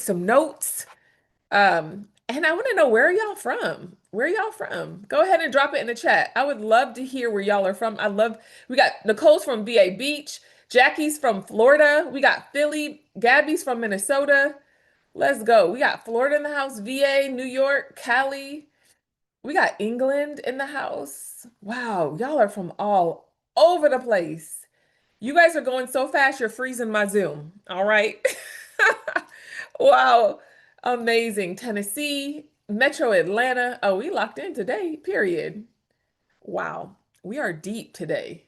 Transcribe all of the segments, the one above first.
some notes. And I want to know, where are y'all from? Where are y'all from? Go ahead and drop it in the chat. I would love to hear where y'all are from. We got Nicole's from VA Beach, Jackie's from Florida, we got Philly, Gabby's from Minnesota. Let's go. We got Florida in the house, VA, New York, Cali. We got England in the house. Wow, y'all are from all over the place. You guys are going so fast, you're freezing my Zoom. All right. Wow. Amazing. Tennessee, Metro Atlanta. Oh, we locked in today, period. Wow. We are deep today.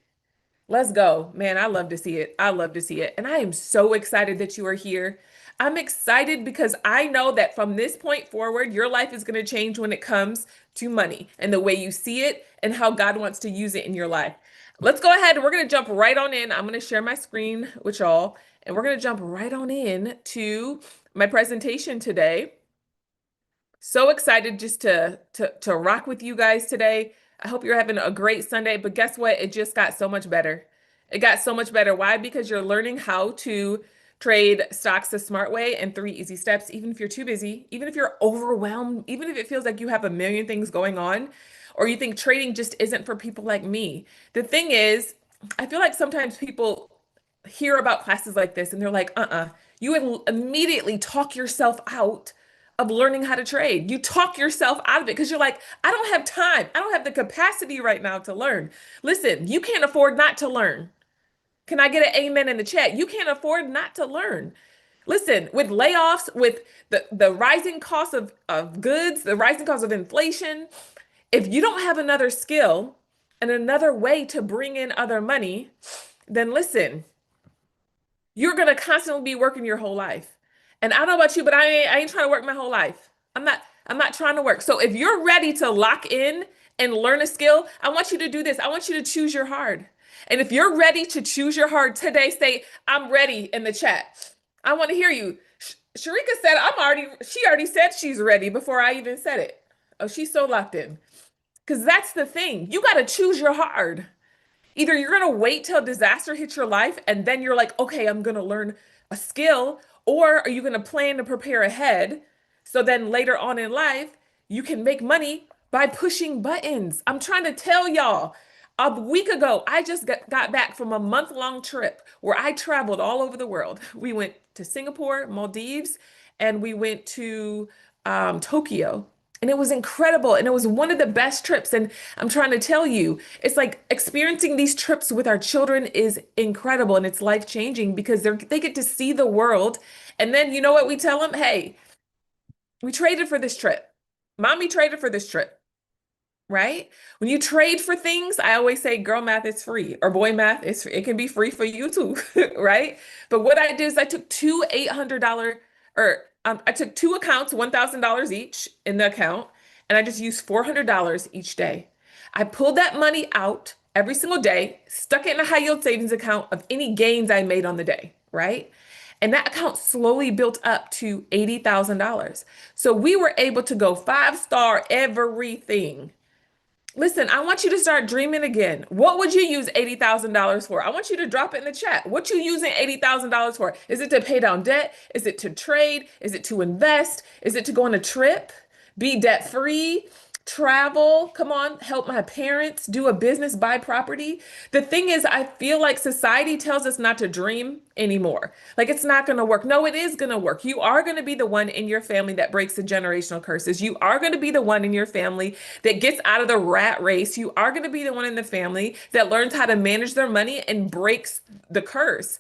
Let's go. Man, I love to see it. I love to see it. And I am so excited that you are here. I'm excited because I know that from this point forward, your life is going to change when it comes to money and the way you see it and how God wants to use it in your life. Let's go ahead. We're going to jump right on in. I'm going to share my screen with y'all, and we're going to jump right on in to my presentation today. So excited just to rock with you guys today. I hope you're having a great Sunday, but guess what? It just got so much better. It got so much better. Why? Because you're learning how to trade stocks the smart way in 3 easy steps, even if you're too busy, even if you're overwhelmed, even if it feels like you have a million things going on, or you think trading just isn't for people like me. The thing is, I feel like sometimes people hear about classes like this and they're like, you would immediately talk yourself out of learning how to trade. You talk yourself out of it because you're like, I don't have time. I don't have the capacity right now to learn. Listen, you can't afford not to learn. Can I get an amen in the chat? You can't afford not to learn. Listen, with layoffs, with the rising cost of goods, the rising cost of inflation, if you don't have another skill and another way to bring in other money, then listen, you're gonna constantly be working your whole life. And I don't know about you, but I ain't trying to work my whole life. I'm not trying to work. So if you're ready to lock in and learn a skill, I want you to do this. I want you to choose your hard. And if you're ready to choose your hard today, say, I'm ready in the chat. I want to hear you. Sharika said, she already said she's ready before I even said it. Oh, she's so locked in. Because that's the thing. You got to choose your hard. Either you're going to wait till disaster hits your life and then you're like, okay, I'm going to learn a skill, or are you going to plan to prepare ahead so then later on in life you can make money by pushing buttons? I'm trying to tell y'all. A week ago, I just got back from a month-long trip where I traveled all over the world. We went to Singapore, Maldives, and we went to Tokyo. And it was incredible. And it was one of the best trips. And I'm trying to tell you, it's like experiencing these trips with our children is incredible. And it's life-changing because they get to see the world. And then you know what we tell them? Hey, we traded for this trip. Mommy traded for this trip, right? When you trade for things, I always say girl math is free or boy math is free. It can be free for you too, right? But what I did is I took two $800 or I took two accounts, $1,000 each in the account, and I just used $400 each day. I pulled that money out every single day, stuck it in a high yield savings account of any gains I made on the day, right? And that account slowly built up to $80,000. So we were able to go 5-star everything. Listen, I want you to start dreaming again. What would you use $80,000 for? I want you to drop it in the chat. What you using $80,000 for? Is it to pay down debt? Is it to trade? Is it to invest? Is it to go on a trip? Be debt free? Travel? Come on, help my parents, do a business, buy property. The thing is, I feel like society tells us not to dream anymore. Like it's not going to work. No, it is going to work. You are going to be the one in your family that breaks the generational curses. You are going to be the one in your family that gets out of the rat race. You are going to be the one in the family that learns how to manage their money and breaks the curse.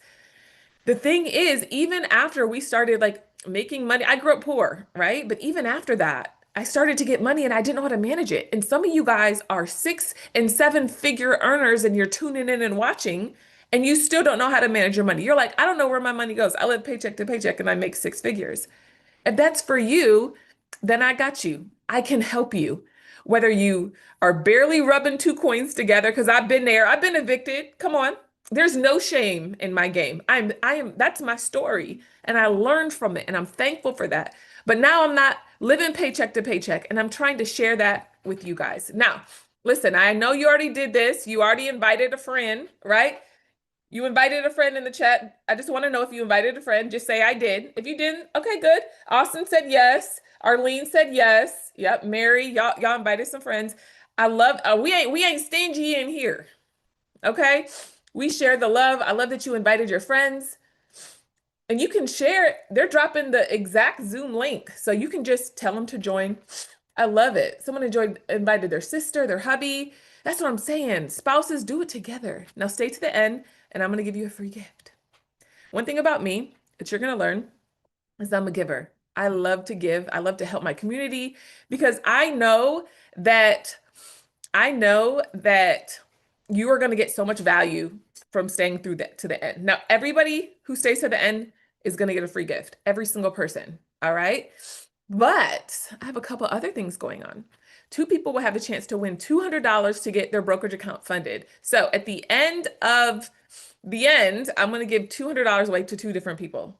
The thing is, even after we started like making money, I grew up poor, right? But even after that, I started to get money and I didn't know how to manage it. And some of you guys are 6 and 7 figure earners and you're tuning in and watching and you still don't know how to manage your money. You're like, I don't know where my money goes. I live paycheck to paycheck and I make 6 figures. If that's for you, then I got you. I can help you. Whether you are barely rubbing two coins together, because I've been there, I've been evicted. Come on. There's no shame in my game. That's my story. And I learned from it. And I'm thankful for that. But now I'm not living paycheck to paycheck. And I'm trying to share that with you guys. Now, listen, I know you already did this. You already invited a friend, right? You invited a friend in the chat. I just want to know if you invited a friend. Just say I did. If you didn't, okay, good. Austin said yes. Arlene said yes. Yep. Mary, y'all invited some friends. I love we ain't stingy in here. Okay. We share the love. I love that you invited your friends. And you can share it. They're dropping the exact Zoom link. So you can just tell them to join. I love it. Someone invited their sister, their hubby. That's what I'm saying. Spouses, do it together. Now stay to the end, and I'm going to give you a free gift. One thing about me that you're going to learn is I'm a giver. I love to give. I love to help my community because that I know that you are going to get so much value from staying through that to the end. Now, everybody who stays to the end is going to get a free gift. Every single person. All right. But I have a couple other things going on. Two people will have the chance to win $200 to get their brokerage account funded. So at the end, I'm going to give $200 away to two different people.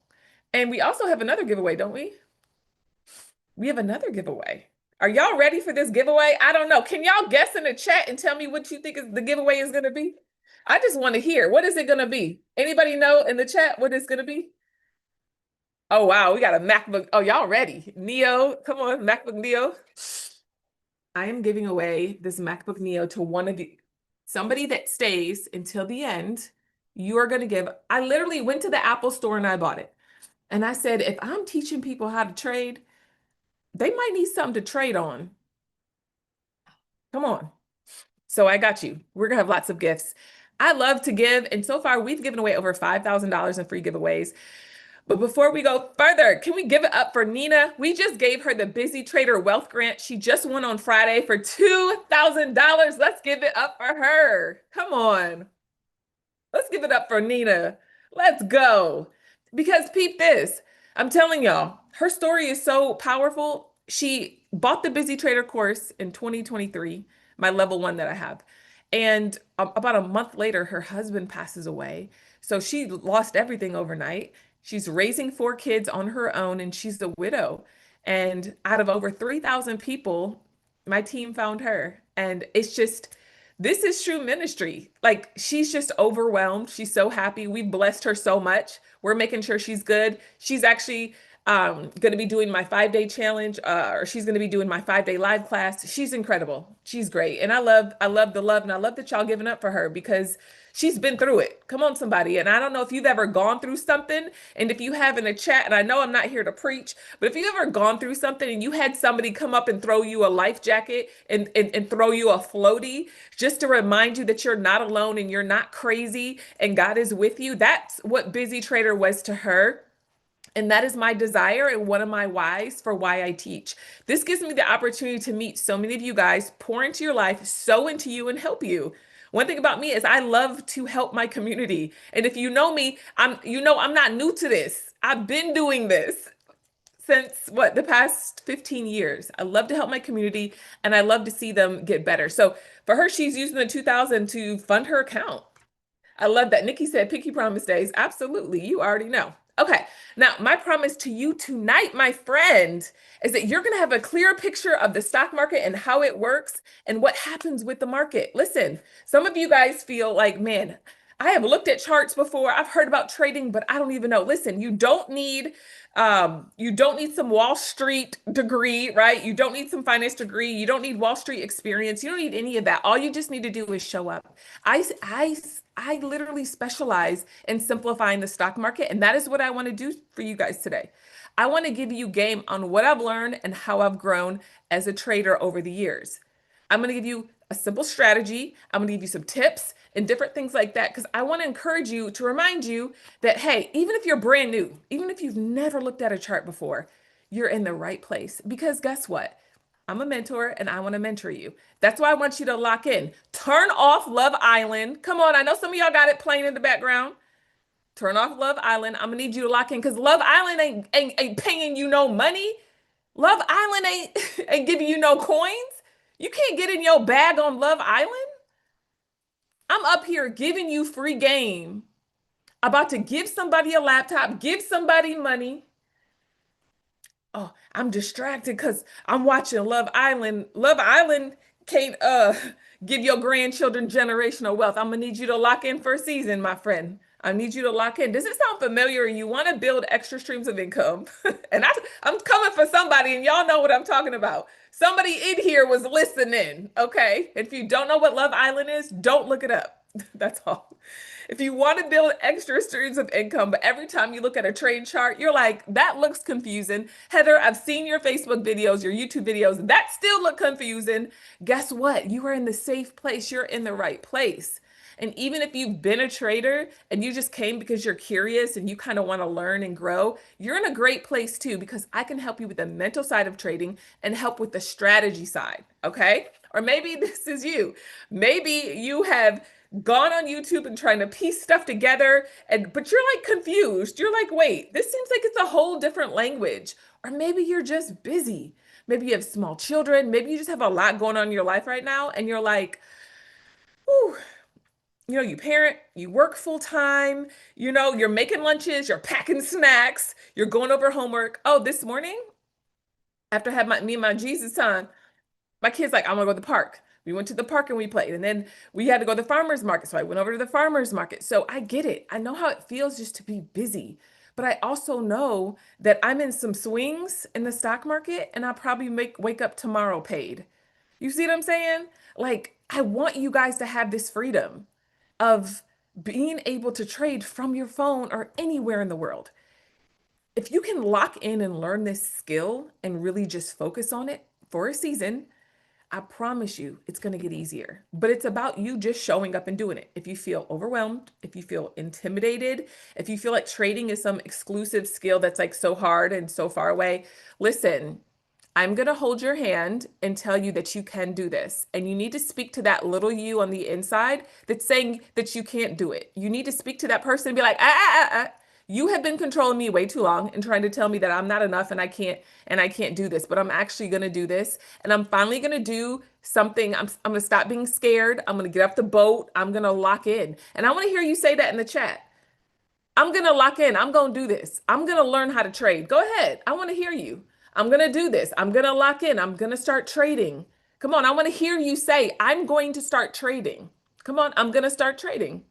And we also have another giveaway, don't we? We have another giveaway. Are y'all ready for this giveaway? I don't know. Can y'all guess in the chat and tell me what you think the giveaway is going to be? I just want to hear. What is it going to be? Anybody know in the chat what it's going to be? Oh, wow. We got a MacBook. Oh, y'all ready? Neo. Come on, MacBook Neo. I am giving away this MacBook Neo to somebody that stays until the end. You are going to give. I literally went to the Apple store and I bought it. And I said, if I'm teaching people how to trade, they might need something to trade on. Come on. So I got you. We're going to have lots of gifts. I love to give. And so far, we've given away over $5,000 in free giveaways. But before we go further, can we give it up for Nina? We just gave her the Busy Trader Wealth Grant. She just won on Friday for $2,000. Let's give it up for her. Come on. Let's give it up for Nina. Let's go. Because peep this. I'm telling y'all, her story is so powerful. She bought the Busy Trader course in 2023, my level one that I have. And about a month later, her husband passes away. So she lost everything overnight. She's raising four kids on her own, and she's a widow. And out of over 3,000 people, my team found her. And this is true ministry. Like, she's just overwhelmed. She's so happy. We've blessed her so much. We're making sure she's good. She's actually going to be doing my 5-day challenge, or she's going to be doing my 5-day live class. She's incredible. She's great. And I love the love, and I love that y'all giving up for her because she's been through it. Come on, somebody. And I don't know if you've ever gone through something, and if you have in a chat, and I know I'm not here to preach, but if you've ever gone through something and you had somebody come up and throw you a life jacket and throw you a floaty just to remind you that you're not alone and you're not crazy and God is with you, that's what Busy Trader was to her. And that is my desire and one of my whys for why I teach. This gives me the opportunity to meet so many of you guys, pour into your life, sow into you, and help you. One thing about me is I love to help my community. And if you know me, I'm not new to this. I've been doing this since the past 15 years. I love to help my community and I love to see them get better. So for her, she's using the 2000 to fund her account. I love that. Nikki said, Pinky Promise Days. Absolutely. You already know. Okay. Now, my promise to you tonight, my friend, is that you're going to have a clear picture of the stock market and how it works and what happens with the market. Listen, some of you guys feel like, man, I have looked at charts before. I've heard about trading, but I don't even know. Listen, you don't need some Wall Street degree, right? You don't need some finance degree. You don't need Wall Street experience. You don't need any of that. All you just need to do is show up. I literally specialize in simplifying the stock market, and that is what I want to do for you guys today. I want to give you game on what I've learned and how I've grown as a trader over the years. I'm going to give you a simple strategy. I'm going to give you some tips and different things like that because I want to encourage you to remind you that, hey, even if you're brand new, even if you've never looked at a chart before, you're in the right place because guess what? I'm a mentor and I want to mentor you. That's why I want you to lock in. Turn off Love Island. Come on, I know some of y'all got it playing in the background. Turn off Love Island. I'm gonna need you to lock in because Love Island ain't paying you no money. Love Island ain't giving you no coins. You can't get in your bag on Love Island. I'm up here giving you free game. About to give somebody a laptop, give somebody money. Oh, I'm distracted because I'm watching Love Island. Love Island can't give your grandchildren generational wealth. I'm gonna need you to lock in for a season, my friend. I need you to lock in. Does it sound familiar? You want to build extra streams of income? And I'm coming for somebody, and y'all know what I'm talking about. Somebody in here was listening, okay? If you don't know what Love Island is, don't look it up. That's all. If you want to build extra streams of income, but every time you look at a trade chart, you're like, that looks confusing. Heather, I've seen your Facebook videos, your YouTube videos. That still look confusing. Guess what? You are in the safe place. You're in the right place. And even if you've been a trader and you just came because you're curious and you kind of want to learn and grow, you're in a great place too, because I can help you with the mental side of trading and help with the strategy side. Okay. Or maybe this is you. Maybe you have gone on YouTube and trying to piece stuff together, and but you're like confused. You're like, wait, this seems like it's a whole different language. Or maybe you're just busy. Maybe you have small children. Maybe you just have a lot going on in your life right now, and you're like, whew, you parent, you work full time, you're making lunches, you're packing snacks, you're going over homework. Oh, this morning, after I had me and my Jesus time, my kid's like, I'm gonna go to the park. We went to the park and we played. And then we had to go to the farmer's market. So I went over to the farmer's market. So I get it. I know how it feels just to be busy. But I also know that I'm in some swings in the stock market, and I'll probably wake up tomorrow paid. You see what I'm saying? Like, I want you guys to have this freedom of being able to trade from your phone or anywhere in the world. If you can lock in and learn this skill and really just focus on it for a season, I promise you it's going to get easier. But it's about you just showing up and doing it. If you feel overwhelmed, if you feel intimidated, if you feel like trading is some exclusive skill that's like so hard and so far away, listen, I'm going to hold your hand and tell you that you can do this. And you need to speak to that little you on the inside that's saying that you can't do it. You need to speak to that person and be like, you have been controlling me way too long and trying to tell me that I'm not enough and I can't do this, but I'm actually going to do this. And I'm finally going to do something. I'm going to stop being scared. I'm going to get off the boat. I'm going to lock in. And I want to hear you say that in the chat. I'm going to lock in. I'm going to do this. I'm going to learn how to trade. Go ahead. I want to hear you. I'm going to do this. I'm going to lock in. I'm going to start trading. Come on. I want to hear you say, I'm going to start trading. Come on. I'm going to start trading.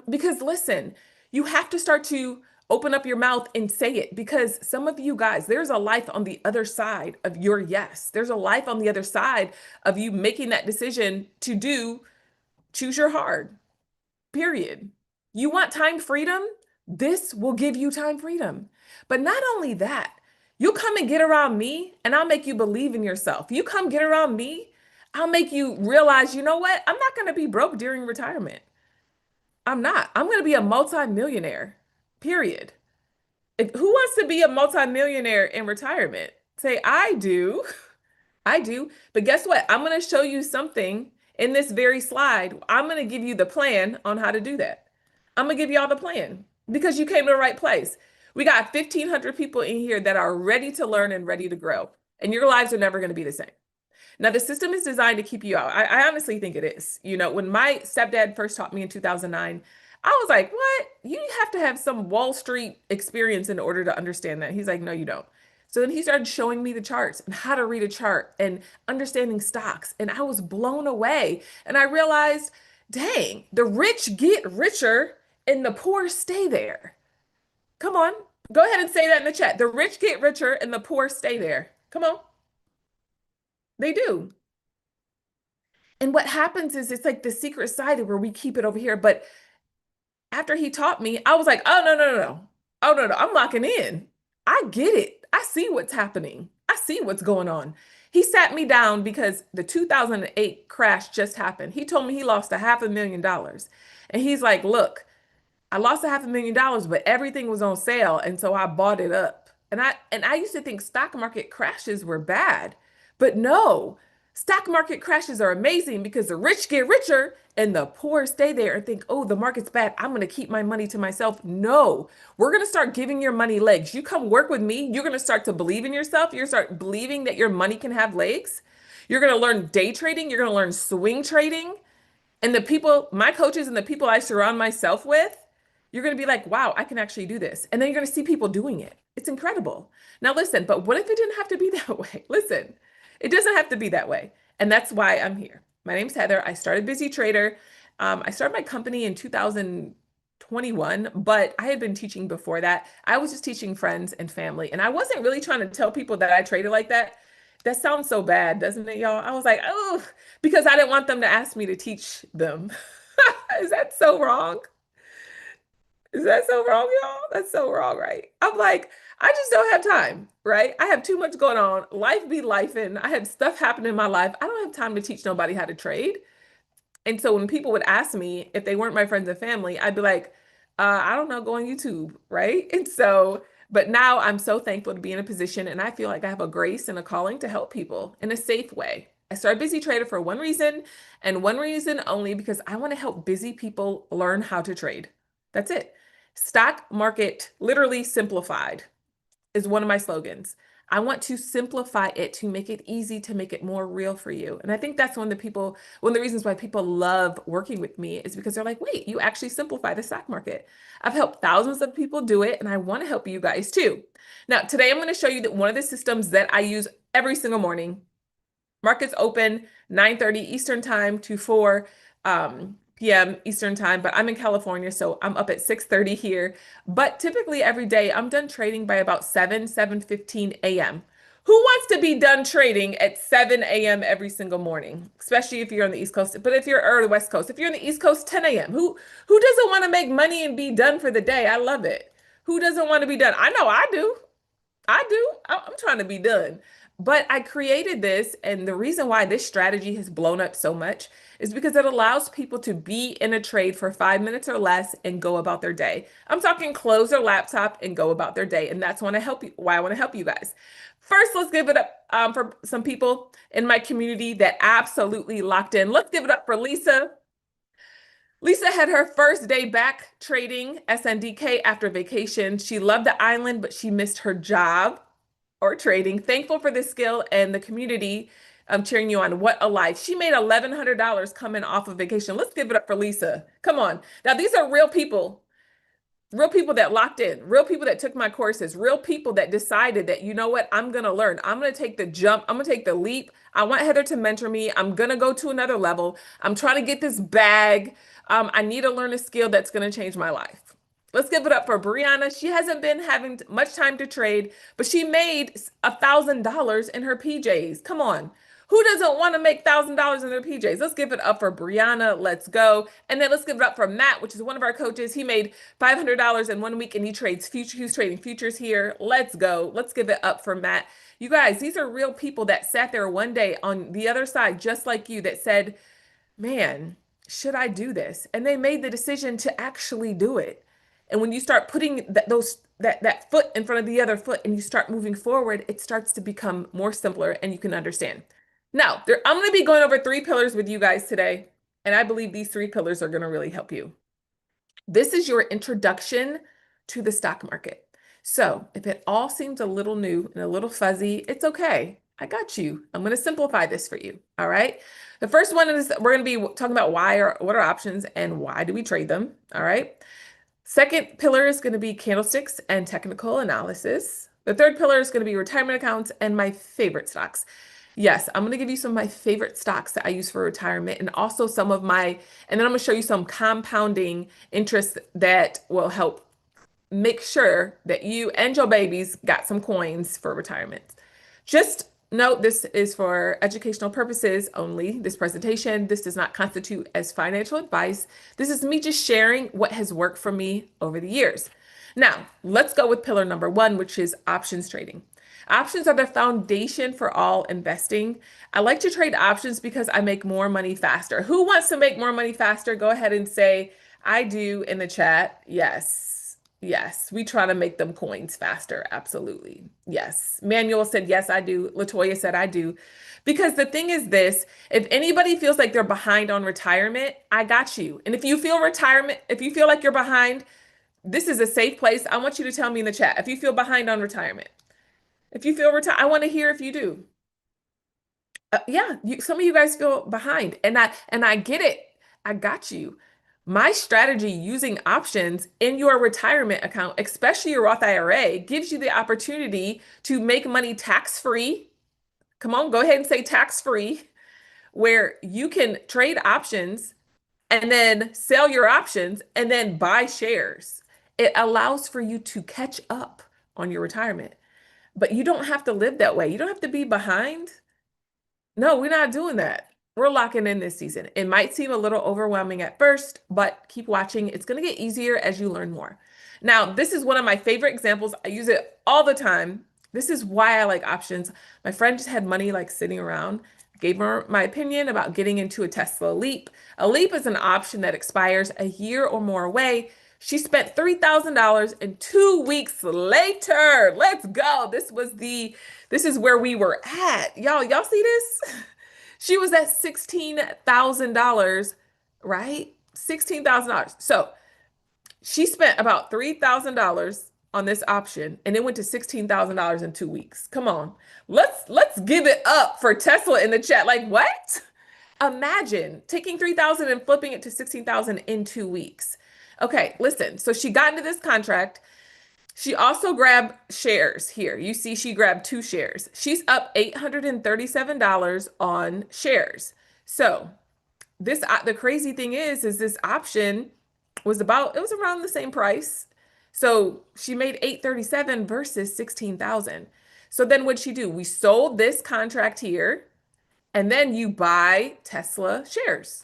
Because listen, you have to start to open up your mouth and say it, because some of you guys, there's a life on the other side of your yes. There's a life on the other side of you making that decision to choose your hard. Period. You want time freedom? This will give you time freedom. But not only that, you come and get around me and I'll make you believe in yourself. You come get around me, I'll make you realize, you know what? I'm not going to be broke during retirement. I'm not. I'm going to be a multimillionaire. Period. Who wants to be a multimillionaire in retirement? Say, I do. I do. But guess what? I'm going to show you something in this very slide. I'm going to give you the plan on how to do that. I'm going to give you all the plan because you came to the right place. We got 1,500 people in here that are ready to learn and ready to grow. And your lives are never going to be the same. Now, the system is designed to keep you out. I honestly think it is. When my stepdad first taught me in 2009, I was like, what? You have to have some Wall Street experience in order to understand that. He's like, no, you don't. So then he started showing me the charts and how to read a chart and understanding stocks. And I was blown away. And I realized, dang, the rich get richer and the poor stay there. Come on. Go ahead and say that in the chat. The rich get richer and the poor stay there. Come on. They do. And what happens is it's like the secret side where we keep it over here. But after he taught me, I was like, oh, no, no, no, no. Oh, no, no. I'm locking in. I get it. I see what's happening. I see what's going on. He sat me down because the 2008 crash just happened. He told me he lost $500,000. And he's like, look, I lost $500,000, but everything was on sale. And so I bought it up. And I used to think stock market crashes were bad, but no, stock market crashes are amazing because the rich get richer and the poor stay there and think, oh, the market's bad. I'm going to keep my money to myself. No, we're going to start giving your money legs. You come work with me. You're going to start to believe in yourself. You're going to start believing that your money can have legs. You're going to learn day trading. You're going to learn swing trading. And the people, my coaches and the people I surround myself with, you're going to be like, wow, I can actually do this. And then you're going to see people doing it. It's incredible. Now, listen, but what if it didn't have to be that way? Listen, it doesn't have to be that way. And that's why I'm here. My name's Heather. I started Busy Trader. I started my company in 2000. 21, but I had been teaching before that. I was just teaching friends and family, and I wasn't really trying to tell people that I traded like that. That sounds so bad, doesn't it, y'all? I was like, oh, because I didn't want them to ask me to teach them. Is that so wrong? Is that so wrong, y'all? That's so wrong, right? I'm like, I just don't have time, right? I have too much going on. Life be life, and I had stuff happen in my life. I don't have time to teach nobody how to trade. And so when people would ask me if they weren't my friends and family, I'd be like, I don't know, go on YouTube, right? And so, but now I'm so thankful to be in a position and I feel like I have a grace and a calling to help people in a safe way. I started Busy Trader for one reason and one reason only because I want to help busy people learn how to trade. That's it. Stock market literally simplified is one of my slogans. I want to simplify it to make it easy, to make it more real for you. And I think that's one of the reasons why people love working with me is because they're like, wait, you actually simplify the stock market. I've helped thousands of people do it, and I want to help you guys too. Now, today I'm going to show you that one of the systems that I use every single morning. Markets open 9:30 Eastern time to 4 p.m. Eastern time, but I'm in California, so I'm up at 6:30 here. But typically every day I'm done trading by about 7:15 a.m. Who wants to be done trading at 7 a.m. every single morning, especially if you're on the East Coast? But if you're or the West Coast, if you're on the East Coast, 10 a.m. Who doesn't want to make money and be done for the day? I love it. Who doesn't want to be done? I know I do. I do. I'm trying to be done. But I created this, and the reason why this strategy has blown up so much is because it allows people to be in a trade for 5 minutes or less and go about their day. I'm talking close their laptop and go about their day, and that's when I help you. Why I want to help you guys. First, let's give it up for some people in my community that absolutely locked in. Let's give it up for Lisa. Lisa had her first day back trading SNDK after vacation. She loved the island, but she missed her job or trading. Thankful for this skill and the community cheering you on. What a life. She made $1,100 coming off of vacation. Let's give it up for Lisa. Come on. Now, these are real people that locked in, real people that took my courses, real people that decided that, you know what, I'm going to learn. I'm going to take the jump. I'm going to take the leap. I want Heather to mentor me. I'm going to go to another level. I'm trying to get this bag. I need to learn a skill that's going to change my life. Let's give it up for Brianna. She hasn't been having much time to trade, but she made $1,000 in her PJs. Come on. Who doesn't want to make $1,000 in their PJs? Let's give it up for Brianna. Let's go. And then let's give it up for Matt, which is one of our coaches. He made $500 in 1 week and he trades futures. He's trading futures here. Let's go. Let's give it up for Matt. You guys, these are real people that sat there one day on the other side, just like you, that said, man, should I do this? And they made the decision to actually do it. And when you start putting that foot in front of the other foot and you start moving forward, it starts to become more simpler and you can understand. Now, I'm going to be going over 3 pillars with you guys today, and I believe these 3 pillars are going to really help you. This is your introduction to the stock market. So if it all seems a little new and a little fuzzy, it's okay. I got you. I'm going to simplify this for you. All right. The first one is we're going to be talking about what are options and why do we trade them. All right. Second pillar is going to be candlesticks and technical analysis. The third pillar is going to be retirement accounts and my favorite stocks. Yes, I'm going to give you some of my favorite stocks that I use for retirement and also and then I'm going to show you some compounding interests that will help make sure that you and your babies got some coins for retirement. Just note this is for educational purposes only. This presentation, this does not constitute as financial advice. This is me just sharing what has worked for me over the years. Now, let's go with pillar number 1, which is options trading. Options are the foundation for all investing. I like to trade options because I make more money faster. Who wants to make more money faster? Go ahead and say, I do in the chat. Yes. Yes. We try to make them coins faster. Absolutely. Yes. Manuel said, yes, I do. Latoya said, I do. Because the thing is this, if anybody feels like they're behind on retirement, I got you. And if you feel like you're behind, this is a safe place. I want you to tell me in the chat if you feel behind on retirement. If you feel retired, I want to hear if you do. Yeah, some of you guys feel behind, and I get it. I got you. My strategy using options in your retirement account, especially your Roth IRA, gives you the opportunity to make money tax-free. Come on, go ahead and say tax-free, where you can trade options and then sell your options and then buy shares. It allows for you to catch up on your retirement, but you don't have to live that way. You don't have to be behind. No, we're not doing that. We're locking in this season. It might seem a little overwhelming at first, but keep watching. It's going to get easier as you learn more. Now, this is one of my favorite examples. I use it all the time. This is why I like options. My friend just had money like sitting around. Gave her my opinion about getting into a Tesla Leap. A Leap is an option that expires a year or more away. She spent $3,000 and 2 weeks later. Let's go. This is where we were at. Y'all see this? She was at $16,000, right? $16,000. So she spent about $3,000 on this option and it went to $16,000 in 2 weeks. Come on. Let's give it up for Tesla in the chat. Like what? Imagine taking 3,000 and flipping it to 16,000 in 2 weeks. Okay, listen. So she got into this contract. She also grabbed shares here. You see, she grabbed 2 shares. She's up $837 on shares. So this, the crazy thing is this option it was around the same price. So she made 837 versus 16,000. So then what'd she do? We sold this contract here and then you buy Tesla shares.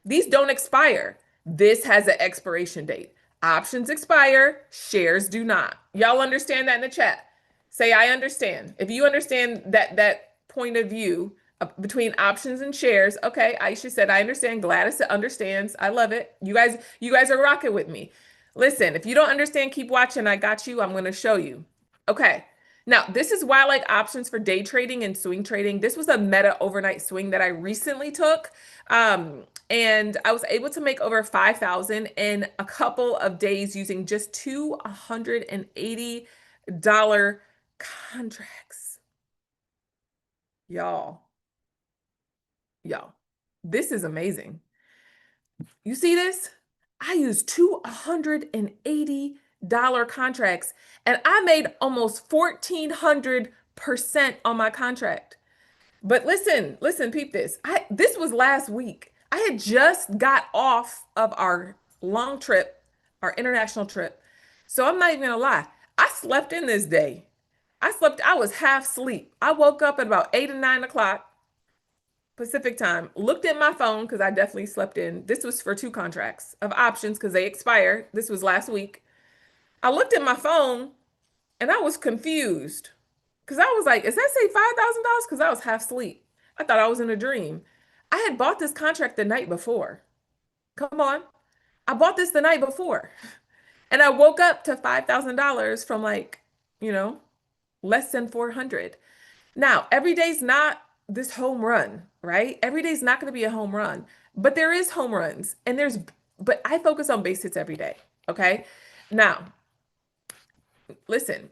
These don't expire. This has an expiration date. Options expire, shares do not. Y'all understand that in the chat? Say I understand. If you understand that point of view between options and shares, okay, Aisha said I understand. Gladys understands. I love it. You guys are rocking with me. Listen, if you don't understand, keep watching. I got you. I'm going to show you. Okay. Now, this is why I like options for day trading and swing trading. This was a meta overnight swing that I recently took. And I was able to make over 5,000 in a couple of days using just two $180 contracts. Y'all, this is amazing. You see this? I used two $180 contracts and I made almost 1,400% on my contract. But listen, peep this. This was last week. I had just got off of our long trip, our international trip. So I'm not even gonna lie. I slept in this day. I was half asleep. I woke up at about 8 or 9 o'clock Pacific time, looked at my phone because I definitely slept in. This was for 2 contracts of options because they expire. This was last week. I looked at my phone and I was confused because I was like, "Is that say $5,000?" Because I was half asleep. I thought I was in a dream. I had bought this contract the night before. Come on. I bought this the night before. And I woke up to $5,000 from like, you know, less than 400. Now, every day's not this home run, right? Every day's not going to be a home run, but there is home runs but I focus on base hits every day. Okay. Now, listen,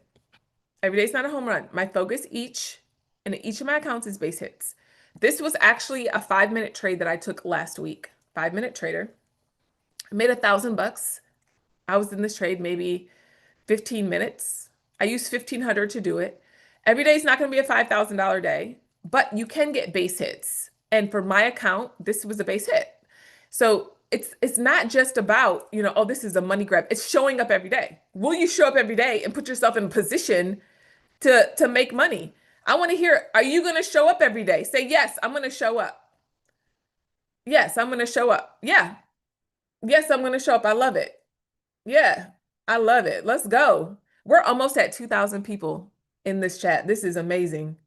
every day's not a home run. My focus in each of my accounts is base hits. This was actually a 5-minute trade that I took last week. 5-minute trader. I made $1,000. I was in this trade maybe 15 minutes. I used 1,500 to do it. Every day is not going to be a $5,000 day, but you can get base hits. And for my account, this was a base hit. So it's not just about, oh, this is a money grab. It's showing up every day. Will you show up every day and put yourself in a position to make money? I want to hear, are you going to show up every day? Say, yes, I'm going to show up. Yes, I'm going to show up. Yeah. Yes, I'm going to show up. I love it. Yeah, I love it. Let's go. We're almost at 2,000 people in this chat. This is amazing.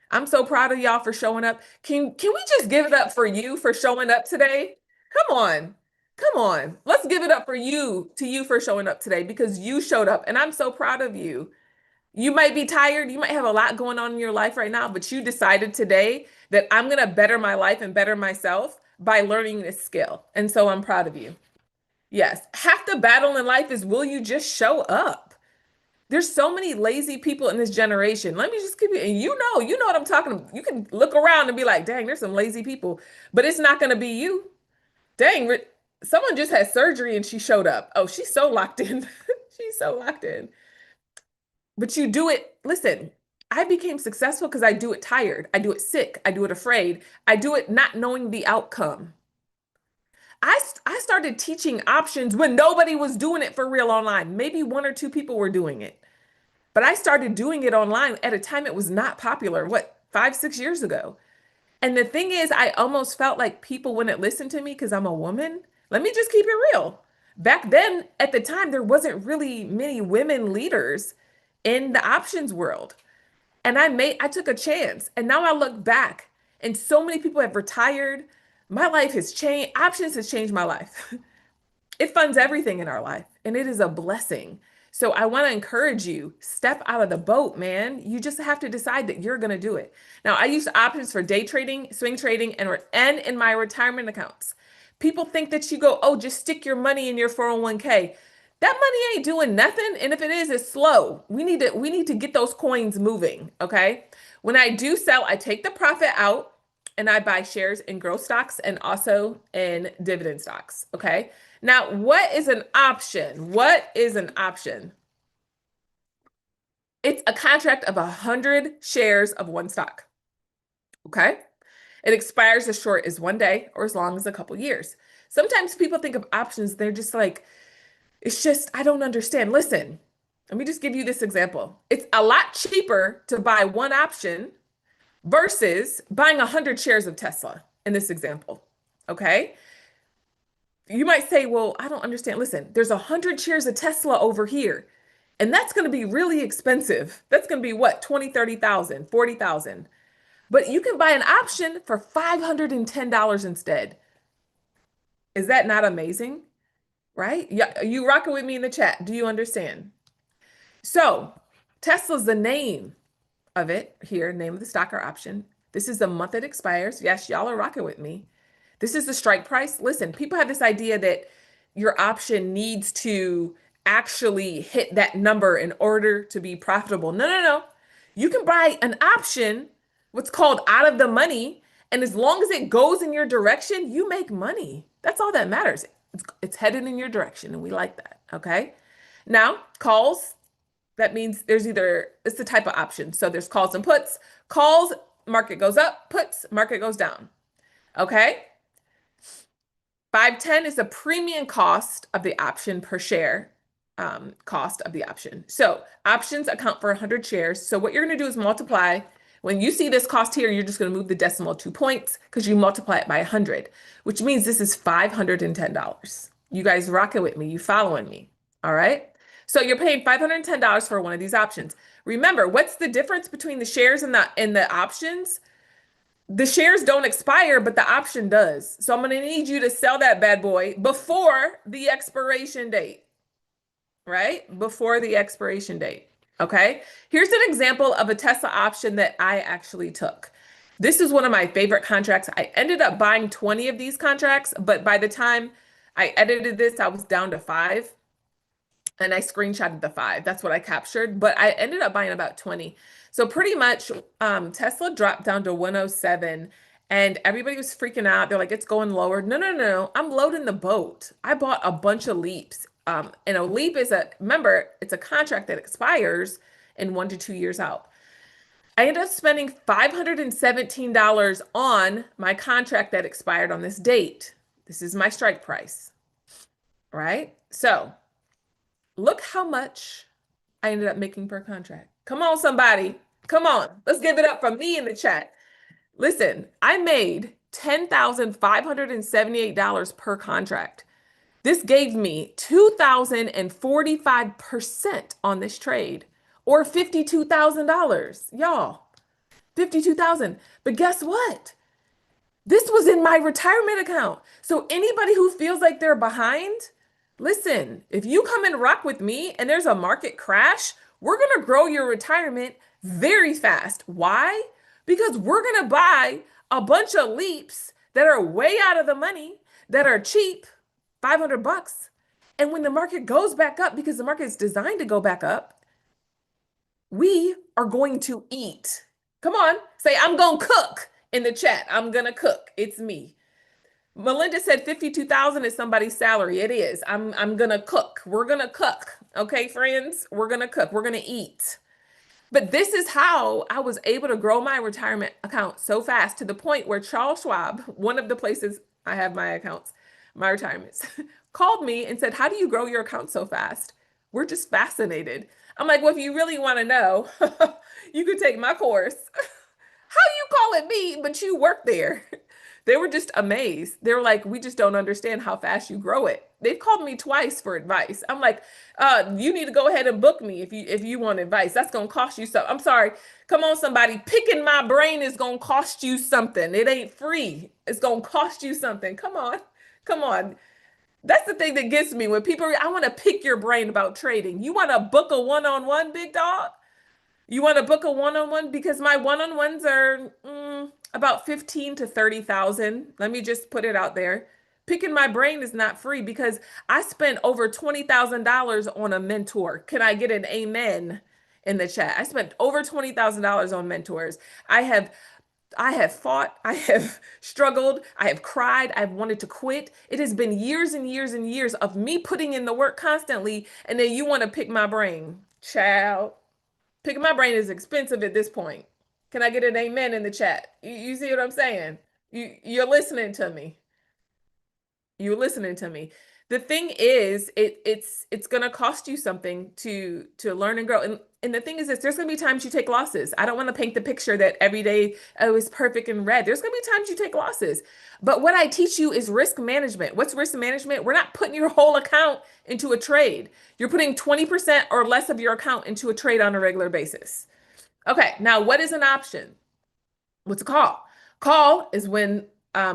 I'm so proud of y'all for showing up. Can we just give it up for you for showing up today? Come on. Come on. Let's give it up for you for showing up today because you showed up and I'm so proud of you. You might be tired. You might have a lot going on in your life right now, but you decided today that I'm going to better my life and better myself by learning this skill. And so I'm proud of you. Yes. Half the battle in life is, will you just show up? There's so many lazy people in this generation. Let me just give you, and you know what I'm talking about. You can look around and be like, dang, there's some lazy people, but it's not going to be you. Dang, someone just had surgery and she showed up. Oh, she's so locked in. She's so locked in. But you do it. Listen, I became successful because I do it tired. I do it sick. I do it afraid. I do it not knowing the outcome. I started teaching options when nobody was doing it for real online. Maybe one or two people were doing it. But I started doing it online at a time it was not popular, what, 5, 6 years ago. And the thing is, I almost felt like people wouldn't listen to me because I'm a woman. Let me just keep it real. Back then, at the time, there wasn't really many women leaders in the options world. And I took a chance. And now I look back and so many people have retired. My life has changed. Options has changed my life. It funds everything in our life, and it is a blessing. So I want to encourage you, step out of the boat, man. You just have to decide that you're going to do it. Now, I use options for day trading, swing trading, and in my retirement accounts. People think that you go, oh, just stick your money in your 401k. That money ain't doing nothing, and if it is, it's slow. We need to get those coins moving, okay? When I do sell, I take the profit out and I buy shares in growth stocks and also in dividend stocks, okay? Now, what is an option? What is an option? It's a contract of 100 shares of one stock. Okay. It expires as short as 1 day or as long as a couple years. Sometimes people think of options, they're just like, it's just, I don't understand. Listen, let me just give you this example. It's a lot cheaper to buy one option versus buying 100 shares of Tesla in this example. Okay. You might say, well, I don't understand. Listen, there's 100 shares of Tesla over here, and that's going to be really expensive. That's going to be what, 20, 30,000, 40,000. But you can buy an option for $510 instead. Is that not amazing? Right? Yeah, you rocking with me in the chat. Do you understand? So, Tesla's the name of it here, name of the stock or option. This is the month it expires. Yes, y'all are rocking with me. This is the strike price. Listen, people have this idea that your option needs to actually hit that number in order to be profitable. No, no, no. You can buy an option, what's called out of the money, and as long as it goes in your direction, you make money. That's all that matters. It's headed in your direction, and we like that. Okay. Now, calls, that means it's the type of option. So there's calls and puts. Calls, market goes up, puts, market goes down. Okay. 510 is the premium cost of the option per share, cost of the option. So options account for 100 shares. So what you're going to do is multiply. When you see this cost here, you're just going to move the decimal 2 points because you multiply it by 100, which means this is $510. You guys rocking with me? You following me? All right. So you're paying $510 for one of these options. Remember, what's the difference between the shares and the options? The shares don't expire, but the option does. So I'm going to need you to sell that bad boy before the expiration date, right? Before the expiration date. Okay. Here's an example of a Tesla option that I actually took. This is one of my favorite contracts. I ended up buying 20 of these contracts, but by the time I edited this, I was down to 5. And I screenshotted the 5. That's what I captured. But I ended up buying about 20. So pretty much Tesla dropped down to 107 and everybody was freaking out. They're like, it's going lower. No, no, no. I'm loading the boat. I bought a bunch of leaps. And a leap remember, it's a contract that expires in 1 to 2 years out. I ended up spending $517 on my contract that expired on this date. This is my strike price, right? So look how much I ended up making per contract. Come on, somebody. Come on. Let's give it up for me in the chat. Listen, I made $10,578 per contract. This gave me 2,045% on this trade, or $52,000. Y'all, 52,000. But guess what? This was in my retirement account. So anybody who feels like they're behind, listen, if you come and rock with me and there's a market crash, we're going to grow your retirement very fast. Why? Because we're going to buy a bunch of leaps that are way out of the money, that are cheap, $500. And when the market goes back up, because the market is designed to go back up, we are going to eat. Come on, say, I'm going to cook in the chat. I'm going to cook. It's me. Melinda said 52,000 is somebody's salary. It is. I'm going to cook. We're going to cook. Okay, friends, we're going to cook. We're going to eat. But this is how I was able to grow my retirement account so fast, to the point where Charles Schwab, one of the places I have my accounts, my retirements, called me and said, "How do you grow your account so fast? We're just fascinated." I'm like, "Well, if you really want to know, you could take my course." How you call it me, but you work there? They were just amazed. They were like, "We just don't understand how fast you grow it." They've called me twice for advice. I'm like, you need to go ahead and book me if you want advice. That's gonna cost you something. I'm sorry. Come on, somebody. Picking my brain is gonna cost you something. It ain't free. It's gonna cost you something. Come on. Come on. That's the thing that gets me when people, I want to pick your brain about trading. You want to book a one-on-one, big dog? You want to book a one-on-one because my one-on-ones are about 15 to 30,000. Let me just put it out there. Picking my brain is not free because I spent over $20,000 on a mentor. Can I get an amen in the chat? I spent over $20,000 on mentors. I have I have fought, I have struggled, I have cried, I've wanted to quit. It has been years and years and years of me putting in the work constantly, and then you want to pick my brain. Child, picking my brain is expensive at this point. Can I get an amen in the chat? You see what I'm saying? You're listening to me. You're listening to me. The thing is, it's gonna cost you something to learn and grow. And the thing is this, there's gonna be times you take losses. I don't want to paint the picture that every day oh is perfect and red. There's gonna be times you take losses. But what I teach you is risk management. What's risk management? We're not putting your whole account into a trade. You're putting 20% or less of your account into a trade on a regular basis. Okay, now what is an option? What's a call? Call is when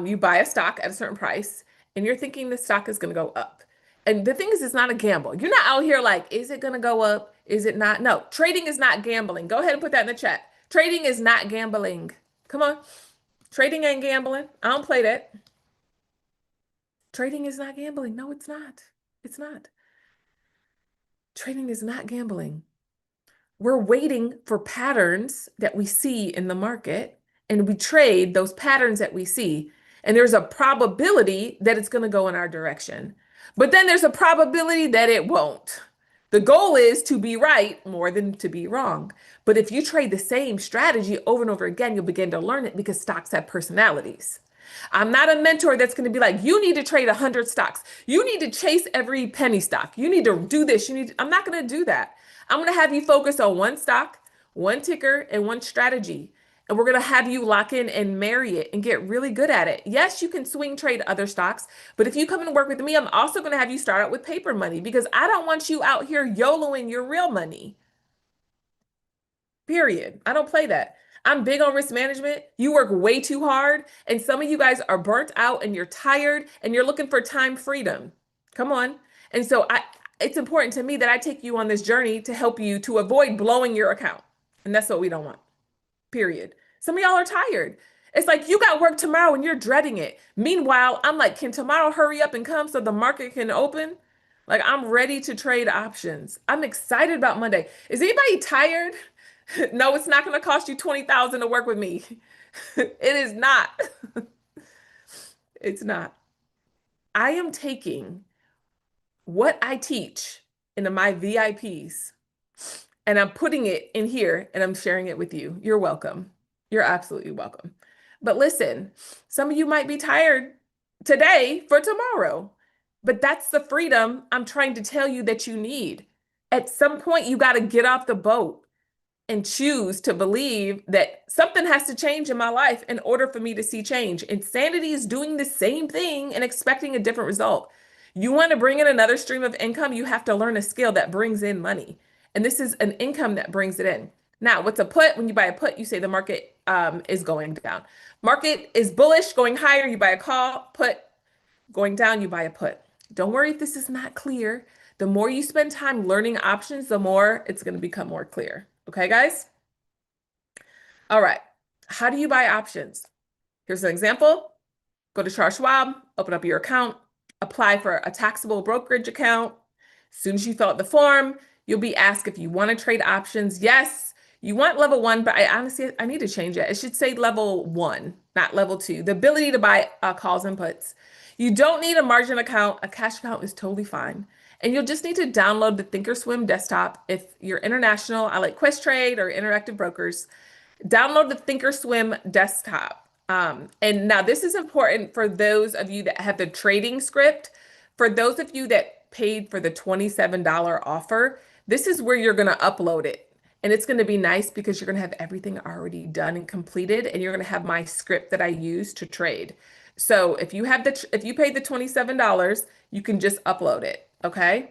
you buy a stock at a certain price and you're thinking the stock is going to go up. And the thing is, it's not a gamble. You're not out here like, is it going to go up? Is it not? No, trading is not gambling. Go ahead and put that in the chat. Trading is not gambling. Come on. Trading ain't gambling. I don't play that. Trading is not gambling. No, it's not. It's not. Trading is not gambling. We're waiting for patterns that we see in the market and we trade those patterns that we see. And there's a probability that it's going to go in our direction. But then there's a probability that it won't. The goal is to be right more than to be wrong. But if you trade the same strategy over and over again, you'll begin to learn it because stocks have personalities. I'm not a mentor that's going to be like, you need to trade 100 stocks. You need to chase every penny stock. You need to do this. I'm not going to do that. I'm going to have you focus on one stock, one ticker, and one strategy. And we're going to have you lock in and marry it and get really good at it. Yes, you can swing trade other stocks, but if you come and work with me, I'm also going to have you start out with paper money because I don't want you out here YOLOing your real money. Period. I don't play that. I'm big on risk management. You work way too hard, and some of you guys are burnt out and you're tired and you're looking for time freedom. Come on. And so it's important to me that I take you on this journey to help you to avoid blowing your account. And that's what we don't want. Period. Some of y'all are tired. It's like you got work tomorrow and you're dreading it. Meanwhile, I'm like, can tomorrow hurry up and come so the market can open? Like, I'm ready to trade options. I'm excited about Monday. Is anybody tired? No, it's not going to cost you 20,000 to work with me. It is not. It's not. I am taking what I teach into my VIPs and I'm putting it in here and I'm sharing it with you. You're welcome. You're absolutely welcome. But listen, some of you might be tired today for tomorrow, but that's the freedom I'm trying to tell you that you need. At some point, you got to get off the boat and choose to believe that something has to change in my life in order for me to see change. Insanity is doing the same thing and expecting a different result. You want to bring in another stream of income, you have to learn a skill that brings in money. And this is an income that brings it in. Now, what's a put? When you buy a put, you say the market is going down. Market is bullish, going higher, you buy a call. Put, going down, you buy a put. Don't worry if this is not clear. The more you spend time learning options, the more it's going to become more clear. Okay, guys? All right. How do you buy options? Here's an example. Go to Charles Schwab, open up your account, apply for a taxable brokerage account. As soon as you fill out the form, you'll be asked if you want to trade options. Yes, you want level 1, but I need to change it. It should say level 1, not level 2. The ability to buy calls and puts. You don't need a margin account. A cash account is totally fine. And you'll just need to download the Thinkorswim desktop. If you're international, I like Questrade or Interactive Brokers. Download the Thinkorswim desktop. And now this is important for those of you that have the trading script. For those of you that paid for the $27 offer, this is where you're going to upload it. And it's going to be nice because you're going to have everything already done and completed, and you're going to have my script that I use to trade. So if you paid the $27, you can just upload it. Okay.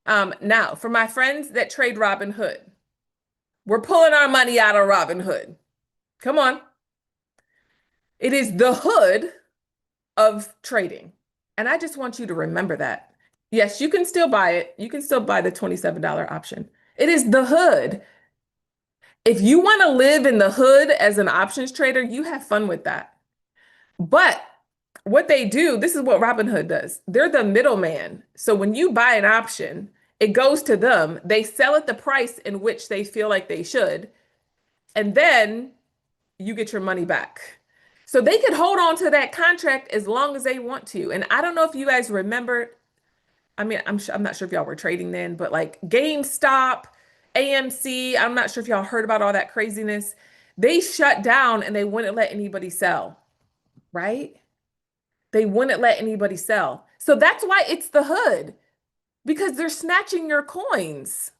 Now for my friends that trade Robinhood, we're pulling our money out of Robinhood. Come on. It is the hood of trading. And I just want you to remember that. Yes, you can still buy it. You can still buy the $27 option. It is the hood. If you want to live in the hood as an options trader, you have fun with that. But what they do, this is what Robinhood does. They're the middleman. So when you buy an option, it goes to them. They sell at the price in which they feel like they should. And then you get your money back. So they could hold on to that contract as long as they want to. And I don't know if you guys remember, I mean, I'm not sure if y'all were trading then, but like GameStop, AMC, I'm not sure if y'all heard about all that craziness. They shut down and they wouldn't let anybody sell, right? They wouldn't let anybody sell. So that's why it's the hood, because they're snatching your coins.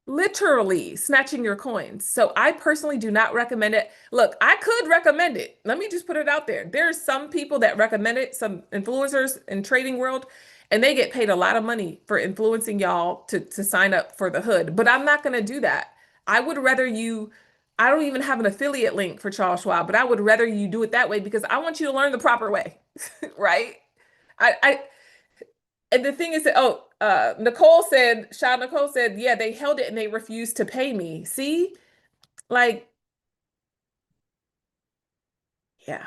Literally snatching your coins. So I personally do not recommend it. Look, I could recommend it. Let me just put it out there. There's some people that recommend it, some influencers in trading world, and they get paid a lot of money for influencing y'all to sign up for the hood. But I'm not going to do that. I would rather you, I don't even have an affiliate link for Charles Schwab, but I would rather you do it that way because I want you to learn the proper way, right? I and the thing is that, Nicole said, yeah, they held it and they refused to pay me. See, like, yeah,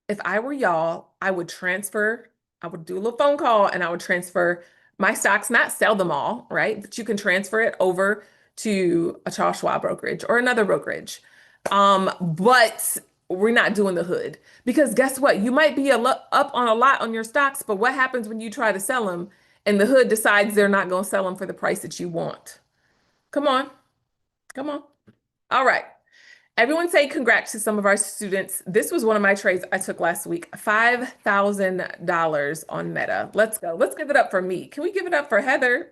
if I were y'all, I would do a little phone call and I would transfer my stocks, not sell them all, right? But you can transfer it over to a Charles Schwab brokerage or another brokerage. But we're not doing the hood because guess what? You might be up on a lot on your stocks, but what happens when you try to sell them and the hood decides they're not going to sell them for the price that you want? Come on, come on. All right. Everyone say congrats to some of our students. This was one of my trades I took last week, $5,000 on Meta. Let's go. Let's give it up for me. Can we give it up for Heather?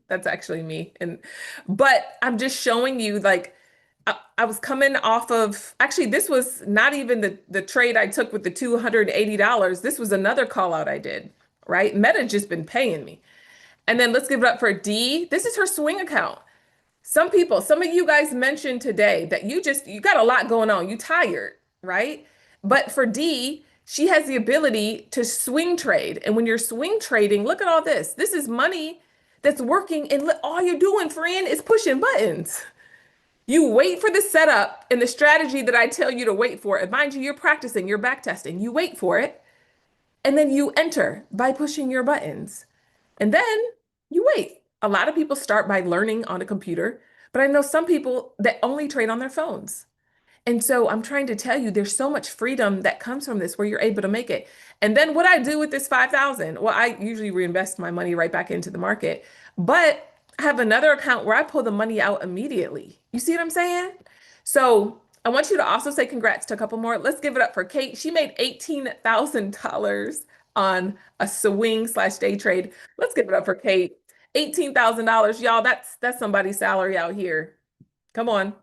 That's actually me. But I'm just showing you like I was coming off of actually this was not even the trade I took with the $280. This was another call out I did, right? Meta just been paying me. And then let's give it up for D. This is her swing account. Some of you guys mentioned today that you got a lot going on. You tired, right? But for D, she has the ability to swing trade. And when you're swing trading, look at all this. This is money that's working and all you're doing, friend, is pushing buttons. You wait for the setup and the strategy that I tell you to wait for. And mind you, you're practicing, you're back testing. You wait for it, and then you enter by pushing your buttons. And then you wait. A lot of people start by learning on a computer, but I know some people that only trade on their phones. And so I'm trying to tell you, there's so much freedom that comes from this where you're able to make it. And then what I do with this 5,000, well, I usually reinvest my money right back into the market, but I have another account where I pull the money out immediately. You see what I'm saying? So I want you to also say congrats to a couple more. Let's give it up for Kate. She made $18,000 on a swing/day trade. Let's give it up for Kate. $18,000, y'all. That's somebody's salary out here. Come on.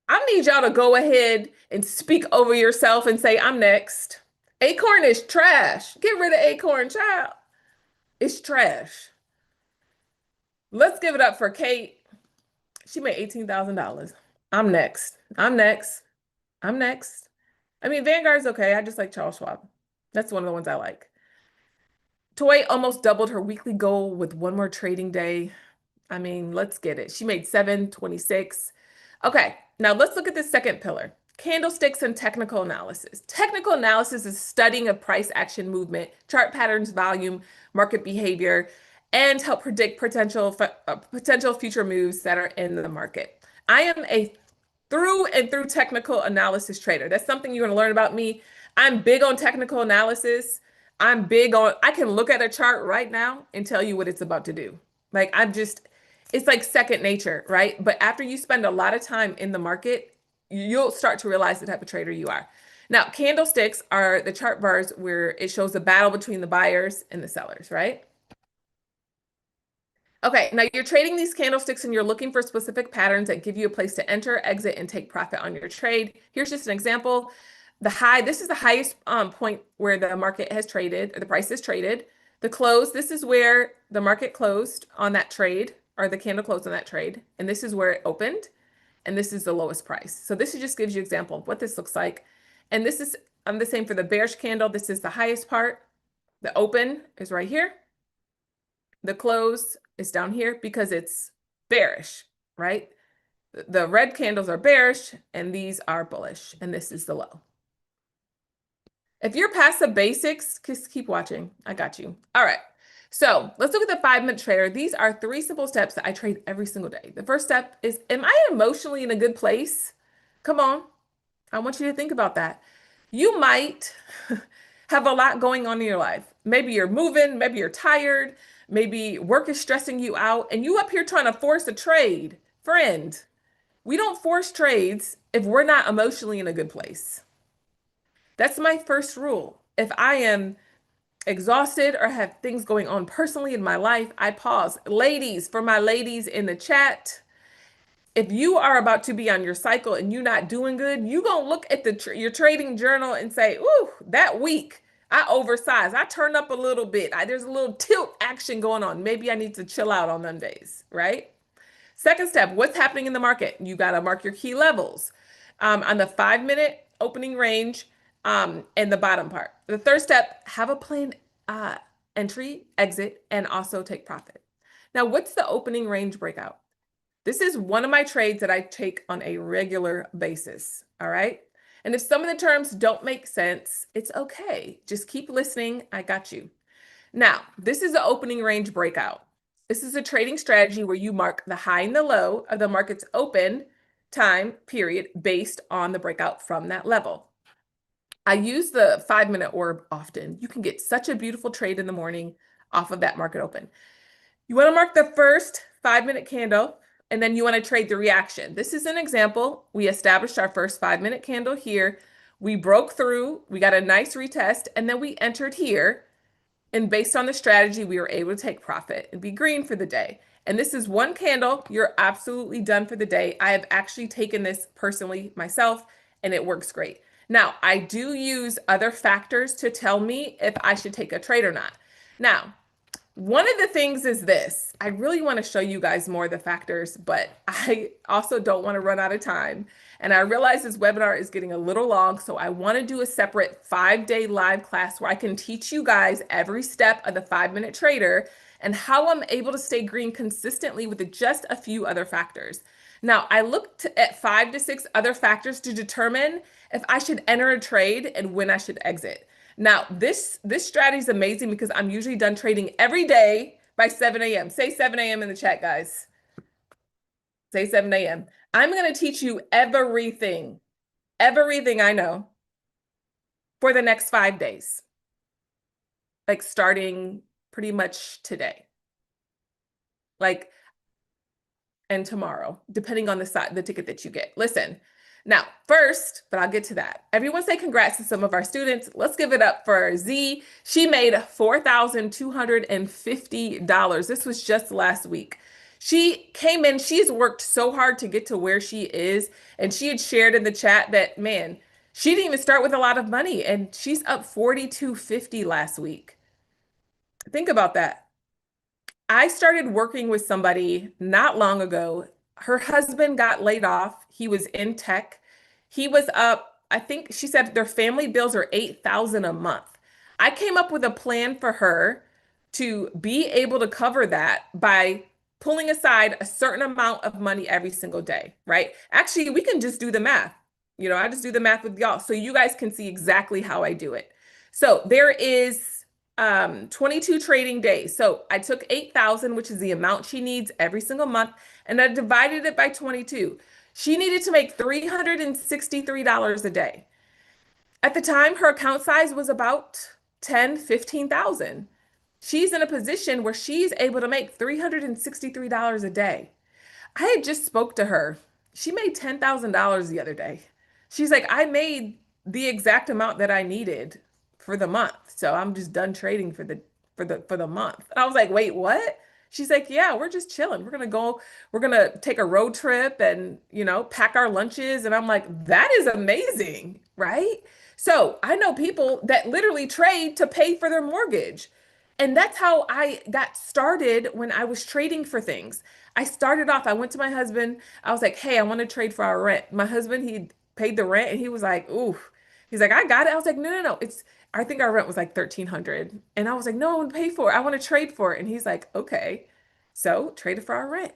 I need y'all to go ahead and speak over yourself and say, I'm next. Acorn is trash. Get rid of Acorn, child. It's trash. Let's give it up for Kate. She made $18,000. I'm next. I'm next. I'm next. I mean, Vanguard's okay. I just like Charles Schwab. That's one of the ones I like. Toy almost doubled her weekly goal with one more trading day. I mean, let's get it. She made 726. Okay, now let's look at the second pillar. Candlesticks and technical analysis. Technical analysis is studying of price action movement, chart patterns, volume, market behavior, and help predict potential future moves that are in the market. I am a through and through technical analysis trader. That's something you're going to learn about me. I'm big on technical analysis. I can look at a chart right now and tell you what it's about to do. It's like second nature, right? But after you spend a lot of time in the market, you'll start to realize the type of trader you are. Now, candlesticks are the chart bars where it shows the battle between the buyers and the sellers, right? Okay, now you're trading these candlesticks and you're looking for specific patterns that give you a place to enter, exit, and take profit on your trade. Here's just an example. The high, this is the highest point where the market has traded, or the price is traded. The close, this is where the market closed on that trade, or the candle closed on that trade. And this is where it opened. And this is the lowest price. So this just gives you an example of what this looks like. And this is the same for the bearish candle. This is the highest part. The open is right here. The close is down here because it's bearish, right? The red candles are bearish and these are bullish, and this is the low. If you're past the basics, just keep watching. I got you. All right. So let's look at the 5-minute trader. These are 3 simple steps that I trade every single day. The first step is, am I emotionally in a good place? Come on. I want you to think about that. You might have a lot going on in your life. Maybe you're moving, maybe you're tired, maybe work is stressing you out, and you up here trying to force a trade. Friend, we don't force trades if we're not emotionally in a good place. That's my first rule. If I am exhausted or have things going on personally in my life, I pause. Ladies, for my ladies in the chat, if you are about to be on your cycle and you're not doing good, you gonna look at your trading journal and say, "Ooh, that week I oversized. I turned up a little bit. There's a little tilt action going on. Maybe I need to chill out on them days," right? Second step, what's happening in the market? You got to mark your key levels on the 5-minute opening range and the bottom part. The third step, have a planned entry, exit, and also take profit. Now, what's the opening range breakout? This is one of my trades that I take on a regular basis, all right? And if some of the terms don't make sense, it's okay. Just keep listening. I got you. Now, this is the opening range breakout. This is a trading strategy where you mark the high and the low of the market's open time period based on the breakout from that level. I use the 5-minute orb often. You can get such a beautiful trade in the morning off of that market open. You want to mark the first 5-minute candle, and then you want to trade the reaction. This is an example. We established our first 5-minute candle here. We broke through, we got a nice retest, and then we entered here. And based on the strategy, we were able to take profit and be green for the day. And this is one candle. You're absolutely done for the day. I have actually taken this personally myself, and it works great. Now, I do use other factors to tell me if I should take a trade or not. Now, one of the things is this. I really want to show you guys more of the factors, but I also don't want to run out of time. And I realize this webinar is getting a little long, so I want to do a separate 5-day live class where I can teach you guys every step of the 5-minute trader and how I'm able to stay green consistently with just a few other factors. Now, I looked at 5 to 6 other factors to determine if I should enter a trade and when I should exit. Now, this strategy is amazing because I'm usually done trading every day by 7 a.m. Say 7 a.m. in the chat, guys. Say 7 a.m. I'm going to teach you everything I know for the next 5 days, like starting pretty much today, like, and tomorrow, depending on the ticket that you get. Listen. Now, first, but I'll get to that. Everyone say congrats to some of our students. Let's give it up for Z. She made $4,250. This was just last week. She came in, she's worked so hard to get to where she is. And she had shared in the chat that, man, she didn't even start with a lot of money. And she's up $4,250 last week. Think about that. I started working with somebody not long ago. Her husband got laid off. He was in tech. He was up, I think she said their family bills are $8,000 a month. I came up with a plan for her to be able to cover that by pulling aside a certain amount of money every single day, right? Actually, we can just do the math. You know, I just do the math with y'all so you guys can see exactly how I do it. So there is 22 trading days. So I took 8,000, which is the amount she needs every single month, and I divided it by 22. She needed to make $363 a day. At the time, her account size was about 10, 15,000. She's in a position where she's able to make $363 a day. I had just spoke to her She made $10,000 the other day. She's like, I made the exact amount that I needed for the month. So I'm just done trading for the month. And I was like, wait, what? She's like, yeah, we're just chilling. We're gonna take a road trip and, pack our lunches. And I'm like, that is amazing, right? So I know people that literally trade to pay for their mortgage. And that's how I got started when I was trading for things. I started off, I went to my husband. I was like, hey, I want to trade for our rent. My husband, he paid the rent and he was like, ooh. He's like, I got it. I was like, no, no, no. I think our rent was like 1,300. And I was like, no, I want to pay for it. I want to trade for it. And he's like, okay. So traded for our rent.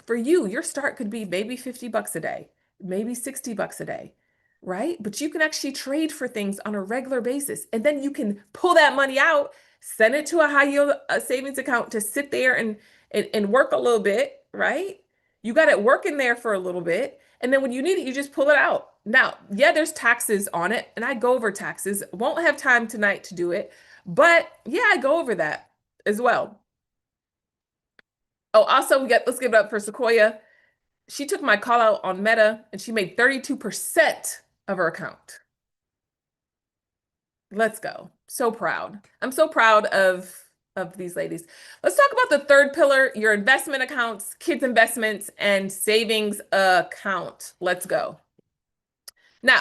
For you, your start could be maybe 50 bucks a day, maybe 60 bucks a day, right? But you can actually trade for things on a regular basis. And then you can pull that money out, send it to a high yield savings account to sit there and work a little bit, right? You got it working there for a little bit. And then when you need it, you just pull it out. Now, yeah, there's taxes on it, and I go over taxes. Won't have time tonight to do it, but yeah, I go over that as well. Oh, also, let's give it up for Sequoia. She took my call out on Meta and she made 32% of her account. Let's go. So proud. I'm so proud of these ladies. Let's talk about the third pillar, your investment accounts, kids investments, and savings account. Let's go. Now,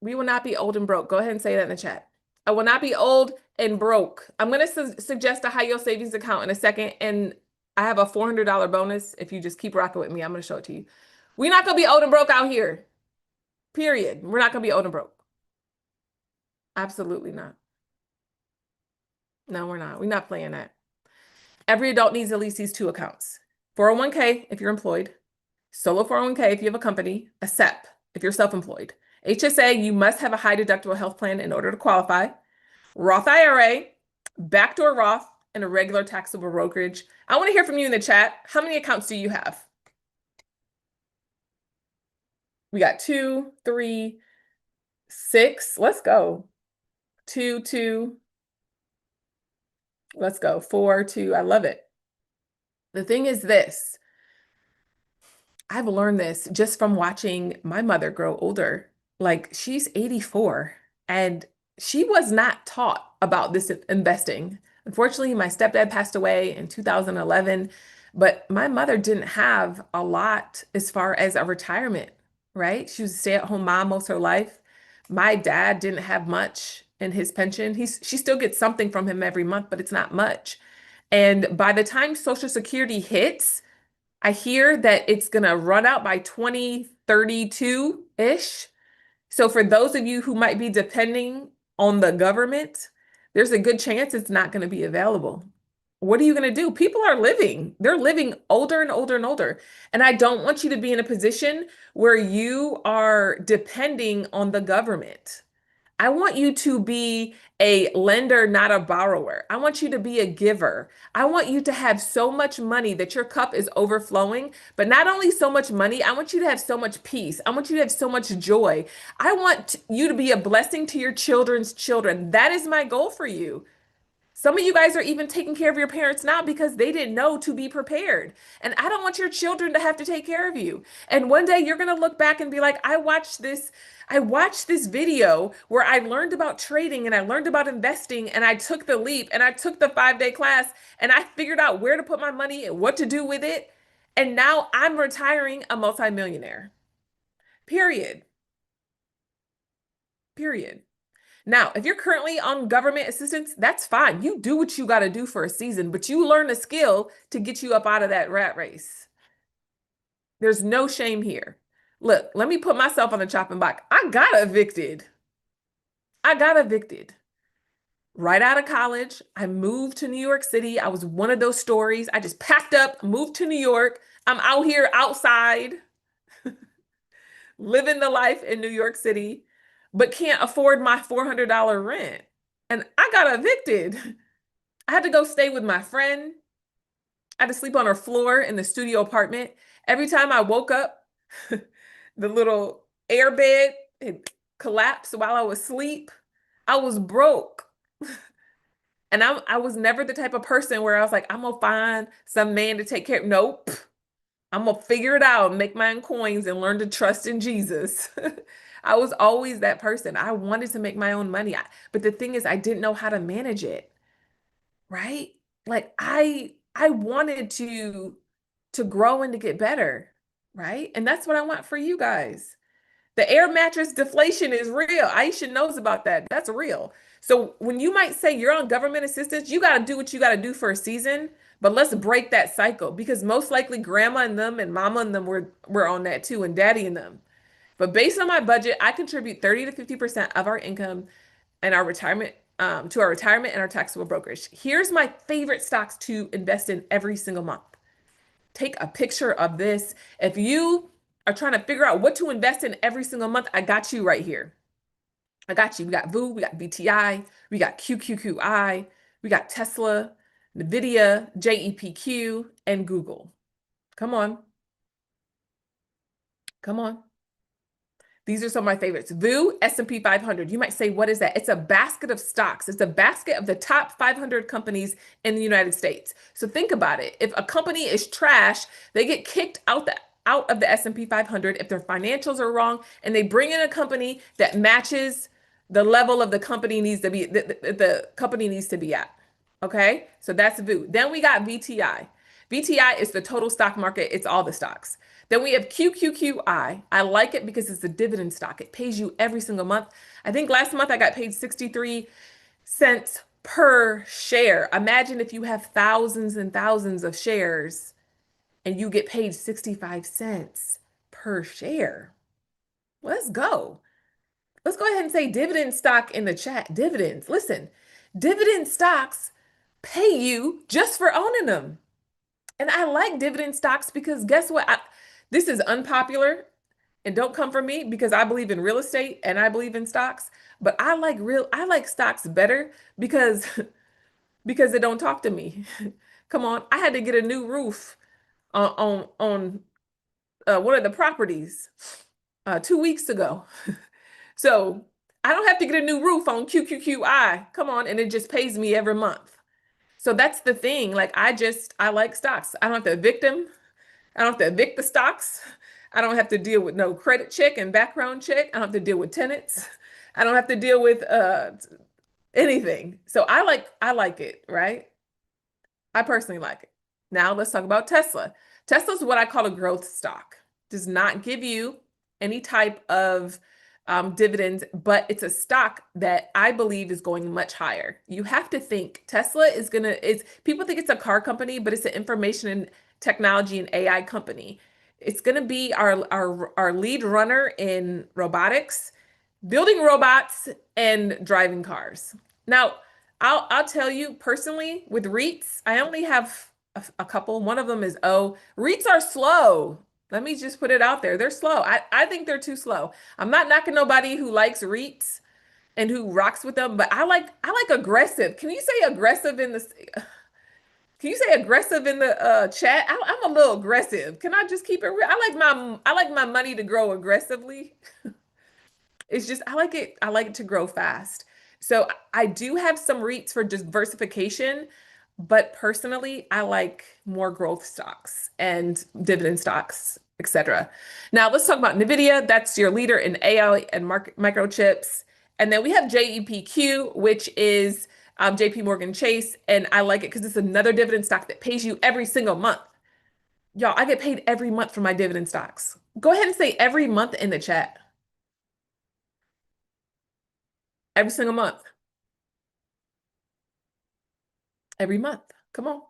we will not be old and broke. Go ahead and say that in the chat. I will not be old and broke. I'm going to suggest a high yield savings account in a second. And I have a $400 bonus. If you just keep rocking with me, I'm going to show it to you. We're not going to be old and broke out here. Period. We're not going to be old and broke. Absolutely not. No, we're not. We're not playing that. Every adult needs at least these two accounts. 401k if you're employed, solo 401k if you have a company, a SEP if you're self-employed. HSA, you must have a high deductible health plan in order to qualify. Roth IRA, backdoor Roth, and a regular taxable brokerage. I want to hear from you in the chat. How many accounts do you have? We got 2, 3, 6. Let's go. 2, 2. Let's go. 4, 2. I love it. The thing is this. I've learned this just from watching my mother grow older. Like she's 84 and she was not taught about this investing. Unfortunately, my stepdad passed away in 2011, but my mother didn't have a lot as far as a retirement, right? She was a stay-at-home mom most of her life. My dad didn't have much in his pension. She still gets something from him every month, but it's not much. And by the time Social Security hits, I hear that it's going to run out by 2032-ish. So for those of you who might be depending on the government, there's a good chance it's not going to be available. What are you going to do? People are living. They're living older and older and older. And I don't want you to be in a position where you are depending on the government. I want you to be a lender, not a borrower. I want you to be a giver. I want you to have so much money that your cup is overflowing, but not only so much money, I want you to have so much peace. I want you to have so much joy. I want you to be a blessing to your children's children. That is my goal for you. Some of you guys are even taking care of your parents now because they didn't know to be prepared. And I don't want your children to have to take care of you. And one day you're going to look back and be like, I watched this video where I learned about trading and I learned about investing and I took the leap and I took the 5-day class and I figured out where to put my money and what to do with it. And now I'm retiring a multimillionaire. Period. Period. Now, if you're currently on government assistance, that's fine. You do what you got to do for a season, but you learn a skill to get you up out of that rat race. There's no shame here. Look, let me put myself on the chopping block. I got evicted. I got evicted. Right out of college, I moved to New York City. I was one of those stories. I just packed up, moved to New York. I'm out here outside, living the life in New York City, but can't afford my $400 rent. And I got evicted. I had to go stay with my friend. I had to sleep on her floor in the studio apartment. Every time I woke up, the little air bed had collapsed while I was asleep. I was broke. And I was never the type of person where I was like, I'm gonna find some man to take care of. Nope. I'm gonna figure it out and make my own coins and learn to trust in Jesus. I was always that person. I wanted to make my own money. But the thing is, I didn't know how to manage it, right? Like I wanted to grow and to get better, right? And that's what I want for you guys. The air mattress deflation is real. Aisha knows about that. That's real. So when you might say you're on government assistance, you got to do what you got to do for a season, but let's break that cycle because most likely grandma and them and mama and them were on that too, and daddy and them. But based on my budget, I contribute 30 to 50% of our income and our retirement to our retirement and our taxable brokerage. Here's my favorite stocks to invest in every single month. Take a picture of this. If you are trying to figure out what to invest in every single month, I got you right here. I got you. We got VU, we got VTI, we got QQQI, we got Tesla, NVIDIA, JEPQ, and Google. Come on. Come on. These are some of my favorites. VU, S&P 500. You might say, what is that? It's a basket of stocks. It's a basket of the top 500 companies in the United States. So think about it. If a company is trash, they get kicked out of the S&P 500 if their financials are wrong, and they bring in a company that matches the level of the company needs to be the company needs to be at. Okay? So that's VU. Then we got VTI. VTI is the total stock market. It's all the stocks. Then we have QQQI. I like it because it's a dividend stock. It pays you every single month. I think last month I got paid 63 cents per share. Imagine if you have thousands and thousands of shares and you get paid 65 cents per share. Let's go. Let's go ahead and say dividend stock in the chat. Dividends. Listen, dividend stocks pay you just for owning them. And I like dividend stocks because guess what? This is unpopular and don't come for me because I believe in real estate and I believe in stocks, but I like stocks better because because they don't talk to me. Come on, I had to get a new roof on one of the properties 2 weeks ago. So I don't have to get a new roof on QQQI. Come on, and it just pays me every month. So that's the thing. Like I like stocks. I don't have to evict them. I don't have to evict the stocks. I don't have to deal with no credit check and background check. I don't have to deal with tenants. I don't have to deal with anything. So I like it, right? I personally like it. Now let's talk about Tesla. Tesla's what I call a growth stock. Does not give you any type of dividends, but it's a stock that I believe is going much higher. You have to think Tesla is people think it's a car company, but it's an information and technology and AI company. It's gonna be our lead runner in robotics, building robots and driving cars. Now, I'll tell you personally with REITs, I only have a couple. One of them is REITs are slow. Let me just put it out there. They're slow. I think they're too slow. I'm not knocking nobody who likes REITs and who rocks with them, but I like aggressive. Can you say aggressive in the chat? I'm a little aggressive. Can I just keep it real? I like my money to grow aggressively. It's just I like it to grow fast. So I do have some REITs for diversification, but personally, I like more growth stocks and dividend stocks, etc. Now let's talk about NVIDIA. That's your leader in AI and microchips. And then we have JEPQ, which is JP Morgan Chase. And I like it because it's another dividend stock that pays you every single month. Y'all, I get paid every month for my dividend stocks. Go ahead and say every month in the chat. Every single month. Every month. Come on.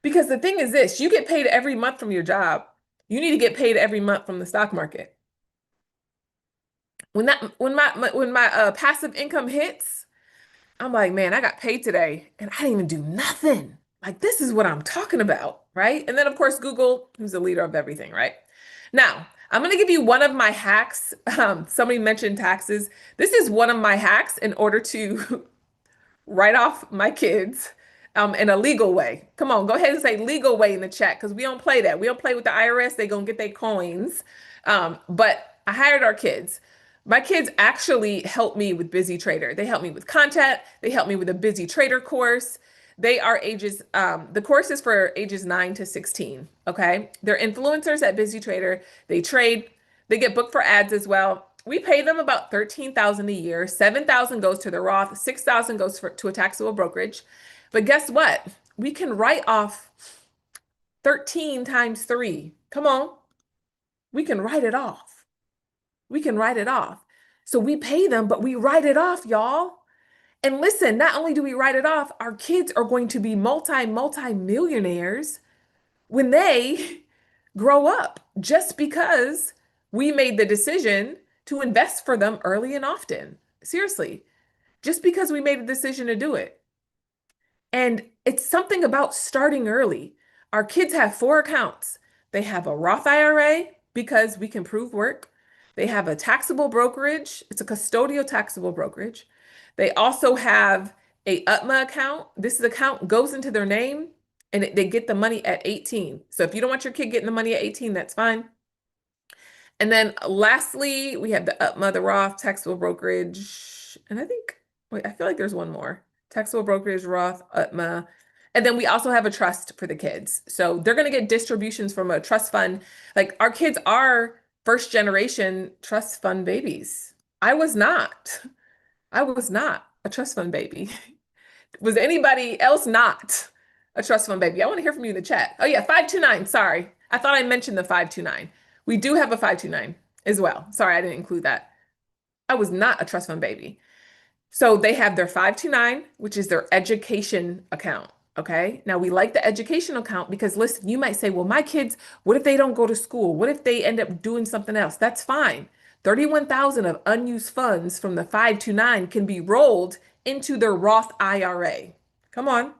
Because the thing is this, you get paid every month from your job. You need to get paid every month from the stock market. When my passive income hits, I'm like, man, I got paid today and I didn't even do nothing. Like this is what I'm talking about, right? And then of course Google, who's the leader of everything, right? Now, I'm going to give you one of my hacks. Somebody mentioned taxes. This is one of my hacks in order to write off my kids in a legal way. Come on, go ahead and say legal way in the chat because we don't play that. We don't play with the IRS. They gonna get their coins. But I hired our kids. My kids actually helped me with Busy Trader. They helped me with content. They helped me with a Busy Trader course. They are ages, the course is for ages 9 to 16. Okay. They're influencers at Busy Trader. They trade, they get booked for ads as well. We pay them about 13,000 a year. 7,000 goes to the Roth, 6,000 goes to a taxable brokerage. But guess what? We can write off 13 times 3. Come on. We can write it off. We can write it off. So we pay them, but we write it off, y'all. And listen, not only do we write it off, our kids are going to be multi millionaires when they grow up just because we made the decision to invest for them early and often. Seriously, just because we made a decision to do it. And it's something about starting early. Our kids have 4 accounts. They have a Roth IRA because we can prove work. They have a taxable brokerage. It's a custodial taxable brokerage. They also have a UTMA account. This account goes into their name and they get the money at 18. So if you don't want your kid getting the money at 18, that's fine. And then lastly, we have the UTMA, the Roth, taxable brokerage. And I think, wait, I feel like there's one more. Taxable brokerage, Roth, UTMA. And then we also have a trust for the kids. So they're going to get distributions from a trust fund. Like our kids are first generation trust fund babies. I was not. I was not a trust fund baby. Was anybody else not a trust fund baby? I want to hear from you in the chat. Oh yeah, 529. Sorry. I thought I mentioned the 529. We do have a 529 as well. Sorry, I didn't include that. I was not a trust fund baby. So they have their 529, which is their education account. Okay. Now we like the education account because listen, you might say, well, my kids, what if they don't go to school? What if they end up doing something else? That's fine. 31,000 of unused funds from the 529 can be rolled into their Roth IRA. Come on.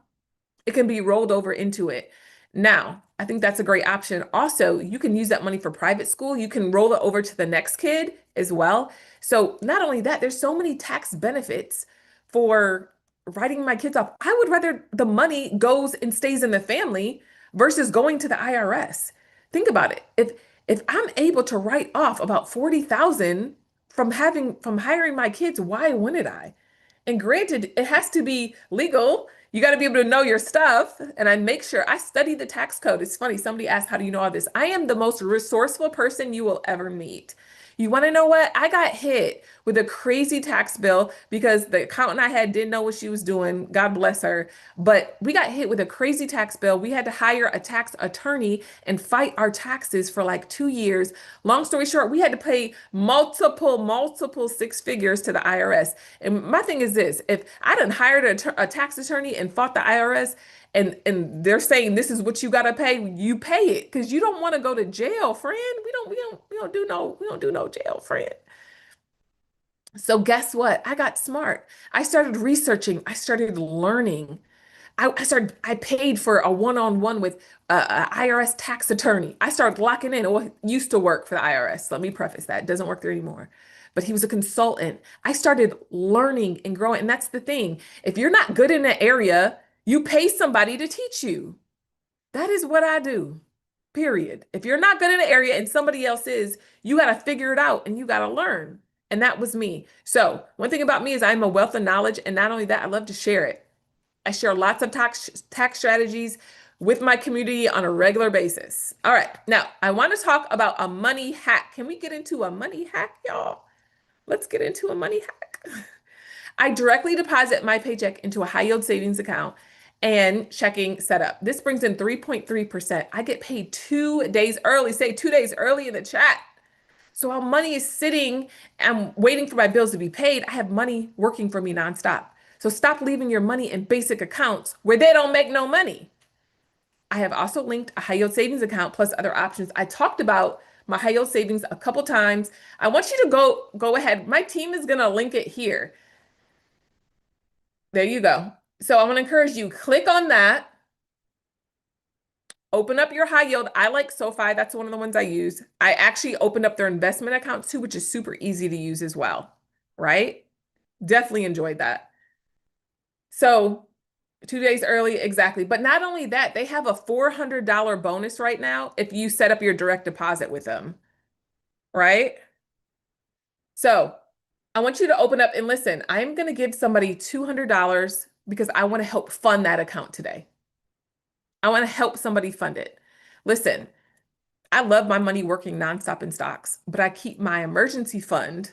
It can be rolled over into it. Now, I think that's a great option. Also, you can use that money for private school. You can roll it over to the next kid as well. So not only that, there's so many tax benefits for writing my kids off. I would rather the money goes and stays in the family versus going to the IRS. Think about it. If I'm able to write off about 40,000 from hiring my kids, why wouldn't I? And granted, it has to be legal. You got to be able to know your stuff. And I make sure I study the tax code. It's funny. Somebody asked, how do you know all this? I am the most resourceful person you will ever meet. You want to know what? I got hit with a crazy tax bill because the accountant I had didn't know what she was doing. God bless her. But we got hit with a crazy tax bill. We had to hire a tax attorney and fight our taxes for like 2 years. Long story short, we had to pay multiple 6 figures to the IRS. And my thing is this, if I done hired a tax attorney and fought the IRS and they're saying this is what you got to pay, you pay it because you don't want to go to jail, friend. We don't do no jail, friend. So guess what? I got smart. I started researching. I started learning. I paid for a one-on-one with a IRS tax attorney. I started locking in. Well, used to work for the IRS. Let me preface that. It doesn't work there anymore. But he was a consultant. I started learning and growing. And that's the thing. If you're not good in an area, you pay somebody to teach you. That is what I do. Period. If you're not good in an area and somebody else is, you got to figure it out and you got to learn. And that was me. So one thing about me is I'm a wealth of knowledge. And not only that, I love to share it. I share lots of tax strategies with my community on a regular basis. All right. Now, I want to talk about a money hack. Can we get into a money hack, y'all? Let's get into a money hack. I directly deposit my paycheck into a high yield savings account and checking setup. This brings in 3.3%. I get paid 2 days early. Say 2 days early in the chat. So while money is sitting and waiting for my bills to be paid, I have money working for me nonstop. So stop leaving your money in basic accounts where they don't make no money. I have also linked a high yield savings account plus other options. I talked about my high yield savings a couple times. I want you to go ahead. My team is going to link it here. There you go. So I want to encourage you, click on that. Open up your high yield. I like SoFi. That's one of the ones I use. I actually opened up their investment account too, which is super easy to use as well, right? Definitely enjoyed that. So 2 days early, exactly. But not only that, they have a $400 bonus right now if you set up your direct deposit with them, right? So I want you to open up and listen. I'm going to give somebody $200 because I want to help fund that account today. I want to help somebody fund it. Listen, I love my money working nonstop in stocks, but I keep my emergency fund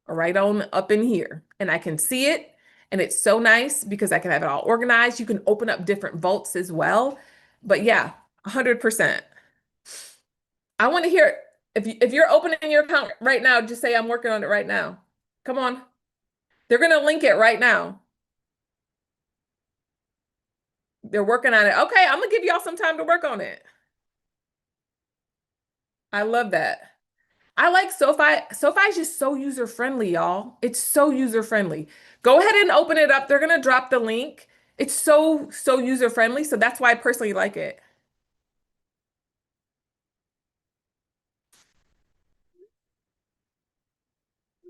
right on up in here and I can see it. And it's so nice because I can have it all organized. You can open up different vaults as well. But yeah, 100%. I want to hear if you're opening your account right now, just say I'm working on it right now. Come on. They're going to link it right now. They're working on it. Okay, I'm going to give y'all some time to work on it. I love that. I like SoFi. SoFi is just so user friendly, y'all. It's so user friendly. Go ahead and open it up. They're gonna drop the link. It's so user friendly. So that's why I personally like it.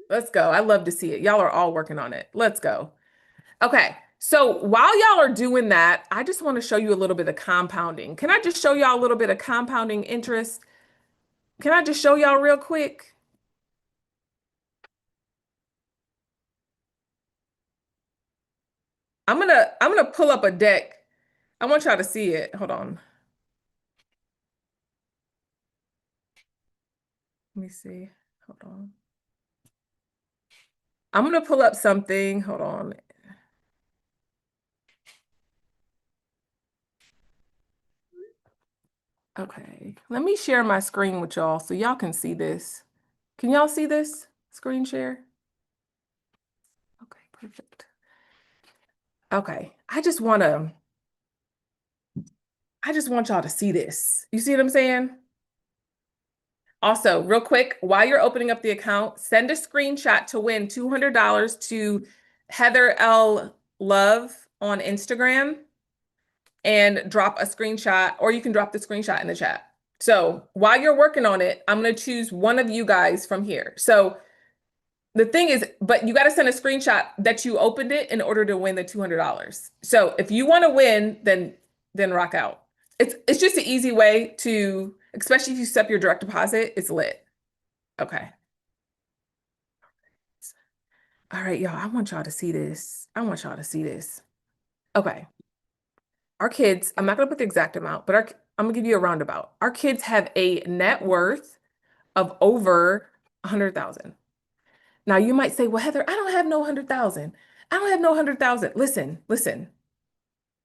Let's go. I love to see it. Y'all are all working on it. Let's go. Okay. So while y'all are doing that, I just want to show you a little bit of compounding. Can I just show y'all a little bit of compounding interest? Can I just show y'all real quick? I'm gonna pull up a deck. I want y'all to see it. Hold on. Let me see. Hold on. I'm gonna pull up something. Hold on. Okay. Let me share my screen with y'all so y'all can see this. Can y'all see this screen share? Okay, perfect. Okay. I just want y'all to see this. You see what I'm saying? Also, real quick, while you're opening up the account, send a screenshot to win $200 to Heather L. Love on Instagram and drop a screenshot, or you can drop the screenshot in the chat. So while you're working on it, I'm going to choose one of you guys from here. So the thing is, but you got to send a screenshot that you opened it in order to win the $200. So if you want to win, then rock out. It's just an easy way to, especially if you set up your direct deposit, it's lit. Okay. All right, y'all. I want y'all to see this. I want y'all to see this. Okay. Our kids, I'm not going to put the exact amount, but I'm going to give you a roundabout. Our kids have a net worth of over 100,000. Now you might say, well, Heather, I don't have no 100,000. I don't have no 100,000. Listen, listen.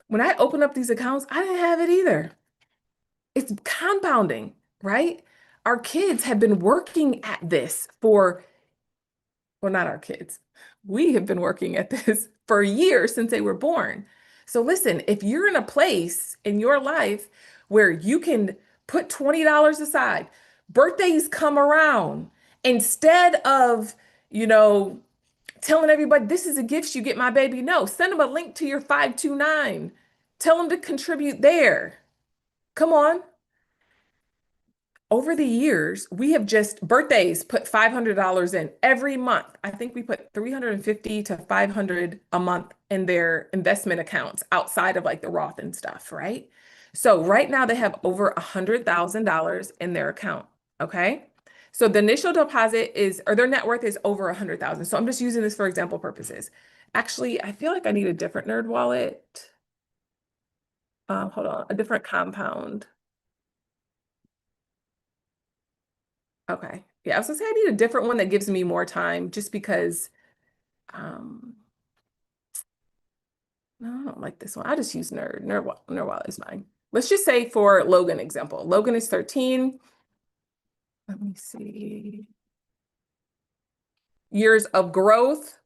When I opened up these accounts, I didn't have it either. It's compounding, right? Our kids have been working at this for, well, not our kids. We have been working at this for years since they were born. So listen, if you're in a place in your life where you can put $20 aside, birthdays come around, instead of, you know, telling everybody this is a gift you get my baby. No, send them a link to your 529. Tell them to contribute there. Come on. Over the years, we have just birthdays put $500 in every month. I think we put 350 to 500 a month in their investment accounts outside of like the Roth and stuff, right? So right now they have over $100,000 in their account. Okay. So the initial deposit is, or their net worth is over 100,000. So I'm just using this for example purposes. Actually, I feel like I need a different nerd wallet. Hold on, a different compound. Okay. Yeah, I was gonna say I need a different one that gives me more time just because um no, I don't like this one. I just use nerd wallet is fine. Let's just say for Logan example. Logan is 13. Let me see. Years of growth.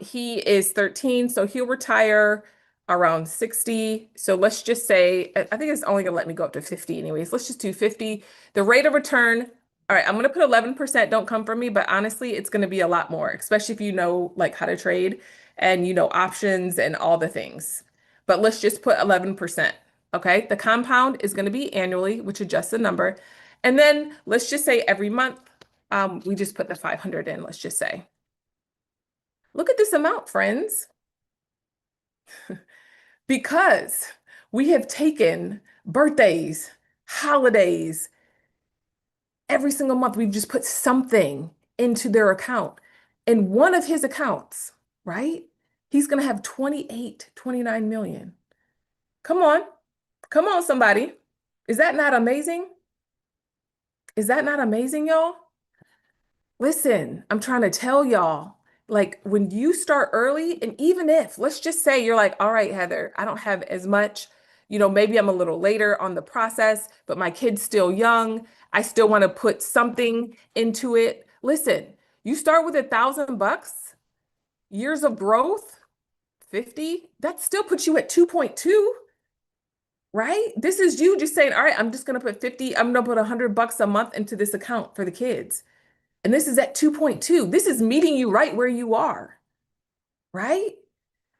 He is 13, so he'll retire around 60. So let's just say, I think it's only gonna let me go up to 50 anyways. Let's just do 50. The rate of return, all right, I'm gonna put 11%, don't come from me, but honestly, it's gonna be a lot more, especially if you know like how to trade and you know options and all the things. But let's just put 11%. Okay, the compound is gonna be annually, which adjusts the number. And then let's just say every month, we just put the 500 in, let's just say. Look at this amount, friends. Because we have taken birthdays, holidays, every single month, we've just put something into their account. In one of his accounts, right? He's going to have 28, 29 million. Come on. Come on, somebody. Is that not amazing? Is that not amazing, y'all? Listen, I'm trying to tell y'all, like when you start early, and even if, let's just say you're like, all right, Heather, I don't have as much, maybe I'm a little later on the process, but my kid's still young. I still want to put something into it. Listen, you start with $1,000, years of growth, 50, that still puts you at 2.2, right? This is you just saying, all right, I'm just going to put 50, I'm going to put $100 a month into this account for the kids. And this is at 2.2. This is meeting you right where you are, right?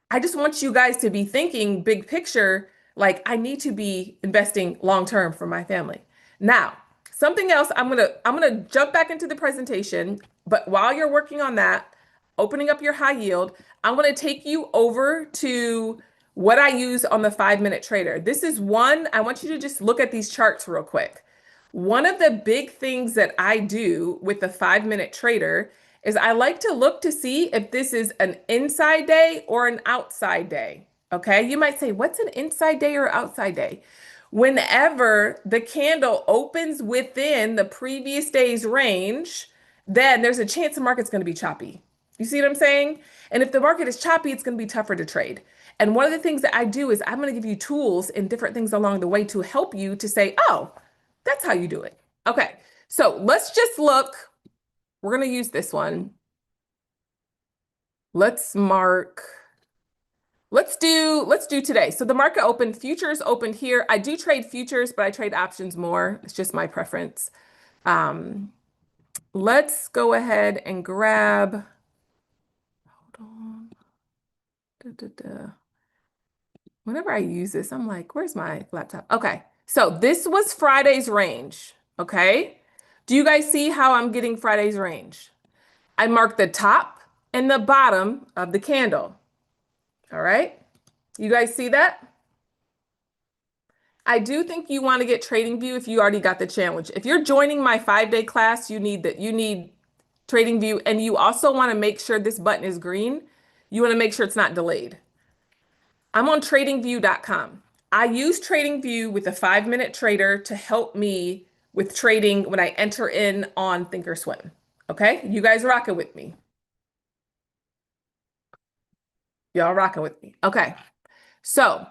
I just want you guys to be thinking big picture, like I need to be investing long term for my family. Now, something else, I'm gonna jump back into the presentation, but while you're working on that, opening up your high yield, I'm gonna take you over to what I use on the 5 minute trader. This is one, I want you to just look at these charts real quick. One of the big things that I do with the 5 minute trader is I like to look to see if this is an inside day or an outside day. Okay. You might say, what's an inside day or outside day? Whenever the candle opens within the previous day's range, then there's a chance the market's going to be choppy. You see what I'm saying? And if the market is choppy, it's going to be tougher to trade. And one of the things that I do is I'm going to give you tools and different things along the way to help you to say, oh, that's how you do it. Okay. So let's just look. We're going to use this one. Let's mark, let's do today. So the market opened, futures opened here. I do trade futures, but I trade options more. It's just my preference. Let's go ahead and grab, hold on. Whenever I use this, I'm like, where's my laptop? Okay. So this was Friday's range. Okay. Do you guys see how I'm getting Friday's range? I marked the top and the bottom of the candle. All right. You guys see that? I do think you want to get TradingView if you already got the challenge. If you're joining my 5 day class, you need TradingView, and you also want to make sure this button is green. You want to make sure it's not delayed. I'm on tradingview.com. I use TradingView with a 5 minute trader to help me with trading when I enter in on Thinkorswim. Okay, you guys rocking with me? Y'all rocking with me? Okay, so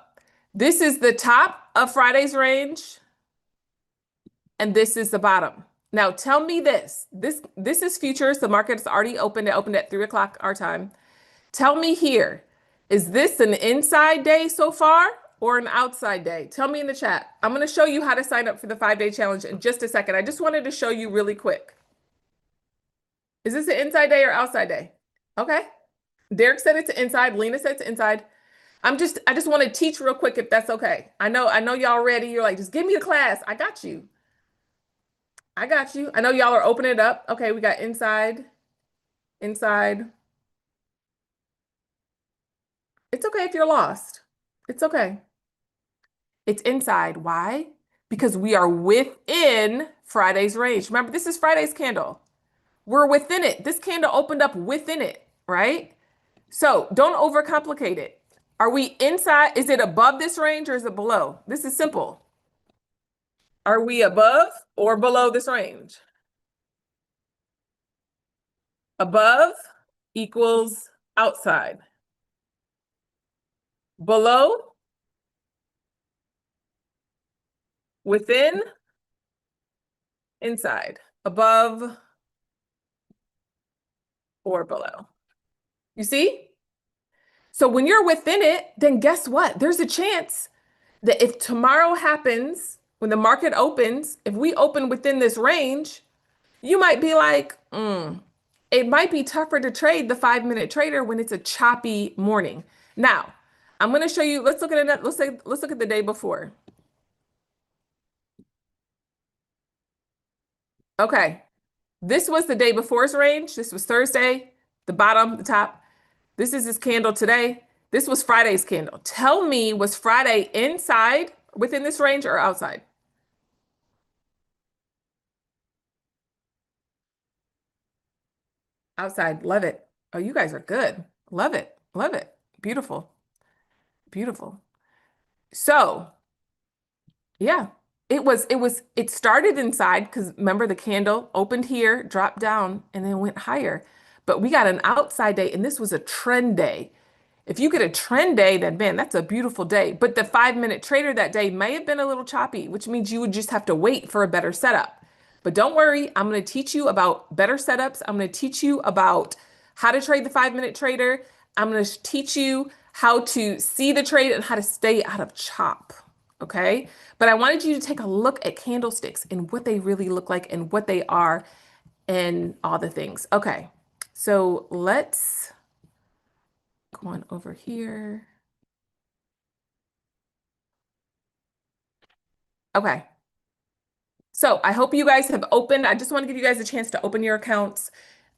this is the top of Friday's range, and this is the bottom. Now tell me this. This is futures. The market's already opened. It opened at 3 o'clock our time. Tell me here, is this an inside day so far or an outside day? Tell me in the chat. I'm going to show you how to sign up for the 5 day challenge in just a second. I just wanted to show you really quick. Is this an inside day or outside day? Okay. Derek said it's inside. Lena said it's inside. I just want to teach real quick if that's okay. I know y'all ready. You're like, just give me the class. I got you. I got you. I know y'all are opening it up. Okay, we got inside, inside. It's okay if you're lost. It's okay. It's inside. Why? Because we are within Friday's range. Remember, this is Friday's candle. We're within it. This candle opened up within it, right? So don't overcomplicate it. Are we inside? Is it above this range or is it below? This is simple. Are we above or below this range? Above equals outside. Below, within, inside. Above or below. You see? So when you're within it, then guess what? There's a chance that if tomorrow happens, when the market opens, if we open within this range, you might be like, it might be tougher to trade the 5 minute trader when it's a choppy morning. Now, I'm going to show you, let's look at it. Let's look at the day before. Okay. This was the day before's range. This was Thursday, the bottom, the top. This is this candle today. This was Friday's candle. Tell me, was Friday inside within this range or outside? Outside. Love it. Oh, you guys are good. Love it. Love it. Beautiful. Beautiful. So, yeah, it started inside because remember the candle opened here, dropped down, and then went higher. But we got an outside day, and this was a trend day. If you get a trend day, then man, that's a beautiful day. But the 5 minute trader that day may have been a little choppy, which means you would just have to wait for a better setup. But don't worry, I'm going to teach you about better setups. I'm going to teach you about how to trade the 5 minute trader. I'm going to teach you how to see the trade and how to stay out of chop. Okay. But I wanted you to take a look at candlesticks and what they really look like and what they are and all the things. Okay. So let's go on over here. Okay. So I hope you guys have opened. I just want to give you guys a chance to open your accounts.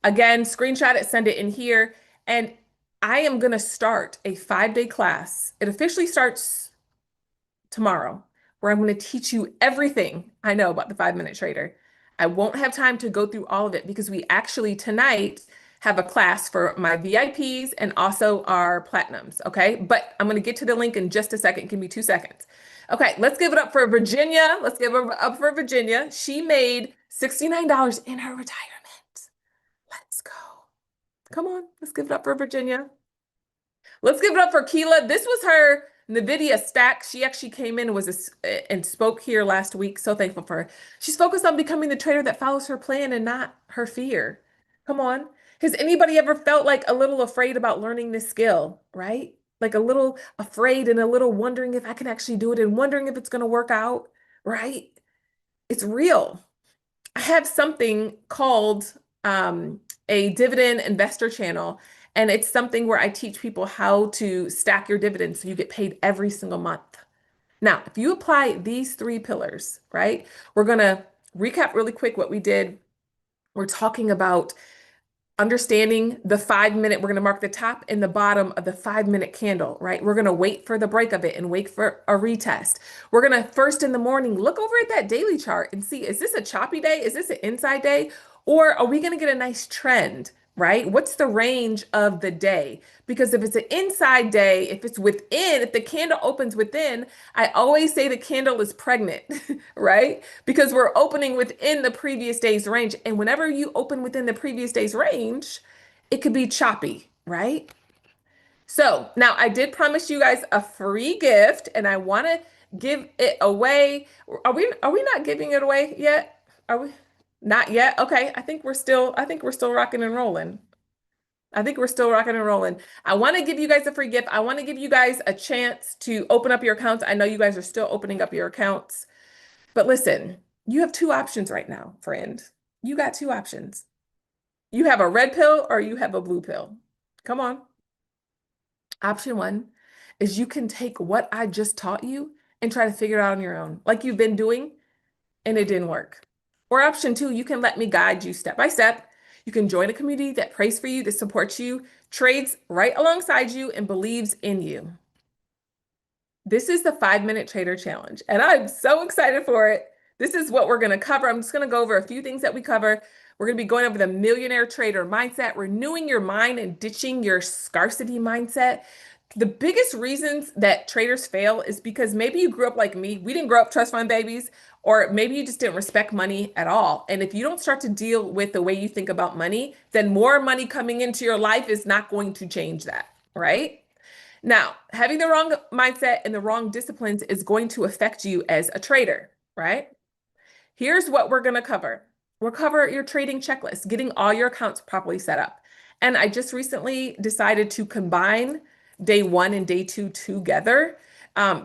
Again, screenshot it, send it in here. And I am going to start a 5 day class. It officially starts tomorrow, where I'm going to teach you everything I know about the 5 minute trader. I won't have time to go through all of it because we actually tonight have a class for my VIPs and also our platinums. Okay. But I'm going to get to the link in just a second. Give me 2 seconds. Okay. Let's give it up for Virginia. Let's give it up for Virginia. She made $69 in her retirement. Let's go. Come on. Let's give it up for Virginia. Let's give it up for Keela. This was her NVIDIA stack. She actually came in and and spoke here last week. So thankful for her. She's focused on becoming the trader that follows her plan and not her fear. Come on. Has anybody ever felt like a little afraid about learning this skill, right? Like a little afraid and a little wondering if I can actually do it and wondering if it's going to work out, right? It's real. I have something called a dividend investor channel, and it's something where I teach people how to stack your dividends so you get paid every single month. Now, if you apply these 3 pillars, right, we're going to recap really quick what we did. We're talking about understanding the 5 minute, we're going to mark the top and the bottom of the 5 minute candle, right? We're going to wait for the break of it and wait for a retest. We're going to first in the morning look over at that daily chart and see, is this a choppy day? Is this an inside day? Or are we going to get a nice trend, right? What's the range of the day? Because if it's an inside day, if it's within, if the candle opens within, I always say the candle is pregnant, right? Because we're opening within the previous day's range. And whenever you open within the previous day's range, it could be choppy, right? So now I did promise you guys a free gift and I want to give it away. Are we not giving it away yet? Are we not yet? Okay. I think we're still rocking and rolling. I think we're still rocking and rolling. I want to give you guys a free gift. I want to give you guys a chance to open up your accounts. I know you guys are still opening up your accounts, but listen, you have 2 options right now, friend. You got 2 options. You have a red pill or you have a blue pill. Come on. Option one is you can take what I just taught you and try to figure it out on your own, like you've been doing, and it didn't work. Or option two, you can let me guide you step by step. You can join a community that prays for you, that supports you, trades right alongside you, and believes in you. This is the 5 minute trader challenge, and I'm so excited for it. This is what we're going to cover. I'm just going to go over a few things that we cover. We're going to be going over the millionaire trader mindset, renewing your mind and ditching your scarcity mindset. The biggest reasons that traders fail is because maybe you grew up like me. We didn't grow up trust fund babies, or maybe you just didn't respect money at all. And if you don't start to deal with the way you think about money, then more money coming into your life is not going to change that, right? Now, having the wrong mindset and the wrong disciplines is going to affect you as a trader, right? Here's what we're going to cover. We'll cover your trading checklist, getting all your accounts properly set up. And I just recently decided to combine day one and day two together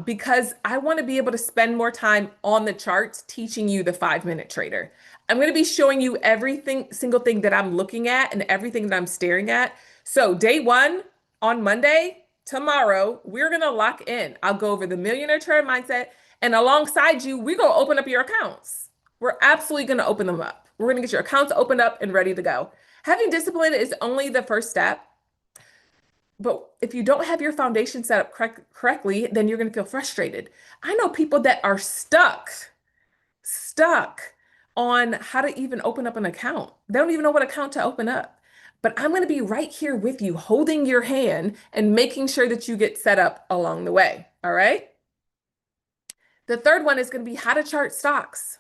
because I want to be able to spend more time on the charts teaching you the 5 minute trader. I'm going to be showing you everything, single thing that I'm looking at and everything that I'm staring at. So day one on Monday, tomorrow, we're going to lock in. I'll go over the millionaire trader mindset, and alongside you, we're going to open up your accounts. We're absolutely going to open them up. We're going to get your accounts opened up and ready to go. Having discipline is only the first step. But if you don't have your foundation set up correctly, then you're going to feel frustrated. I know people that are stuck on how to even open up an account. They don't even know what account to open up. but I'm going to be right here with you, holding your hand and making sure that you get set up along the way. All right. The third one is going to be how to chart stocks.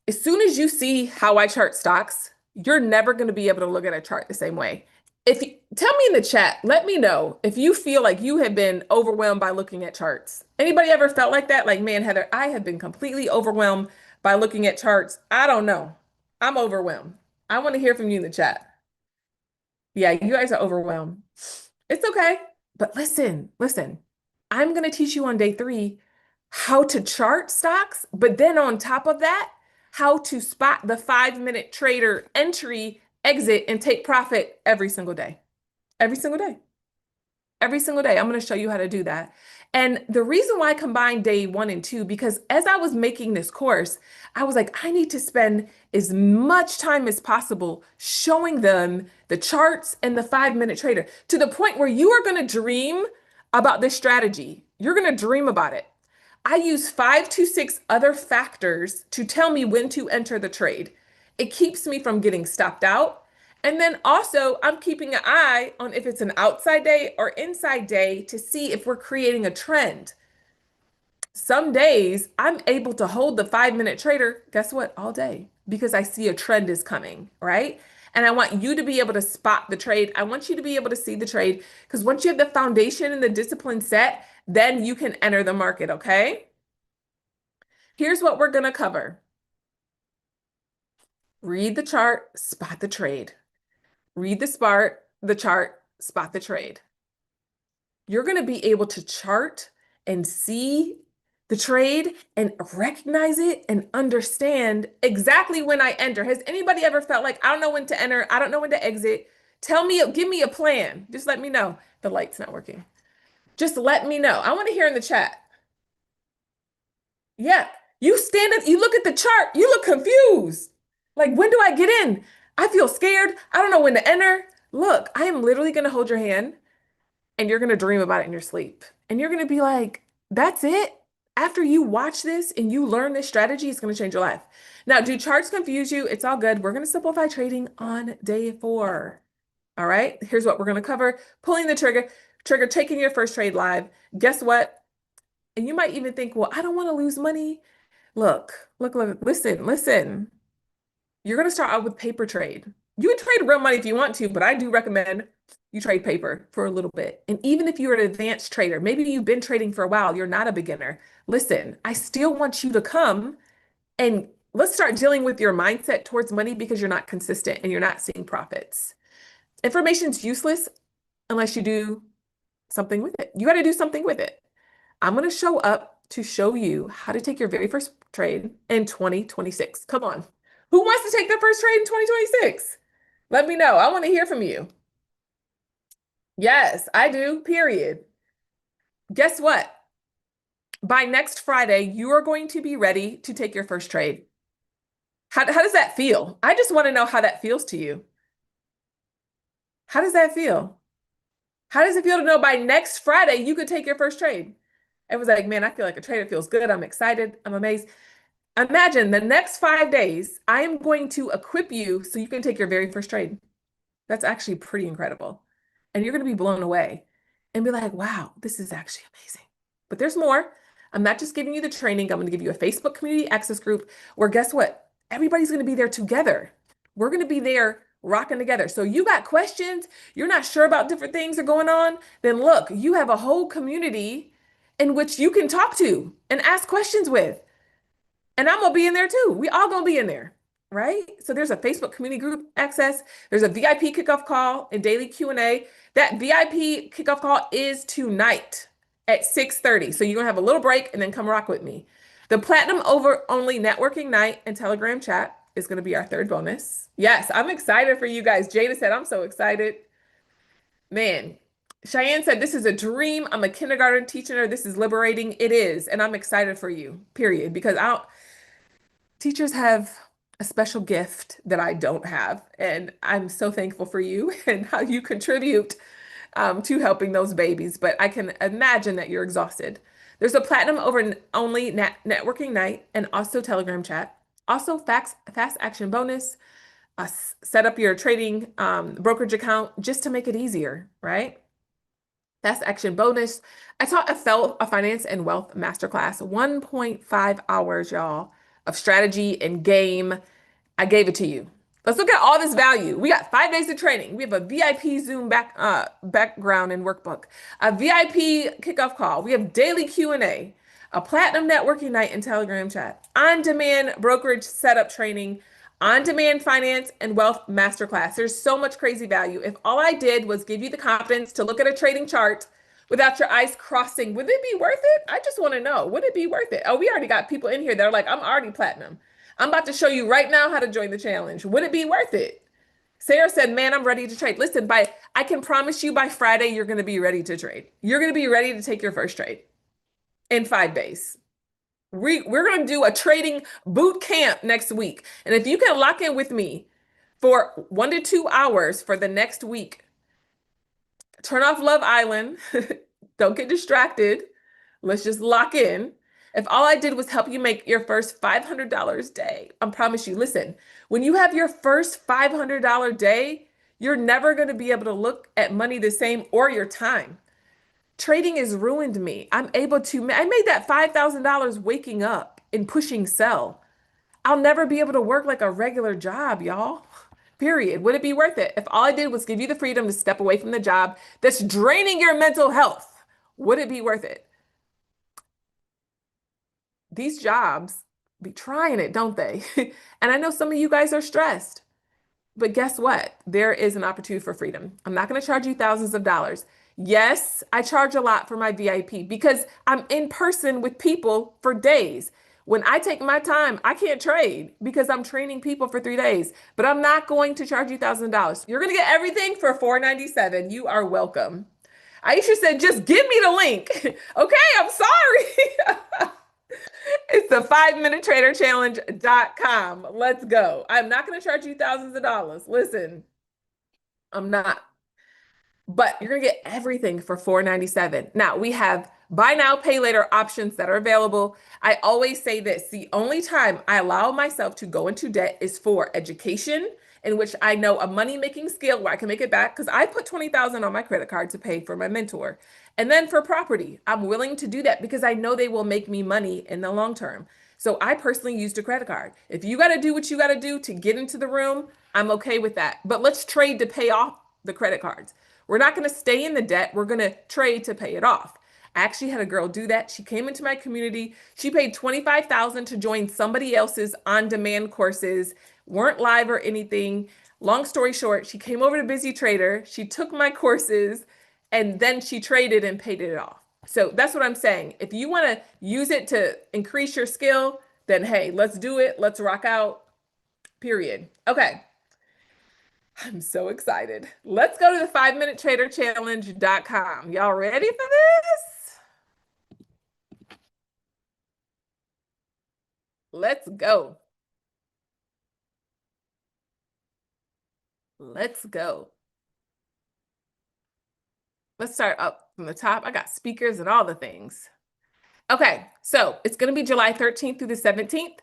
As soon as you see how I chart stocks, you're never going to be able to look at a chart the same way. If you, tell me in the chat, let me know if you feel like you have been overwhelmed by looking at charts. Anybody ever felt like that? Like, man, Heather, I have been completely overwhelmed by looking at charts. I don't know. I'm overwhelmed. I want to hear from you in the chat. Yeah, you guys are overwhelmed. It's okay. But listen, I'm going to teach you on day 3 how to chart stocks, but then on top of that, how to spot the 5-minute trader entry, exit, and take profit every single day. Every single day. Every single day. I'm going to show you how to do that. And the reason why I combined day 1 and 2, because as I was making this course, I was like, I need to spend as much time as possible showing them the charts and the 5-minute trader to the point where you are going to dream about this strategy. You're going to dream about it. I use 5 to 6 other factors to tell me when to enter the trade. It keeps me from getting stopped out. And then also, I'm keeping an eye on if it's an outside day or inside day to see if we're creating a trend. Some days I'm able to hold the 5-minute trader, guess what, all day because I see a trend is coming, right? And I want you to be able to spot the trade. I want you to be able to see the trade because once you have the foundation and the discipline set, then you can enter the market, okay? Here's what we're going to cover. Read the chart, spot the trade. Read the chart, spot the trade. You're going to be able to chart and see the trade and recognize it and understand exactly when I enter. Has anybody ever felt like, I don't know when to enter, I don't know when to exit? Tell me, give me a plan. Just let me know. The light's not working. Just let me know. I want to hear in the chat. Yeah, you stand up, you look at the chart, you look confused. Like, when do I get in? I feel scared. I don't know when to enter. Look, I am literally going to hold your hand and you're going to dream about it in your sleep. And you're going to be like, that's it. After you watch this and you learn this strategy, it's going to change your life. Now, do charts confuse you? It's all good. We're going to simplify trading on day 4. All right. Here's what we're going to cover. Pulling the trigger, taking your first trade live. Guess what? And you might even think, well, I don't want to lose money. Look, listen. You're going to start out with paper trade. You can trade real money if you want to, but I do recommend you trade paper for a little bit. And even if you're an advanced trader, maybe you've been trading for a while, you're not a beginner. Listen, I still want you to come and let's start dealing with your mindset towards money because you're not consistent and you're not seeing profits. Information's useless unless you do something with it. You got to do something with it. I'm going to show up to show you how to take your very first trade in 2026. Come on. Who wants to take their first trade in 2026? Let me know. I want to hear from you. Yes, I do, period. Guess what? By next Friday, you are going to be ready to take your first trade. How does that feel? I just want to know how that feels to you. How does that feel? How does it feel to know by next Friday you could take your first trade? It was like, man, I feel like a trader feels good. I'm excited. I'm amazed. Imagine the next 5 days, I am going to equip you so you can take your very first trade. That's actually pretty incredible. And you're going to be blown away and be like, wow, this is actually amazing. But there's more. I'm not just giving you the training. I'm going to give you a Facebook community access group where guess what? Everybody's going to be there together. We're going to be there rocking together. So you got questions, you're not sure about different things that are going on, then look, you have a whole community in which you can talk to and ask questions with. And I'm going to be in there too. We all going to be in there, right? So there's a Facebook community group access. There's a VIP kickoff call and daily Q&A. That VIP kickoff call is tonight at 6:30. So you're going to have a little break and then come rock with me. The platinum over only networking night and Telegram chat is going to be our third bonus. Yes, I'm excited for you guys. Jada said, I'm so excited. Man, Cheyenne said, this is a dream. I'm a kindergarten teacher. This is liberating. It is. And I'm excited for you, period. Because teachers have a special gift that I don't have. And I'm so thankful for you and how you contribute to helping those babies. But I can imagine that you're exhausted. There's a platinum over only networking night and also Telegram chat. Also fast action bonus. set up your trading brokerage account just to make it easier, right? That's action bonus. I taught a finance and wealth masterclass, 1.5 hours, y'all, of strategy and game. I gave it to you. Let's look at all this value. We got 5 days of training. We have a VIP Zoom background and workbook, a VIP kickoff call. We have daily Q&A, a platinum networking night and Telegram chat, on-demand brokerage setup training, on-demand finance and wealth masterclass. There's so much crazy value. If all I did was give you the confidence to look at a trading chart without your eyes crossing, would it be worth it? I just want to know, would it be worth it? Oh, we already got people in here that are like, I'm already platinum. I'm about to show you right now how to join the challenge. Would it be worth it? Sarah said, man, I'm ready to trade. Listen, I can promise you by Friday, you're going to be ready to trade. You're going to be ready to take your first trade in 5 days. We're going to do a trading boot camp next week. And if you can lock in with me for 1 to 2 hours for the next week, turn off Love Island. Don't get distracted. Let's just lock in. If all I did was help you make your first $500 day, I promise you, listen, when you have your first $500 day, you're never going to be able to look at money the same or your time. Trading has ruined me. I made that $5,000 waking up and pushing sell. I'll never be able to work like a regular job, y'all. Period. Would it be worth it? If all I did was give you the freedom to step away from the job that's draining your mental health, would it be worth it? These jobs be trying it, don't they? And I know some of you guys are stressed, but guess what? There is an opportunity for freedom. I'm not going to charge you thousands of dollars. Yes, I charge a lot for my VIP because I'm in person with people for days. When I take my time, I can't trade because I'm training people for 3 days, but I'm not going to charge you $1,000. You're going to get everything for $497. You are welcome. Aisha said, just give me the link. Okay, I'm sorry. It's the 5minutetraderchallenge.com. Let's go. I'm not going to charge you thousands of dollars. Listen, I'm not. But you're going to get everything for $497. Now, we have buy now, pay later options that are available. I always say this, the only time I allow myself to go into debt is for education, in which I know a money-making skill where I can make it back because I put $20,000 on my credit card to pay for my mentor. And then for property, I'm willing to do that because I know they will make me money in the long term. So I personally used a credit card. If you got to do what you got to do to get into the room, I'm okay with that. But let's trade to pay off the credit cards. We're not going to stay in the debt. We're going to trade to pay it off. I actually had a girl do that. She came into my community. She paid $25,000 to join somebody else's on-demand courses, weren't live or anything. Long story short, she came over to Busy Trader. She took my courses and then she traded and paid it off. So that's what I'm saying. If you want to use it to increase your skill, then hey, let's do it. Let's rock out. Period. Okay. I'm so excited. Let's go to the 5minutetraderchallenge.com. Y'all ready for this? Let's go. Let's go. Let's start up from the top. I got speakers and all the things. Okay, so it's going to be July 13th through the 17th.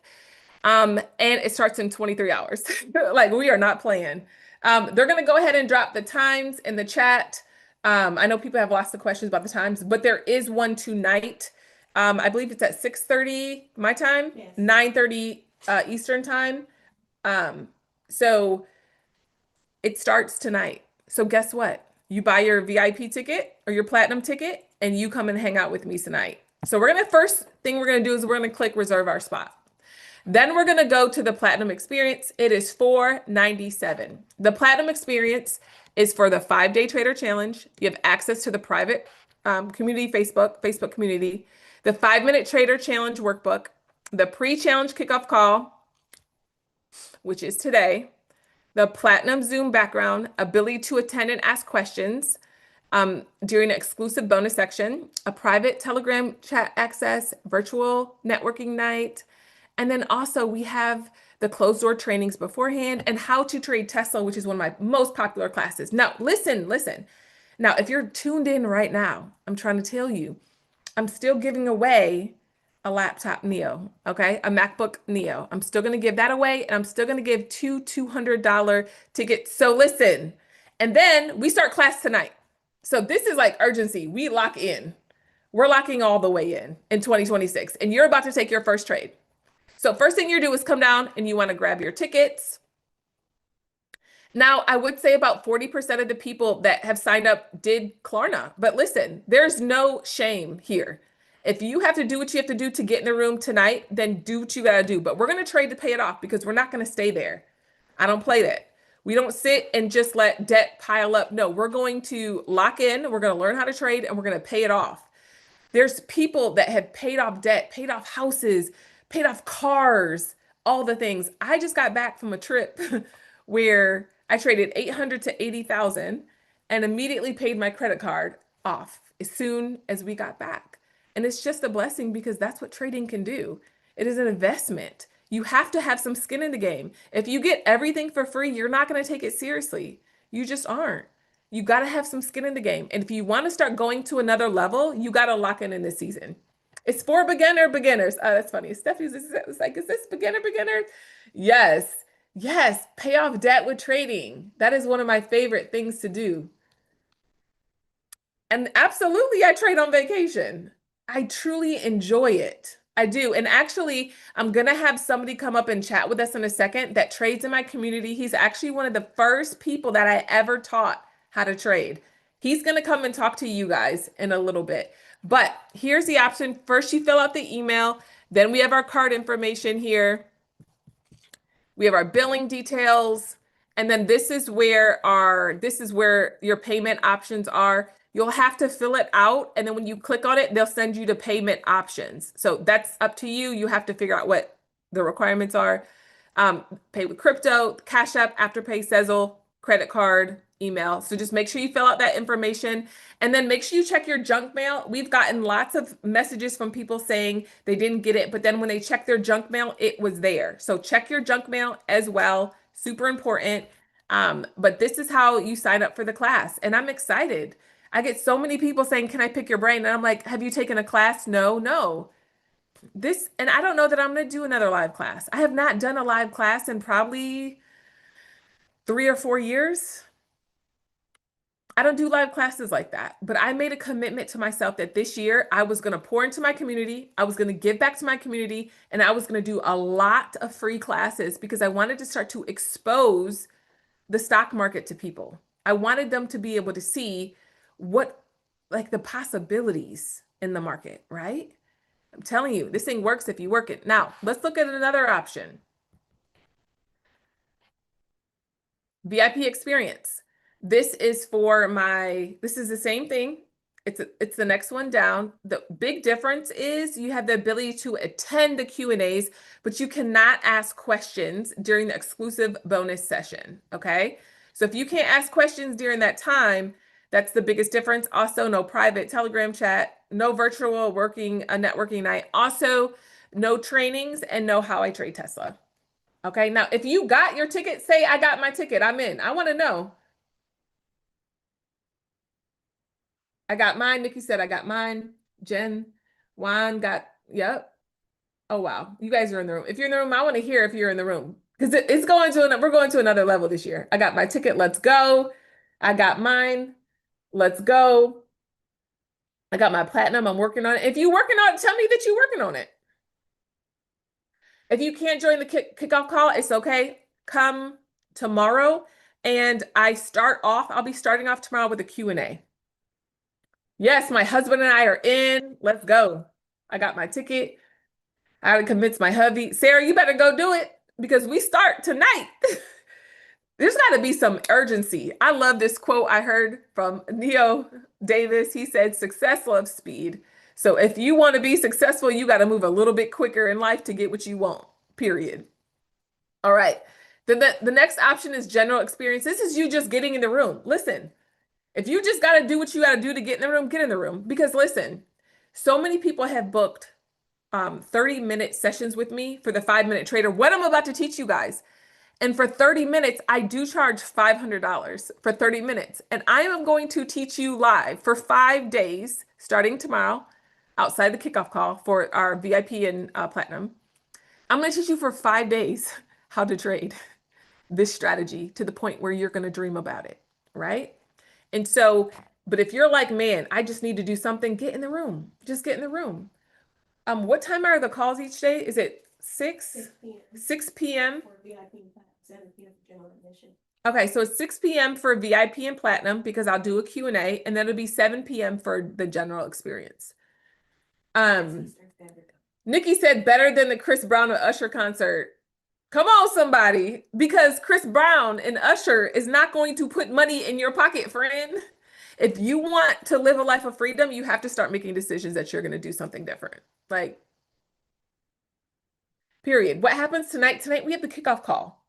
And it starts in 23 hours. Like, we are not playing. They're going to go ahead and drop the times in the chat. I know people have lots of questions about the times, but there is one tonight. I believe it's at 6:30 my time, yes. 9:30 Eastern time. So it starts tonight. So guess what? You buy your VIP ticket or your platinum ticket and you come and hang out with me tonight. So first thing we're going to do is we're going to click reserve our spot. Then we're going to go to the platinum experience. It is $497. The platinum experience is for the 5-day trader challenge. You have access to the private community, Facebook community, the 5-minute trader challenge workbook, the pre-challenge kickoff call, which is today, the platinum Zoom background, ability to attend and ask questions during an exclusive bonus section, a private Telegram chat access, virtual networking night. And then also we have the closed door trainings beforehand and how to trade Tesla, which is one of my most popular classes. Now, listen. Now, if you're tuned in right now, I'm trying to tell you, I'm still giving away a laptop Neo, okay? A MacBook Neo. I'm still going to give that away, and I'm still going to give two $200 tickets. So listen, and then we start class tonight. So this is like urgency. We lock in. We're locking all the way in 2026, and you're about to take your first trade. So first thing you do is come down and you want to grab your tickets. Now, I would say about 40% of the people that have signed up did Klarna. But listen, there's no shame here. If you have to do what you have to do to get in the room tonight, then do what you got to do. But we're going to trade to pay it off because we're not going to stay there. I don't play that. We don't sit and just let debt pile up. No, we're going to lock in. We're going to learn how to trade and we're going to pay it off. There's people that have paid off debt, paid off houses, paid off cars, all the things. I just got back from a trip where I traded 800 to 80,000 and immediately paid my credit card off as soon as we got back. And it's just a blessing because that's what trading can do. It is an investment. You have to have some skin in the game. If you get everything for free, you're not going to take it seriously. You just aren't. You got to have some skin in the game. And if you want to start going to another level, you got to lock in this season. It's for beginners. Oh, that's funny. Stephanie's like, is this beginner? Yes. Yes. Pay off debt with trading. That is one of my favorite things to do. And absolutely, I trade on vacation. I truly enjoy it. I do. And actually, I'm going to have somebody come up and chat with us in a second that trades in my community. He's actually one of the first people that I ever taught how to trade. He's going to come and talk to you guys in a little bit. But here's the option. First, you fill out the email. Then we have our card information here. We have our billing details. And then this is where your payment options are. You'll have to fill it out. And then when you click on it, they'll send you to payment options. So that's up to you. You have to figure out what the requirements are. Pay with crypto, Cash App, Afterpay, Sezzle, credit card, email. So just make sure you fill out that information and then make sure you check your junk mail. We've gotten lots of messages from people saying they didn't get it, but then when they check their junk mail, it was there. So check your junk mail as well. Super important. But this is how you sign up for the class. And I'm excited. I get so many people saying, can I pick your brain? And I'm like, have you taken a class? No. And I don't know that I'm going to do another live class. I have not done a live class in probably 3 or 4 years. I don't do live classes like that, but I made a commitment to myself that this year I was going to pour into my community. I was going to give back to my community and I was going to do a lot of free classes because I wanted to start to expose the stock market to people. I wanted them to be able to see like the possibilities in the market, right? I'm telling you, this thing works if you work it. Now, let's look at another option. VIP experience. This is the same thing. It's the next one down. The big difference is you have the ability to attend the Q&As, but you cannot ask questions during the exclusive bonus session, okay? So if you can't ask questions during that time, that's the biggest difference. Also, no private Telegram chat, no virtual networking night. Also, no trainings and no how I trade Tesla. Okay, now if you got your ticket, say I got my ticket, I'm in. I want to know. I got mine. Nikki said I got mine. Jen, Juan got, yep. Oh, wow. You guys are in the room. If you're in the room, I want to hear if you're in the room because we're going to another level this year. I got my ticket. Let's go. I got mine. Let's go. I got my platinum. I'm working on it. If you're working on it, tell me that you're working on it. If you can't join the kickoff call, it's okay. Come tomorrow and I'll be starting off tomorrow with a Q&A. Yes, my husband and I are in. Let's go. I got my ticket. I gotta convince my hubby. Sarah, you better go do it because we start tonight. There's got to be some urgency. I love this quote I heard from Neo Davis. He said, success loves speed. So if you want to be successful, you got to move a little bit quicker in life to get what you want, period. All right. The next option is general experience. This is you just getting in the room. Listen, if you just got to do what you got to do to get in the room, get in the room. Because listen, so many people have booked 30-minute sessions with me for the 5-minute trader. What I'm about to teach you guys. And for 30 minutes, I do charge $500 for 30 minutes. And I am going to teach you live for 5 days, starting tomorrow, outside the kickoff call for our VIP and Platinum. I'm going to teach you for 5 days how to trade this strategy to the point where you're going to dream about it, right? And so, but if you're like, man, I just need to do something, get in the room. Just get in the room. What time are the calls each day? Is it 6? 6 p.m. For VIP and Platinum, 7 p.m. for general admission. Okay, so it's 6 p.m. for VIP and Platinum because I'll do a Q&A, and then it'll be 7 p.m. for the general experience. Nikki said better than the Chris Brown or Usher concert. Come on, somebody, because Chris Brown and Usher is not going to put money in your pocket, friend. If you want to live a life of freedom, you have to start making decisions that you're going to do something different. Like, period. What happens tonight? Tonight we have the kickoff call.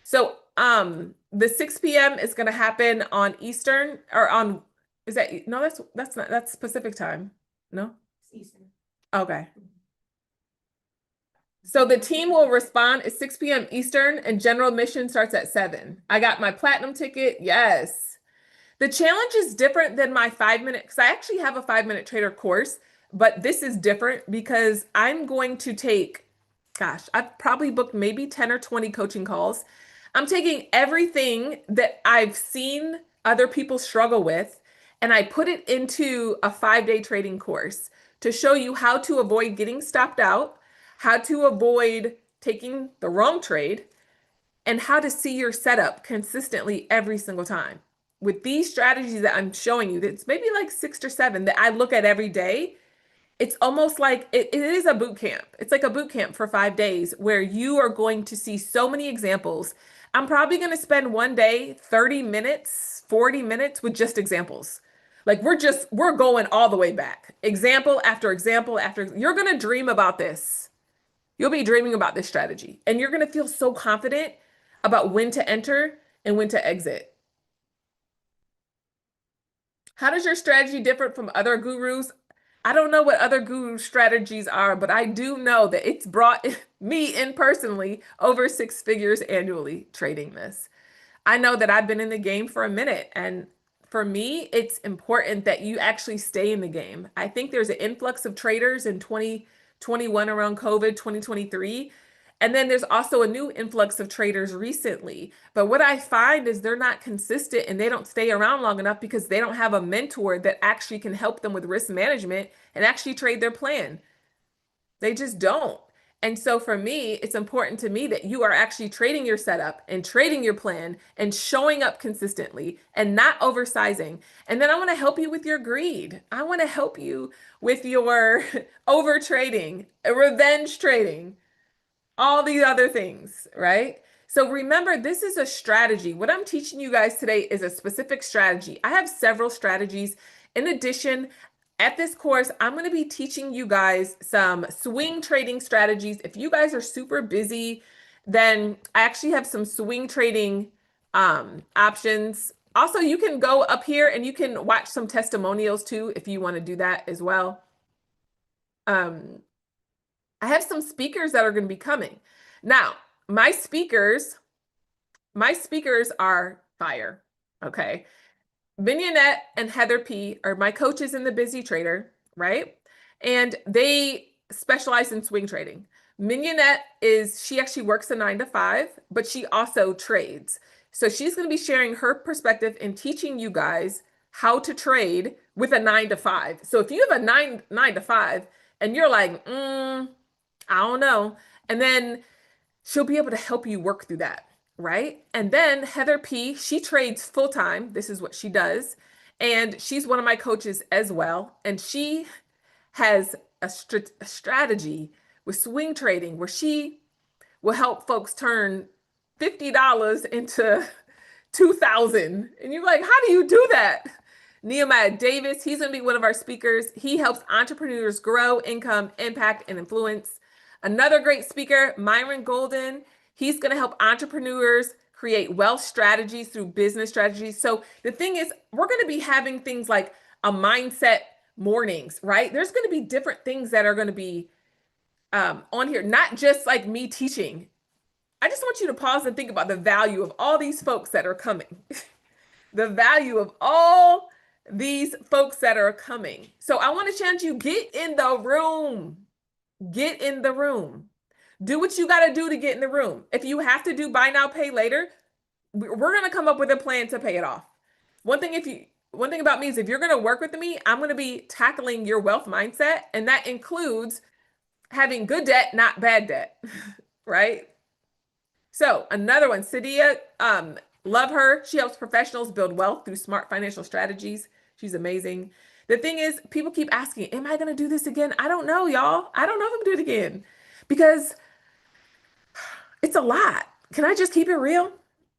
So, the 6 p.m. is going to happen on Eastern or on, is that, no, that's not, that's Pacific time. No? It's Eastern. Okay. So the team will respond at 6 p.m. Eastern and general admission starts at 7. I got my platinum ticket. Yes. The challenge is different than my 5-minute, because I actually have a 5-minute trader course, but this is different because I'm going to take, gosh, I've probably booked maybe 10 or 20 coaching calls. I'm taking everything that I've seen other people struggle with, and I put it into a 5-day trading course to show you how to avoid getting stopped out, how to avoid taking the wrong trade, and how to see your setup consistently every single time. With these strategies that I'm showing you, it's maybe like 6 or 7 that I look at every day. It's almost like it is a boot camp. It's like a boot camp for 5 days where you are going to see so many examples. I'm probably going to spend one day, 30 minutes, 40 minutes with just examples. Like we're going all the way back. Example after example after, you're going to dream about this. You'll be dreaming about this strategy and you're going to feel so confident about when to enter and when to exit. How does your strategy differ from other gurus? I don't know what other guru strategies are, but I do know that it's brought me in personally over 6 figures annually trading this. I know that I've been in the game for a minute, and for me, it's important that you actually stay in the game. I think there's an influx of traders in 2021 around COVID, 2023. And then there's also a new influx of traders recently. But what I find is they're not consistent and they don't stay around long enough because they don't have a mentor that actually can help them with risk management and actually trade their plan. They just don't. And so for me, it's important to me that you are actually trading your setup and trading your plan and showing up consistently and not oversizing. And then I want to help you with your greed. I want to help you with your over trading, revenge trading, all these other things, right? So remember, this is a strategy. What I'm teaching you guys today is a specific strategy. I have several strategies. In addition, at this course, I'm going to be teaching you guys some swing trading strategies. If you guys are super busy, then I actually have some swing trading options. Also, you can go up here and you can watch some testimonials too if you want to do that as well. I have some speakers that are going to be coming. Now, my speakers are fire. Okay. Mignonette and Heather P are my coaches in the Busy Trader, right? And they specialize in swing trading. Mignonette she actually works a 9 to 5, but she also trades. So she's going to be sharing her perspective and teaching you guys how to trade with a 9 to 5. So if you have a 9 to 5 and you're like, I don't know. And then she'll be able to help you work through that, right? And then Heather P, she trades full time. This is what she does. And she's one of my coaches as well. And she has a strategy with swing trading where she will help folks turn $50 into 2,000. And you're like, how do you do that? Nehemiah Davis, he's going to be one of our speakers. He helps entrepreneurs grow income, impact, and influence. Another great speaker, Myron Golden, he's going to help entrepreneurs create wealth strategies through business strategies. So the thing is, we're going to be having things like a mindset mornings, right? There's going to be different things that are going to be on here, not just like me teaching. I just want you to pause and think about the value of all these folks that are coming. The value of all these folks that are coming. So I want to challenge you, get in the room. Get in the room. Do what you got to do to get in the room. If you have to do buy now, pay later, we're going to come up with a plan to pay it off. One thing about me is if you're going to work with me, I'm going to be tackling your wealth mindset, and that includes having good debt, not bad debt, right? So another one, Sadia, love her. She helps professionals build wealth through smart financial strategies. She's amazing. The thing is, people keep asking, am I going to do this again? I don't know, y'all. I don't know if I'm going to do it again because it's a lot. Can I just keep it real?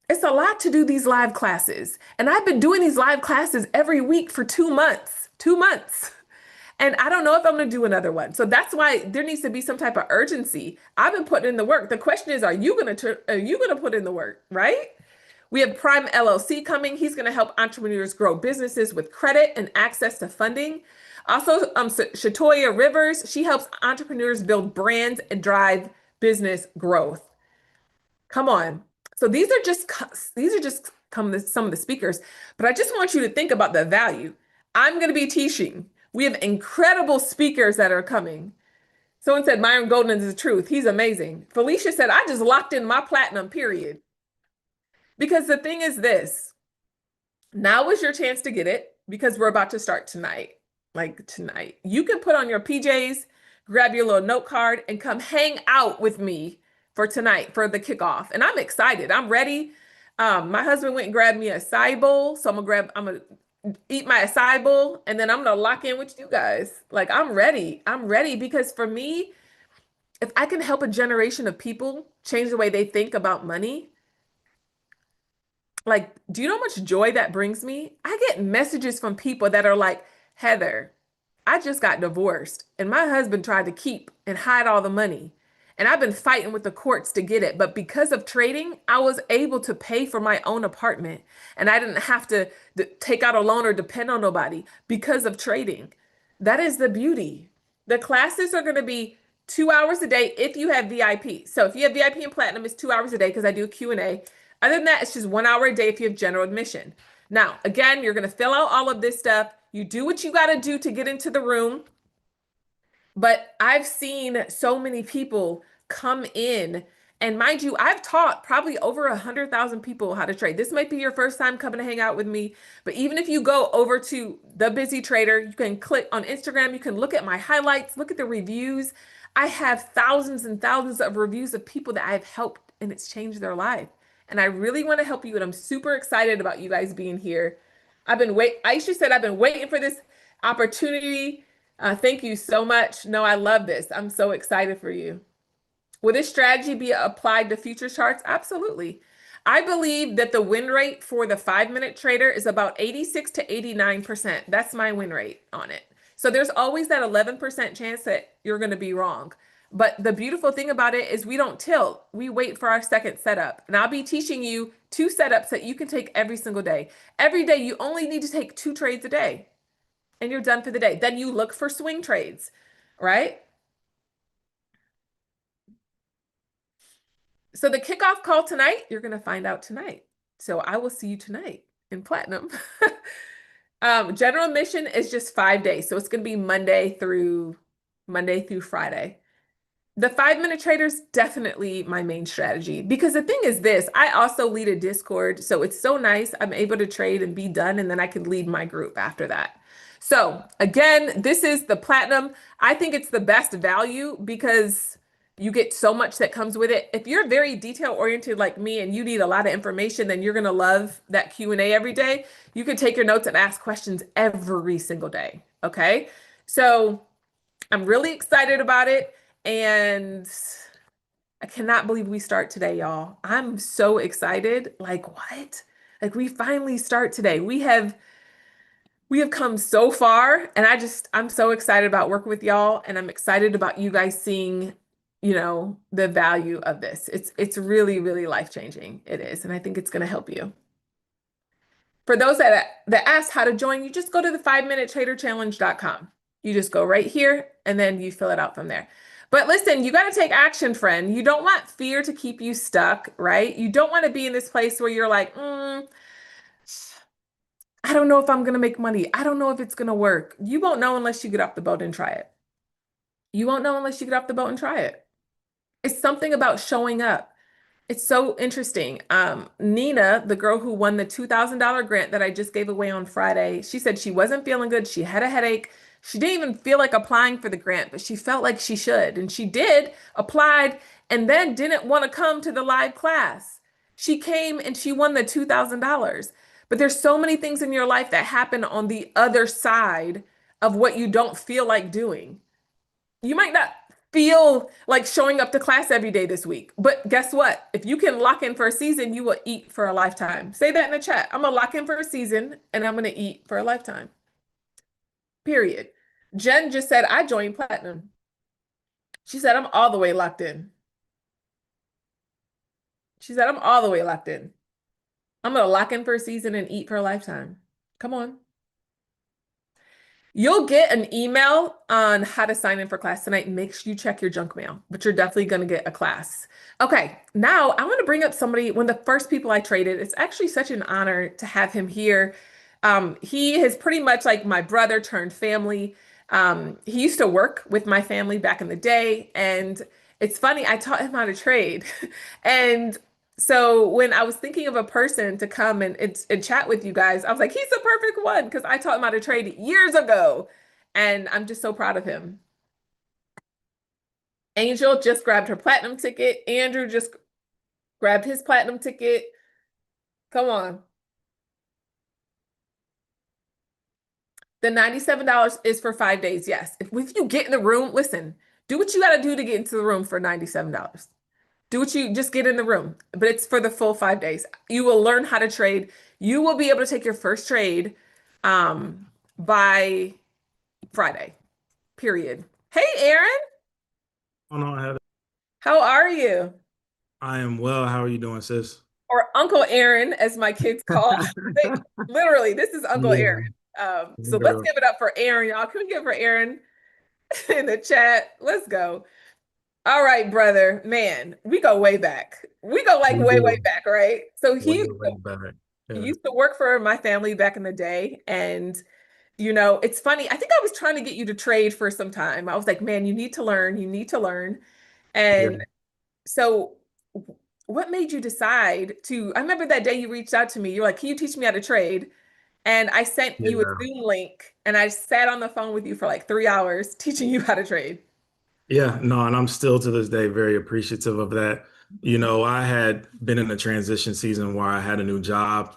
It's a lot to do these live classes. And I've been doing these live classes every week for 2 months, 2 months. And I don't know if I'm going to do another one. So that's why there needs to be some type of urgency. I've been putting in the work. The question is, are you going to put in the work, right? We have Prime LLC coming. He's going to help entrepreneurs grow businesses with credit and access to funding. Also, Shatoya Rivers, she helps entrepreneurs build brands and drive business growth. Come on. So these are just some of the speakers, but I just want you to think about the value. I'm going to be teaching. We have incredible speakers that are coming. Someone said Myron Golden is the truth. He's amazing. Felicia said, I just locked in my platinum, period. Because the thing is this, now is your chance to get it because we're about to start tonight. Like tonight. You can put on your PJs, grab your little note card, and come hang out with me for tonight for the kickoff. And I'm excited. I'm ready. My husband went and grabbed me a acai bowl. So I'm gonna eat my acai bowl, and then I'm gonna lock in with you guys. Like I'm ready. I'm ready because for me, if I can help a generation of people change the way they think about money, like, do you know how much joy that brings me? I get messages from people that are like, Heather, I just got divorced and my husband tried to keep and hide all the money. And I've been fighting with the courts to get it. But because of trading, I was able to pay for my own apartment. And I didn't have to take out a loan or depend on nobody because of trading. That is the beauty. The classes are going to be 2 hours a day if you have VIP. So if you have VIP and platinum, it's 2 hours a day because I do a Q&A. Other than that, it's just 1 hour a day if you have general admission. Now, again, you're going to fill out all of this stuff. You do what you got to do to get into the room. But I've seen so many people come in, and mind you, I've taught probably over 100,000 people how to trade. This might be your first time coming to hang out with me, but even if you go over to The Busy Trader, you can click on Instagram, you can look at my highlights, look at the reviews. I have thousands and thousands of reviews of people that I've helped and it's changed their life. And I really want to help you, and I'm super excited about you guys being here. Aisha said, I've been waiting for this opportunity. Thank you so much. No, I love this. I'm so excited for you. Will this strategy be applied to future charts? Absolutely. I believe that the win rate for the 5-minute trader is about 86 to 89%. That's my win rate on it. So there's always that 11% chance that you're going to be wrong. But the beautiful thing about it is we don't tilt. We wait for our second setup. And I'll be teaching you 2 setups that you can take every single day. Every day, you only need to take 2 trades a day and you're done for the day. Then you look for swing trades, right? So the kickoff call tonight, you're going to find out tonight. So I will see you tonight in platinum. General admission is just 5 days. So it's going to be Monday through Friday. The 5-minute trader is definitely my main strategy because the thing is this, I also lead a Discord. So it's so nice. I'm able to trade and be done, and then I can lead my group after that. So again, this is the platinum. I think it's the best value because you get so much that comes with it. If you're very detail oriented like me and you need a lot of information, then you're going to love that Q&A every day. You can take your notes and ask questions every single day. Okay. So I'm really excited about it. And I cannot believe we start today, y'all. I'm so excited. Like what? Like we finally start today. We have come so far, and I'm so excited about working with y'all, and I'm excited about you guys seeing, the value of this. It's really, really life-changing. It is, and I think it's going to help you. For those that ask how to join, you just go to the 5minutetraderchallenge.com. You just go right here, and then you fill it out from there. But listen, you got to take action, friend. You don't want fear to keep you stuck, right? You don't want to be in this place where you're like, I I don't know if I'm going to make money. I don't know if it's going to work. You won't know unless you get off the boat and try it. You won't know unless you get off the boat and try it. It's something about showing up. It's so interesting. Nina, the girl who won the $2,000 grant that I just gave away on Friday, she said she wasn't feeling good. She had a headache. She didn't even feel like applying for the grant, but she felt like she should. And she did, applied, and then didn't want to come to the live class. She came and she won the $2,000. But there's so many things in your life that happen on the other side of what you don't feel like doing. You might not feel like showing up to class every day this week, but guess what? If you can lock in for a season, you will eat for a lifetime. Say that in the chat. I'm gonna lock in for a season and I'm gonna eat for a lifetime. Period. Jen just said, I joined Platinum. She said, I'm all the way locked in. She said, I'm all the way locked in. I'm gonna lock in for a season and eat for a lifetime. Come on. You'll get an email on how to sign in for class tonight. Make sure you check your junk mail, but you're definitely going to get a class. Okay, now I want to bring up somebody, one of the first people I traded. It's actually such an honor to have him here. He is pretty much like my brother turned family. He used to work with my family back in the day, and it's funny, I taught him how to trade. And so when I was thinking of a person to come and chat with you guys, I was like, he's the perfect one because I taught him how to trade years ago. And I'm just so proud of him. Angel just grabbed her platinum ticket. Andrew just grabbed his platinum ticket. Come on. The $97 is for 5 days. Yes. If you get in the room, listen, do what you got to do to get into the room for $97. Do what you just get in the room, but it's for the full 5 days. You will learn how to trade. You will be able to take your first trade by Friday, period. Hey, Aaron, Oh no, I have. how are you? I am well. How are you doing, sis? Or Uncle Aaron, as my kids call. They, literally, this is Uncle Yeah, Aaron. So let's girl. give it up for Aaron, y'all. Can we give it for Aaron in the chat? Let's go. All right, brother. Man, we go way back. We go like We way, way do. back, right? So Way, he way back. Yeah. used to work for my family back in the day. And, it's funny. I think I was trying to get you to trade for some time. I was like, man, you need to learn. You need to learn. Yeah. And so, what made you decide to? I remember that day you reached out to me. You're like, can you teach me how to trade? And I sent you a Yeah. Zoom link and I sat on the phone with you for like 3 hours teaching you how to trade. Yeah. No, and I'm still to this day very appreciative of that. I had been in a transition season where I had a new job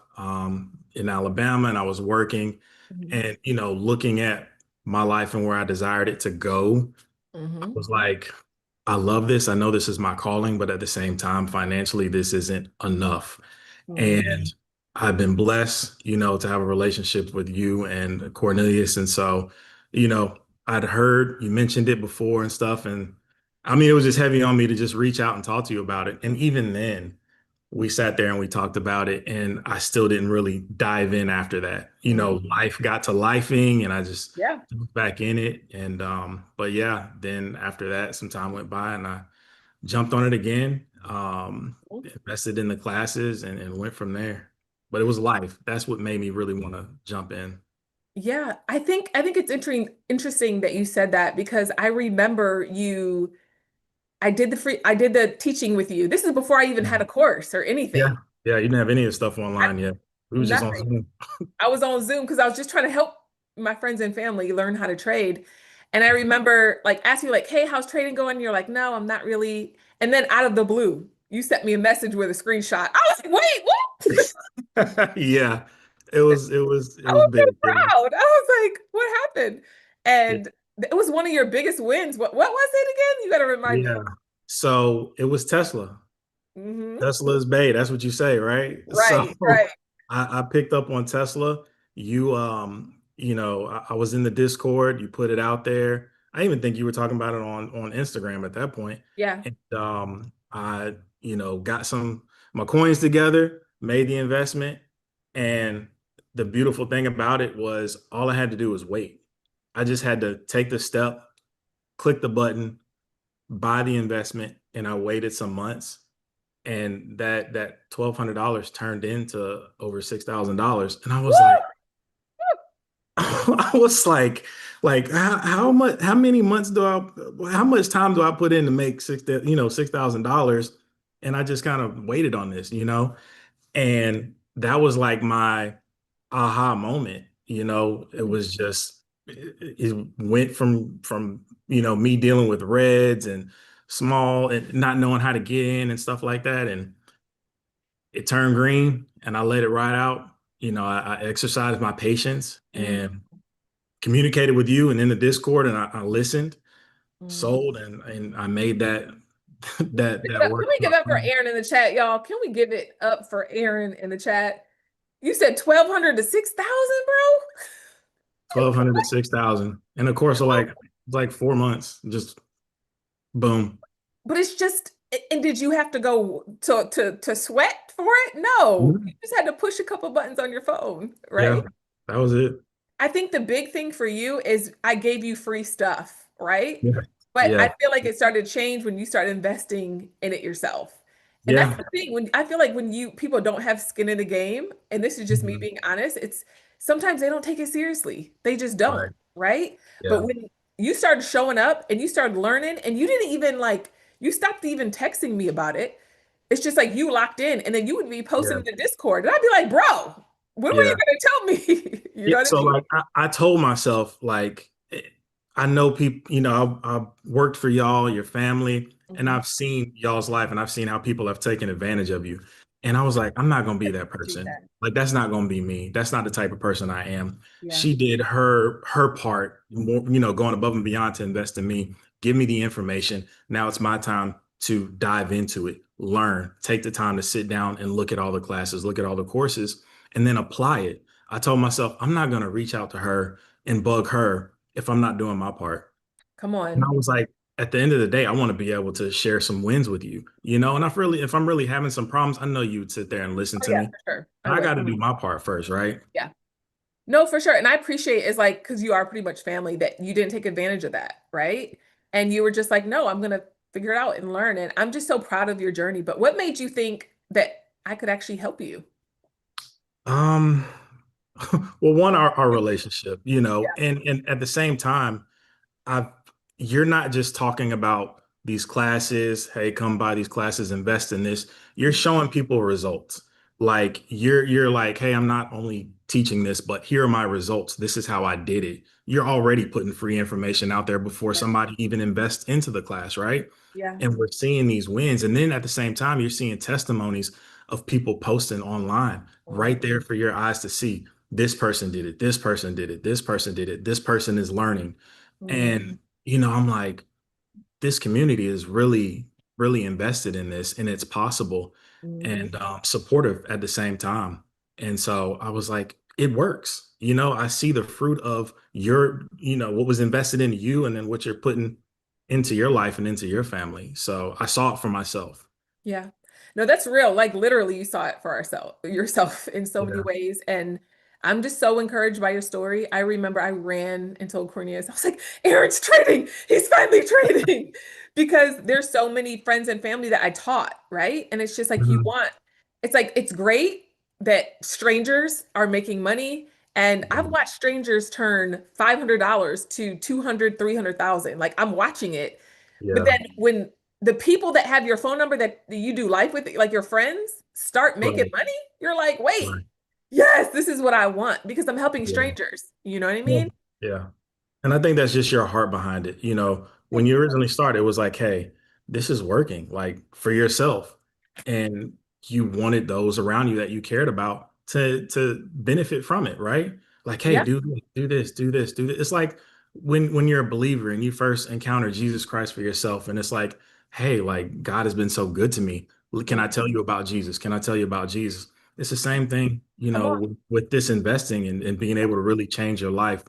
in Alabama and I was working Mhm. and, looking at my life and where I desired it to go, I Mhm. was like, I love this. I know this is my calling, but at the same time, financially, this isn't enough. Mhm. And I've been blessed, to have a relationship with you and Cornelius. And so, I'd heard you mentioned it before and stuff. And I mean, it was just heavy on me to just reach out and talk to you about it. And even then, we sat there and we talked about it. And I still didn't really dive in after that. Mhm. Life got to lifing and I just Yeah. jumped back in it. And, but yeah, then after that, some time went by and I jumped on it again, invested in the classes and went from there. But it was life. That's what made me really want to jump in. Yeah, I think it's interesting that you said that because I remember you I did the teaching with you. This is before I even had a course or Yeah. anything. Yeah, you didn't have any of the stuff I, online yet. We was just on nothing. Zoom. I was on Zoom because I was just trying to help my friends and family learn how to trade. And I remember like asking you like, "Hey, how's trading going?" And you're like, "No, I'm not really." And then out of the blue, you sent me a message with a screenshot. I was like, "Wait, what?" Yeah. It was I was so big. Yeah. proud. I was like, "What happened?" And it was one of your biggest wins. What was it again? You got to remind me. Yeah. So it was Tesla. Hmm. Tesla's Bay. That's what you say, right? So Right, right. I picked up on Tesla. I was in the Discord. You put it out there. I even think you were talking about it on Instagram at that point. Yeah. And I, got some my coins together, made the investment, and the beautiful thing about it was all I had to do was wait. I just had to take the step, click the button, buy the investment, and I waited some months and that $1,200 turned into over $6,000. And I was like, Woo! I was like how many months how much time do I put in to make $6,000? And I just kind of waited on this, and that was like my aha moment. It was just it went from me dealing with reds and small and not knowing how to get in and stuff like that, and it turned green and I let it ride out. I exercised my patience Mm, and communicated with you and in the Discord, and I listened, mm. sold, and I made that that Can work. we give up for Aaron in the chat, y'all? Can we give it up for Aaron in the chat? You said 1,200 to 6,000, bro? 1,200 to 6,000 in a course of like 4 months. Just boom. But it's just, and did you have to go to sweat for it? No, you Mhm. just had to push a couple buttons on your phone, Yeah, right? that was it. I think the big thing for you is I gave you free stuff, right? Yeah. But I Yeah. feel like it started to change when you started investing in it yourself. And that's Yeah. the thing. When I feel like when you people don't have skin in the game, and this is just me Mhm. being honest, it's sometimes they don't take it seriously. They just don't, Right. right? But Yeah. when you started showing up and you started learning and you didn't even like you stopped even texting me about it. It's just like you locked in and then you would be posting Yeah. in the Discord. And I'd be like, bro, when were you Yeah. gonna tell me? You Yeah, know what I so mean? like I told myself I know people, I've worked for y'all, your family, and Mhm. I've seen y'all's life and I've seen how people have taken advantage of you. And I was like, I'm not gonna be that Appreciate person. that. Like that's not gonna be me. That's not the type of person I am. Yeah. She did her part, more, going above and beyond to invest in me, give me the information. Now it's my time to dive into it, learn, take the time to sit down and look at all the classes, look at all the courses, and then apply it. I told myself, I'm not going to reach out to her and bug her if I'm not doing my part. Come And I on. was like, at the end of the day, I want to be able to share some wins with you, and if I'm really having some problems, I know you would sit there and listen Oh to yeah, me. for sure. I And I would. got to do my part first, right? Yeah. No, for sure. And I appreciate it's like because you are pretty much family that you didn't take advantage of that, right? And you were just like, no, I'm gonna figure it out and learn. And I'm just so proud of your journey. But what made you think that I could actually help you? Um, well, one, our relationship, Yeah. and at the same time, I've you're not just talking about these classes, hey, come buy these classes, invest in this. You're Mhm. showing people results. Like you're like, hey, I'm not only teaching this, but here are my results. This is how I did it. You're already putting free information out there before Yeah. somebody even invests into the class, right? Yeah. And we're seeing these wins. And then at the same time, you're seeing testimonies of people posting online Mhm. right there for your eyes to see. This person did it. This person did it. This person did it. This person is learning. Mhm. And, I'm like, this community is really, really invested in this and it's possible Mhm. and supportive at the same time. And so I was like, it works. I see the fruit of what was invested in you and then what you're putting into your life and into your family. So I saw it for myself. Yeah. No, that's real. Like literally you saw it for ourselves yourself in so many Yeah. ways. And I'm just so encouraged by your story. I remember I ran and told Cornelius, I was like, Aaron's trading. He's finally trading. Because there's so many friends and family that I taught, right? And it's just like Mhm. it's like it's great that strangers are making money. And I've watched strangers turn $500 to 200, 300,000. Like I'm watching it. But Yeah. then when the people that have your phone number that you do life with, like your friends, start making Right. money, you're like, wait, Right. yes, this is what I want because I'm helping Yeah. strangers. You know what I Yeah. mean? Yeah. And I think that's just your heart behind it. When Thank you you. originally started, it was like, hey, this is working, like for yourself. And you wanted those around you that you cared about to benefit from it, right? Like, hey, Yeah. do this, do this, do this, do this. It's like when you're a believer and you first encounter Jesus Christ for yourself, and it's like, hey, like God has been so good to me. Can I tell Mhm. you about Jesus? Can I tell you about Jesus? It's the same thing, Come on. with this investing and being able to really change your life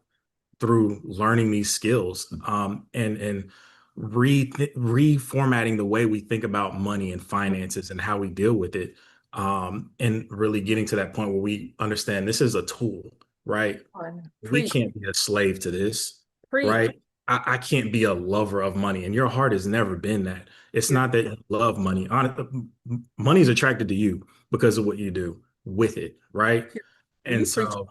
through learning these skills and reformatting the way we think about money and finances and how we deal with it, and really getting to that point where we understand this is a tool, right? Come on. We Preach, can't be a slave to this, preach. right? I can't be a lover of money, and your heart has never been that. It's You're not that you love money. Money is attracted to you because of what you do with it, right? you And preach. so,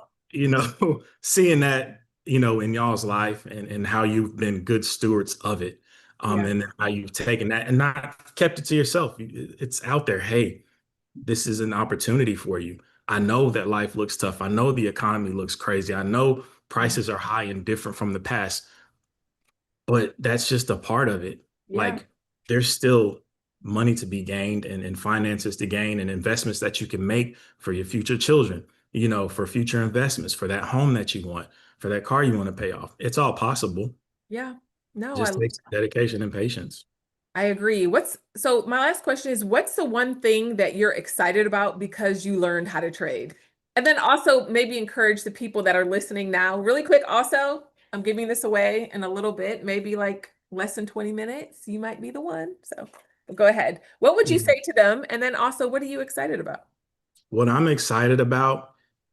seeing that in y'all's life and how you've been good stewards of it. Yeah. And how you've taken that and not kept it to yourself. It's out there. Hey, this is an opportunity for you. I know that life looks tough. I know the economy looks crazy. I know prices are high and different from the past, but that's just a part of it. Yeah. Like there's still money to be gained and finances to gain and investments that you can make for your future children, for future investments, for that home that you want, for that car you want to pay off. It's all possible. Yeah. No, Just takes dedication and patience. I agree. So my last question is, what's the one thing that you're excited about because you learned how to trade? And then also maybe encourage the people that are listening now. Really quick, also, I'm giving this away in a little bit, maybe like less than 20 minutes. You might be the one. So go ahead. What would you Mhm. say to them? And then also, what are you excited about? What I'm excited about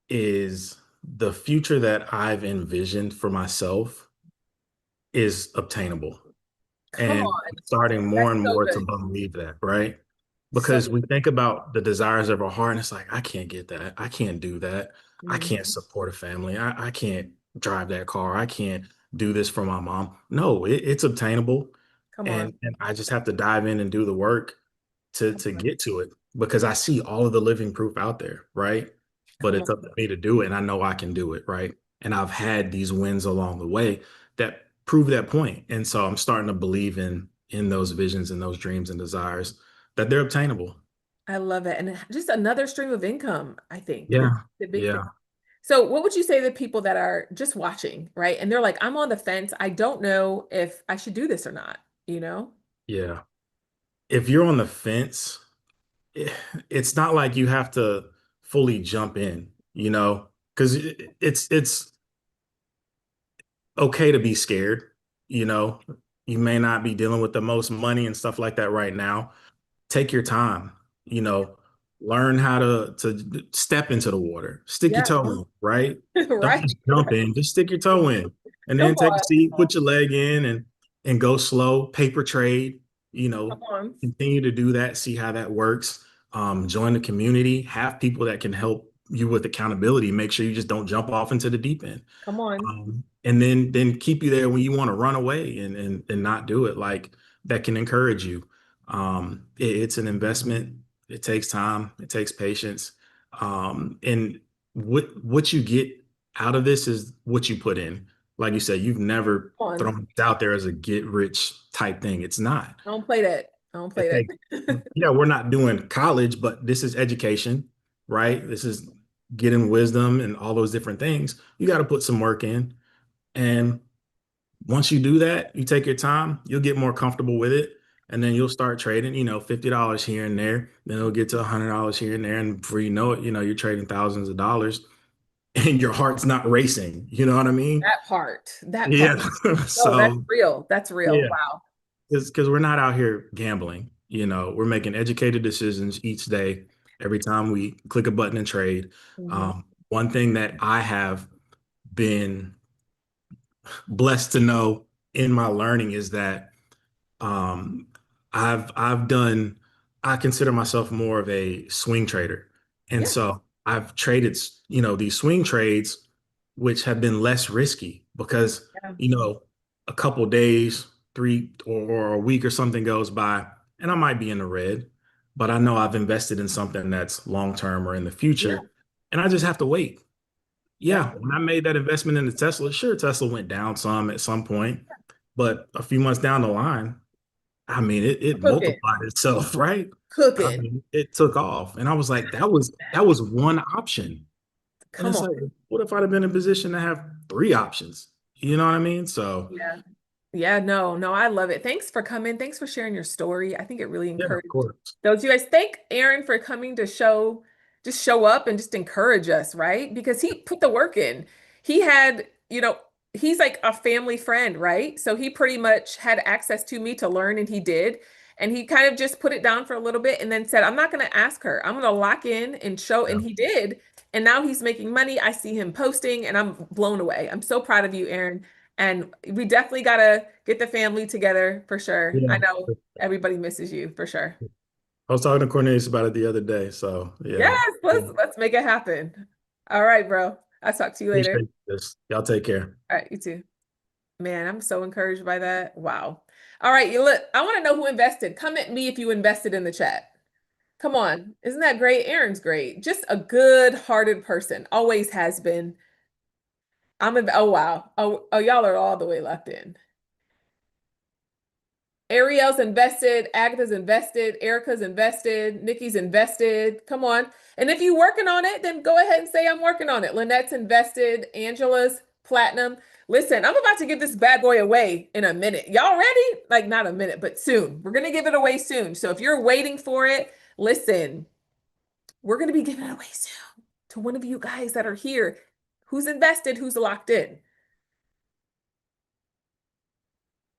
is the future that I've envisioned for myself is obtainable. Come And on. I'm starting more That's and so more to good. believe that, right? So Because we think about the desires of our heart, and it's like, I can't get that. I can't do that. I can't Mhm. support a family. I can't drive that car. I can't do this for my mom. No, it's obtainable. Come on. And I just have to dive in and do the work Come to on. get to it because I see all of the living proof out there, right? But Come it's up on. to me to do it, and I know I can do it, right? And I've had these wins along the way that prove that point. And so I'm starting to believe in those visions and those dreams and desires that they're obtainable. I love it. And just another stream of income, I think, is Yeah. the big thing. Yeah. So, what would you say to people that are just watching, right? And they're like, I'm on the fence. I don't know if I should do this or not, you know? Yeah. If you're on the fence, eh, it's not like you have to fully jump in, because it's okay to be scared. You know, you may not be dealing with the most money and stuff like that right now. Take your time, you know, learn how to step into the water, stick your Yeah, toe in, right? Don't right, just jump right. in, just stick your toe in and Come then take a on, seat, put your leg in and go slow, paper trade, you come know, on, continue to do that, see how that works. Join the community, have people that can help you with accountability. Make sure you just don't jump off into the deep end. come on. And then keep you there when you want to run away and not do it. Like that can encourage you. It's an investment. It takes time. It takes patience. And what you get out of this is what you put in. Like you said, you've never Come on. thrown it out there as a get rich type thing. It's not. Don't play that. Don't It play takes, that. yeah, we're not doing college, but this is education, right? This is getting wisdom and all those different things. You got to put some work in. And once you do that, you take your time, you'll get more comfortable with it. And then you'll start trading, $50 here and there. Then it'll get to $100 here and there. And before you know it, you're trading thousands of dollars and your heart's not racing. You know what I mean? That part, that part. Yeah. No, that's So, real. That's real. yeah, Wow. because we're not out here gambling. We're making educated decisions each day, every time we click a button and trade. Hmm. One thing that I have been blessed to know in my learning is that Um, I've done, I consider myself more of a swing trader. And Yeah. so I've traded, these swing trades, which have been less risky because, Yeah. you know, a couple days, three or a week or something goes by, and I might be in the red, but I know I've invested in something that's long term or in the Yeah. future, and I just have to wait. That's Yeah, when I made that investment in the Tesla, sure, Tesla went down some at some point, but a few months down the line, I mean, it cooking. multiplied itself, right? I Cooking. mean, it took off, and I was like, that was one option, and Come it's on. like, what if I'd have been in a position to have three options? You know what I mean? So, Yeah. Yeah, no, no, I love it. Thanks for coming. Thanks for sharing your story. I think it really yeah, of encouraged course, those you guys. Thank Aaron for coming to just show up and just encourage us, right? Because he put the work in. He had, he's like a family friend, right? So he pretty much had access to me to learn, and he did. And he kind of just put it down for a little bit and then said, I'm not going to ask her. I'm going to lock in and show. yeah, And he did. And now he's making money. I see him posting, and I'm blown away. I'm so proud of you, Aaron. And we definitely gotta get the family together for sure. I yeah. know everybody misses you for sure. I was talking to Cornelius about it the other day, so yeah, Yes, let's make it happen. All right, bro. I'll talk to you later. Appreciate this. Y'all take care. All right, you too. Man, I'm so encouraged by that. Wow. All right, you look, I want to know who invested. Comment me if you invested in the chat. Come on. Isn't that great? Aaron's great. Just a good-hearted person. Always has been. Oh wow. Oh, y'all are all the way locked in. Ariel's invested, Agatha's invested, Erica's invested, Nikki's invested. Come on. And if you're working on it, then go ahead and say I'm working on it. Lynette's invested, Angela's platinum. Listen, I'm about to give this bad boy away in a minute. Y'all ready? Like not a minute, but soon. We're going to give it away soon. So if you're waiting for it, listen, we're going to be giving it away soon to one of you guys that are here. Who's invested, who's locked in.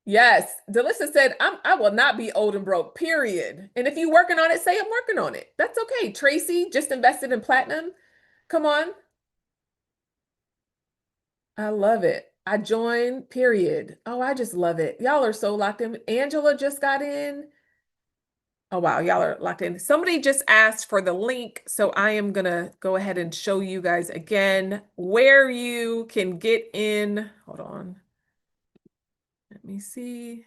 Yes, Delissa said, I will not be old and broke, period. And if you're working on it, say I'm working on it. That's okay. Tracy just invested in platinum. Come on. I love it. I joined, period. Oh, I just love it. Y'all are so locked in. Angela just got in. Oh, wow. Y'all are locked in. Somebody just asked for the link. So I am going to go ahead and show you guys again where you can get in. Hold on. Let me see.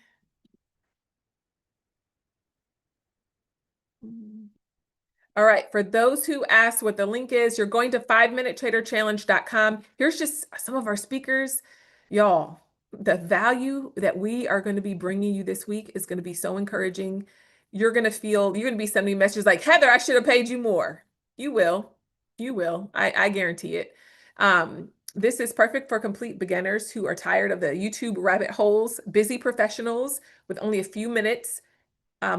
All right, for those who asked what the link is, you're going to 5minutetraderchallenge.com. Here's just some of our speakers. Y'all, the value that we are going to be bringing you this week is going to be so encouraging. You're going to be sending messages like, Heather, I should have paid you more. You will. You will. I guarantee it. This is perfect for complete beginners who are tired of the YouTube rabbit holes, busy professionals with only a few minutes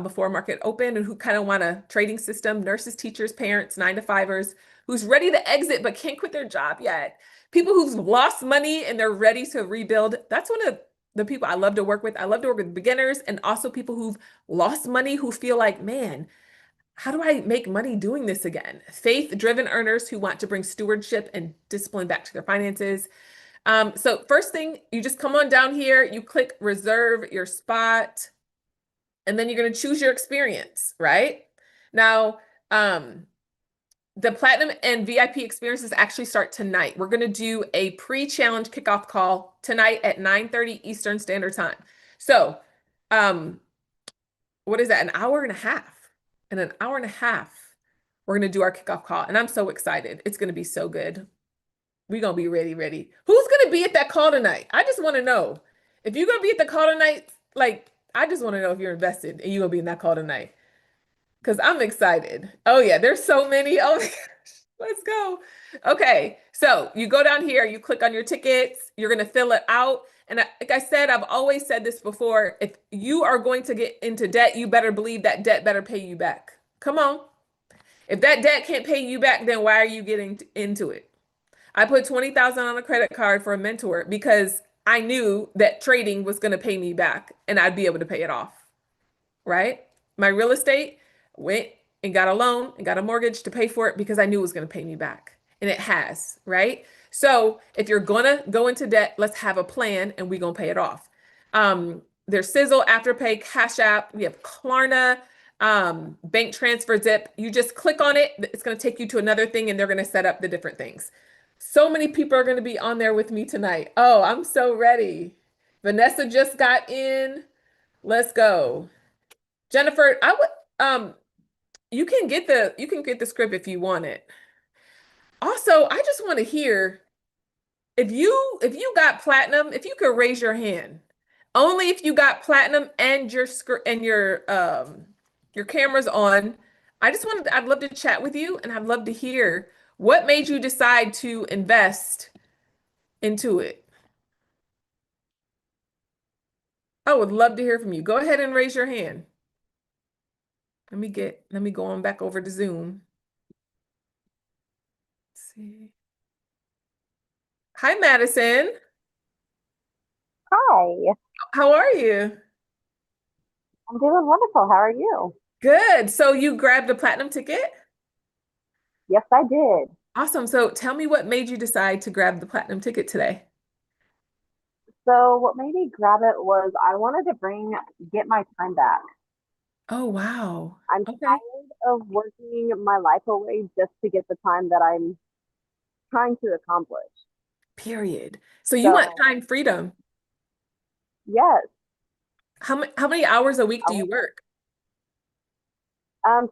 before market open and who kind of want a trading system, nurses, teachers, parents, 9-to-5ers, who's ready to exit but can't quit their job yet. People who've lost money and they're ready to rebuild. That's one of the people I love to work with. I love to work with beginners and also people who've lost money who feel like, man, how do I make money doing this again? Faith-driven earners who want to bring stewardship and discipline back to their finances. So first thing, you just come on down here, you click reserve your spot. And then you're going to choose your experience, right? Now, the Platinum and VIP experiences actually start tonight. We're going to do a pre-challenge kickoff call tonight at 9:30 Eastern Standard Time. So, what is that? An hour and a half. In an hour and a half, we're going to do our kickoff call. And I'm so excited. It's going to be so good. We're going to be ready. Who's going to be at that call tonight? I just want to know. If you're going to be at the call tonight, like, I just want to know if you're invested and you're going to be in that call tonight. Because I'm excited. Oh, yeah, there's so many. Oh, my gosh. Let's go. Okay, so you go down here, you click on your tickets, you're going to fill it out. And like I said, I've always said this before. If you are going to get into debt, you better believe that debt better pay you back. Come on. If that debt can't pay you back, then why are you getting into it? I put 20,000 on a credit card for a mentor because I knew that trading was going to pay me back and I'd be able to pay it off, right? My real estate went and got a loan and got a mortgage to pay for it because I knew it was going to pay me back. And it has, right? So if you're going to go into debt, let's have a plan and we're going to pay it off. There's Sizzle, Afterpay, Cash App. We have Klarna, bank transfer, Zip. You just click on it. It's going to take you to another thing and they're going to set up the different things. So many people are going to be on there with me tonight. Oh, I'm so ready. Vanessa just got in. Let's go. Jennifer, I would you can get the script if you want it. Also, I just want to hear if you got platinum, if you could raise your hand. Only if you got platinum and your camera's on. I'd love to chat with you and I'd love to hear what made you decide to invest into it. I would love to hear from you. Go ahead and raise your hand. Let me go on back over to Zoom. Let's see. Hi, Madison. Hi, How are you? I'm doing wonderful. How are you? Good. So you grabbed a platinum ticket? Yes, I did. Awesome. So tell me what made you decide to grab the platinum ticket today? So what made me grab it was I wanted to get my time back. Oh, wow. I'm Okay. tired of working my life away just to get the time that I'm trying to accomplish. Period. So you want So time freedom. yes, How many hours a week I do you want. work?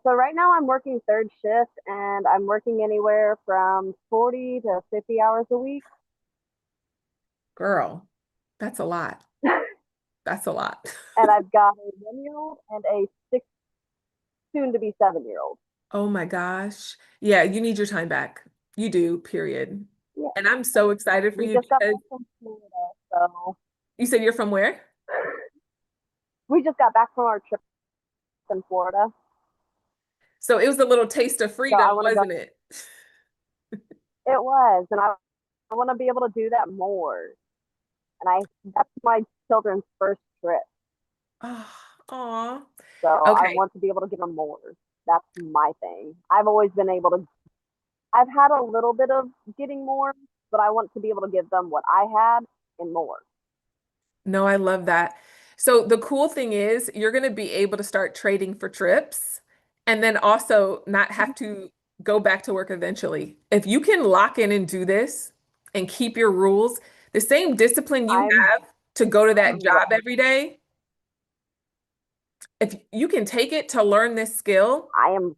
So right now I'm working third shift, and I'm working anywhere from 40 to 50 hours a week. Girl, that's a lot. That's a lot. And I've got a 1-year-old and a six, soon to be 7-year-old. Oh my gosh. Yeah, you need your time back. You do, period. Yeah, And I'm so excited for we you just got because back from Florida, so you said you're from where? we just got back from our trip in Florida. So it was a little taste of So freedom, I want to go. wasn't it? It was, and I want to be able to do that more. And that's my children's first trip, Oh, aw. so I Okay. want to be able to give them more. That's my thing. I've always been able to. I've had a little bit of getting more, but I want to be able to give them what I had and more. No, I love that. So the cool thing is you're going to be able to start trading for trips and then also not have to go back to work eventually. If you can lock in and do this and keep your rules, the same discipline you I'm have to go to that ready. job every day, if you can take it to learn this skill, I am.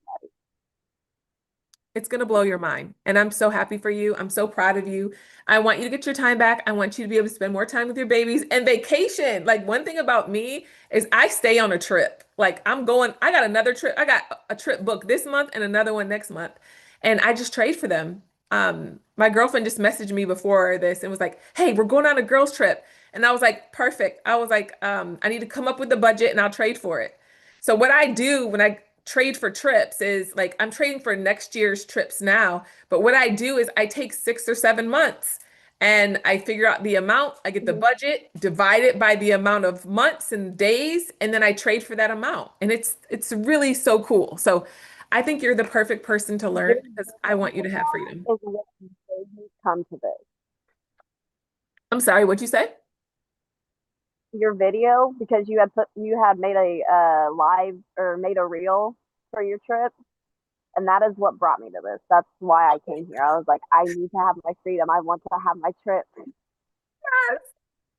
it's going to blow your mind. And I'm so happy for you. I'm so proud of you. I want you to get your time back. I want you to be able to spend more time with your babies and vacation. Like one thing about me is I stay on a trip. Like I'm going, I got another trip. I got a trip booked this month and another one next month. And I just trade for them. My girlfriend just messaged me before this and was like, "Hey, we're going on a girls trip." And I was like, "Perfect." I was like, I need to come up with the budget and I'll trade for it. So what I do when I trade for trips is like I'm trading for next year's trips now. But what I do is I take 6 or 7 months and I figure out the amount, I get the budget, divide it by the amount of months and days, and then I trade for that amount. And it's really so cool. So I think you're the perfect person to learn Your because I want you to have freedom. is what made me come to this. I'm sorry, what'd you say? Your video, because you had made a live or made a reel for your trip, and that is what brought me to this. That's why I came here. I was like, I need to have my freedom. I want to have my trip.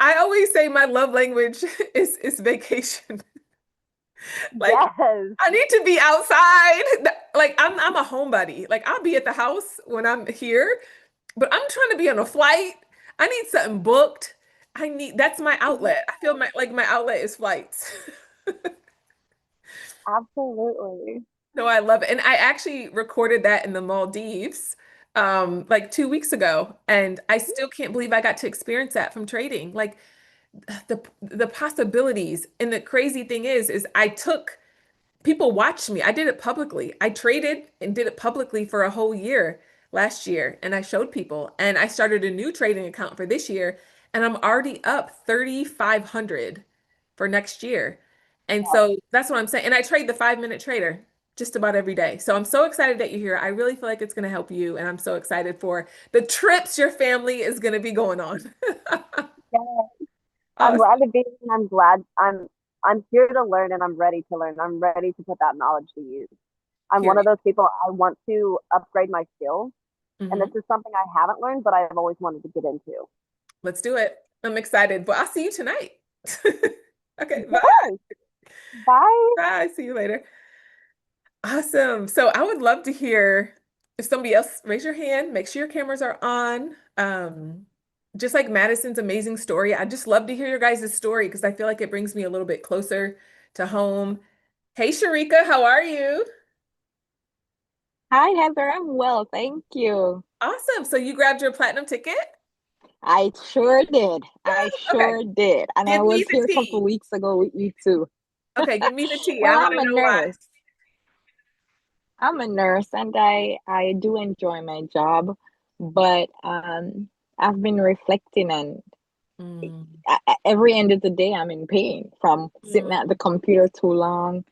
I always say my love language is vacation. Like Yes, I need to be outside. Like I'm a homebody. Like I'll be at the house when I'm here, but I'm trying to be on a flight. I need something booked. That's my outlet. I feel my outlet is flights. absolutely. No, I love it. And I actually recorded that in the Maldives like 2 weeks ago. And I still can't believe I got to experience that from trading. Like the possibilities. And the crazy thing is I took people watched me. I did it publicly. I traded and did it publicly for a whole year last year, and I showed people. And I started a new trading account for this year, and I'm already up 3,500 for next year. And so that's what I'm saying. And I trade the 5 minute trader just about every day. So I'm so excited that you're here. I really feel like it's going to help you, and I'm so excited for the trips your family is going to be going on. Yeah. I'm Awesome. glad to be here, and I'm here to learn, and I'm ready to learn. I'm ready to put that knowledge to use. I'm one of Period. those people. I want to upgrade my skills, and this Mhm. is something I haven't learned, but I've always wanted to get into. Let's do it. I'm excited, but I'll see you tonight. Okay, bye. Yes. Bye. Bye. See you later. Awesome. So I would love to hear if somebody else raise your hand, make sure your cameras are on. Just like Madison's amazing story. I'd just love to hear your guys' story because I feel like it brings me a little bit closer to home. Hey, Sharika, how are you? Hi, Heather. I'm well, thank you. Awesome. So you grabbed your platinum ticket? I sure did. I Okay. sure did. And I Give me was the here a couple tea. weeks ago with you too. Okay, give me the tea. I Well, want I'm to a know why. nurse. I'm a nurse and I do enjoy my job, but I've been reflecting and Mm, every end of the day I'm in pain from sitting at the mm. computer too long.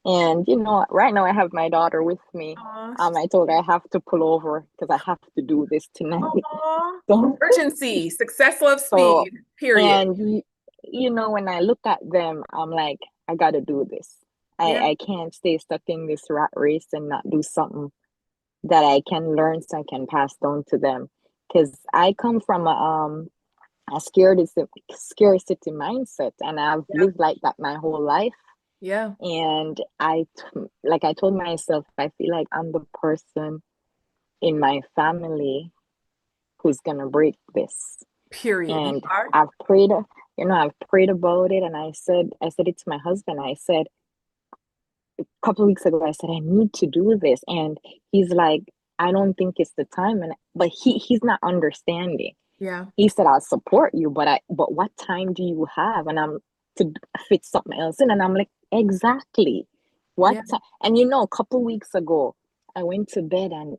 And right now I have my daughter with me. Aw, I told her I have to pull over because I have to do this tonight. aw. So Urgency, success, love, So, speed, period. and when I look at them, I'm like, I gotta do this. Yeah. I can't stay stuck in this rat race and not do something that I can learn so I can pass down to them. because I come from a scarcity mindset, and I've Yeah. lived like that my whole life. Yeah. And like I told myself, I feel like I'm the person in my family who's gonna break this. Period. You And are. I've prayed, I've prayed about it, and I said it to my husband. I said a couple of weeks ago, I said I need to do this, and he's like, I don't think it's the time, and but he's not understanding. Yeah. He said, I'll support you, but what time do you have? And I'm to fit something else in. And I'm like, exactly. What Yeah. time? And a couple weeks ago, I went to bed, and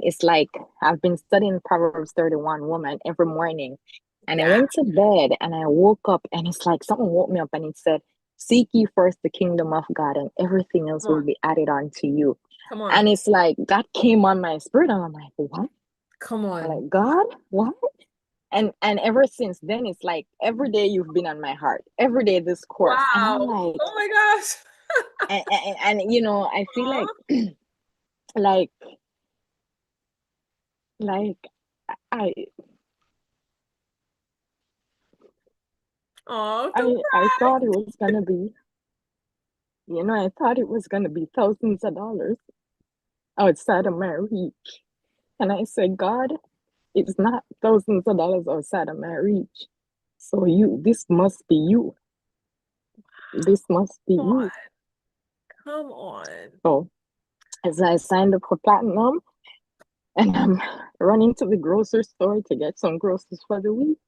it's like I've been studying Proverbs 31 woman every morning. And I Yeah. went to bed and I woke up, and it's like something woke me up, and it said, seek ye first the kingdom of God, and everything else Come will on. be added on to you. Come on. And it's like that came on my spirit, and I'm like, what? Come I'm on. like, God, what? And ever since then, it's like every day you've been on my heart, every day this course. And I'm Wow. like, Oh my gosh. I feel Aw. like like I Aw, I don't I cry. thought it was gonna be, I thought it was gonna be thousands of dollars outside of my reach. And I said, God, it's not thousands of dollars outside of my reach. So this must be you. This must be Come you. on. Come on. So as I signed up for platinum, and I'm running to the grocery store to get some groceries for the week.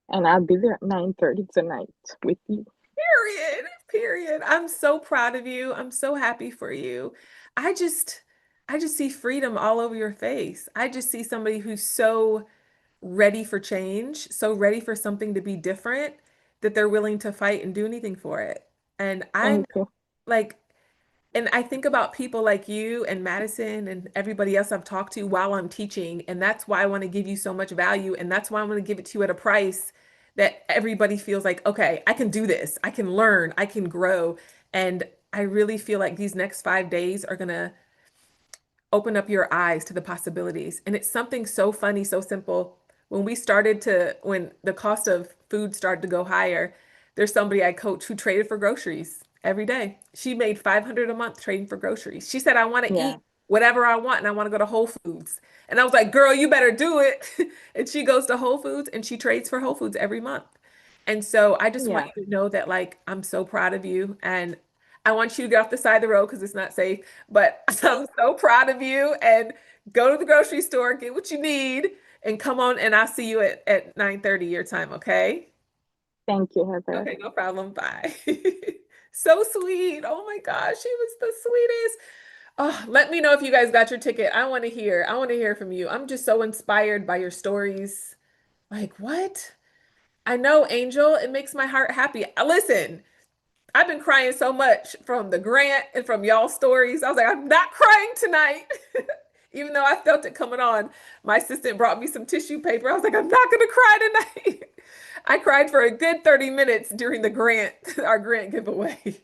And I'll be there at 9:30 tonight with you. Period. Period. I'm so proud of you. I'm so happy for you. I just I just see freedom all over your face. I just see somebody who's so ready for change, so ready for something to be different that they're willing to fight and do anything for it. And I'm Thank you. like, and I think about people like you and Madison and everybody else I've talked to while I'm teaching. And that's why I want to give you so much value. And that's why I want to give it to you at a price that everybody feels like, okay, I can do this. I can learn. I can grow. And I really feel like these next 5 days are going to open up your eyes to the possibilities. And it's something so funny, so simple. When the cost of food started to go higher, there's somebody I coach who traded for groceries every day. She made 500 a month trading for groceries. She said, I want to Yeah, eat whatever I want and I want to go to Whole Foods. And I was like, girl, you better do it. And she goes to Whole Foods and she trades for Whole Foods every month. And so I just want yeah. you to know that like I'm so proud of you and I want you to get off the side of the road because it's not safe. But I'm so proud of you and go to the grocery store, get what you need, and come on and I'll see you at 9:30 your time, okay? Thank you, Heather. Okay, no problem. Bye. So sweet. Oh my gosh, she was the sweetest. Oh, let me know if you guys got your ticket. I want to hear. I want to hear from you. I'm just so inspired by your stories. Like, what? I know, Angel, it makes my heart happy. Listen, I've been crying so much from the grant and from y'all stories. I was like, I'm not crying tonight. Even though I felt it coming on. My assistant brought me some tissue paper. I was like, I'm not gonna cry tonight. I cried for a good 30 minutes during the grant, our grant giveaway.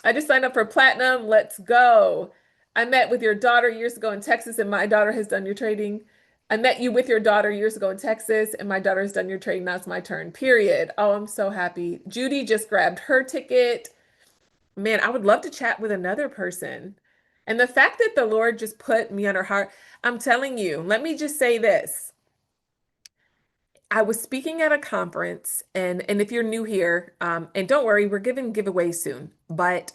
I just signed up for platinum. Let's go. I met with your daughter years ago in Texas, and my daughter has done your trading. I met you with your daughter years ago in Texas, and my daughter has done your trading. Now it's my turn, period. Oh, I'm so happy. Judy just grabbed her ticket. Man, I would love to chat with another person. And the fact that the Lord just put me on her heart, I'm telling you, let me just say this. I was speaking at a conference, and if you're new here, and don't worry, we're giving giveaways soon, but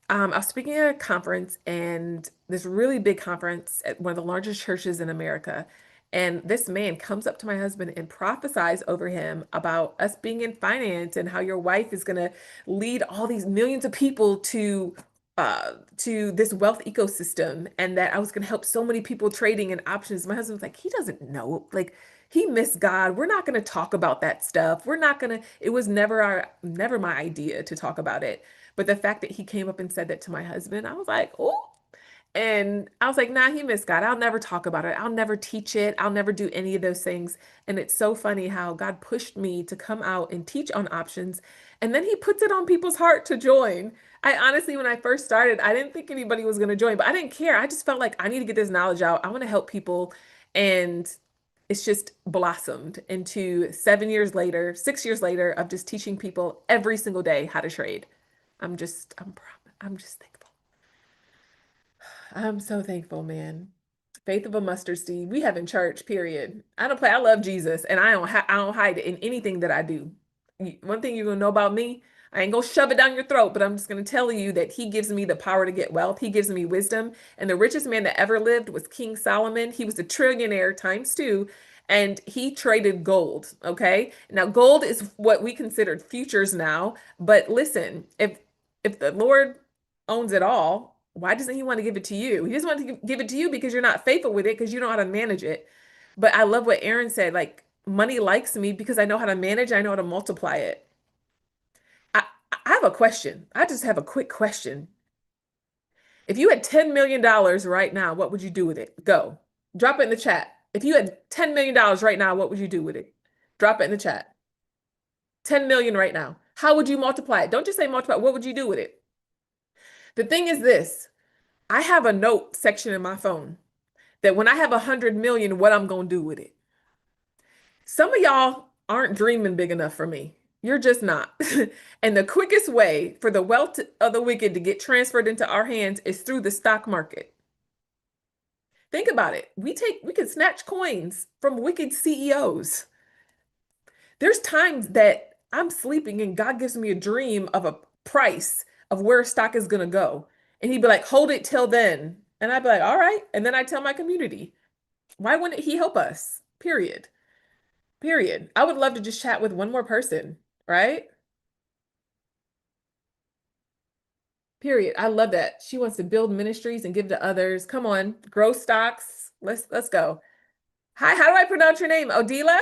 I was speaking at a conference and this really big conference at one of the largest churches in America. And this man comes up to my husband and prophesies over him about us being in finance and how your wife is going to lead all these millions of people to this wealth ecosystem and that I was going to help so many people trading in options. My husband's like, he doesn't know. Like he missed God. We're not going to talk about that stuff. We're not going to, it was never my idea to talk about it. But the fact that he came up and said that to my husband, I was like, oh. And I was like, nah, he missed God. I'll never talk about it. I'll never teach it. I'll never do any of those things. And it's so funny how God pushed me to come out and teach on options. And then he puts it on people's heart to join. I honestly, when I first started, I didn't think anybody was going to join, but I didn't care. I just felt like I need to get this knowledge out. I want to help people. And it's just blossomed into 7 years later, 6 years later of just teaching people every single day how to trade. I'm proud. I'm just thankful. I'm so thankful, man. Faith of a mustard seed. We have in church, period. I don't play. I love Jesus, and I don't hide it in anything that I do. One thing you're gonna know about me, I ain't gonna shove it down your throat, but I'm just gonna tell you that he gives me the power to get wealth. He gives me wisdom. And the richest man that ever lived was King Solomon. He was a trillionaire times two, and he traded gold. Okay. Now, gold is what we considered futures now. But listen, if the Lord owns it all, why doesn't he want to give it to you? He doesn't want to give it to you because you're not faithful with it, because you don't know how to manage it. But I love what Aaron said, like money likes me because I know how to manage, I know how to multiply it. I, I have a question. I just have a quick question. If you had $10 million right now, what would you do with it? Go. Drop it in the chat. If you had $10 million right now, what would you do with it? Drop it in the chat. 10 million right now. How would you multiply it? Don't just say multiply. What would you do with it? The thing is this, I have a note section in my phone that when I have 100 million, what I'm going to do with it. Some of y'all aren't dreaming big enough for me. You're just not. And the quickest way for the wealth of the wicked to get transferred into our hands is through the stock market. Think about it. We can snatch coins from wicked CEOs. There's times that I'm sleeping and God gives me a dream of a price of where stock is going to go. And he'd be like, hold it till then. And I'd be like, all right. And then I tell my community, why wouldn't he help us? Period. Period. I would love to just chat with one more person, right? Period. I love that. She wants to build ministries and give to others. Come on, grow stocks. Let's go. Hi, how do I pronounce your name? Odila?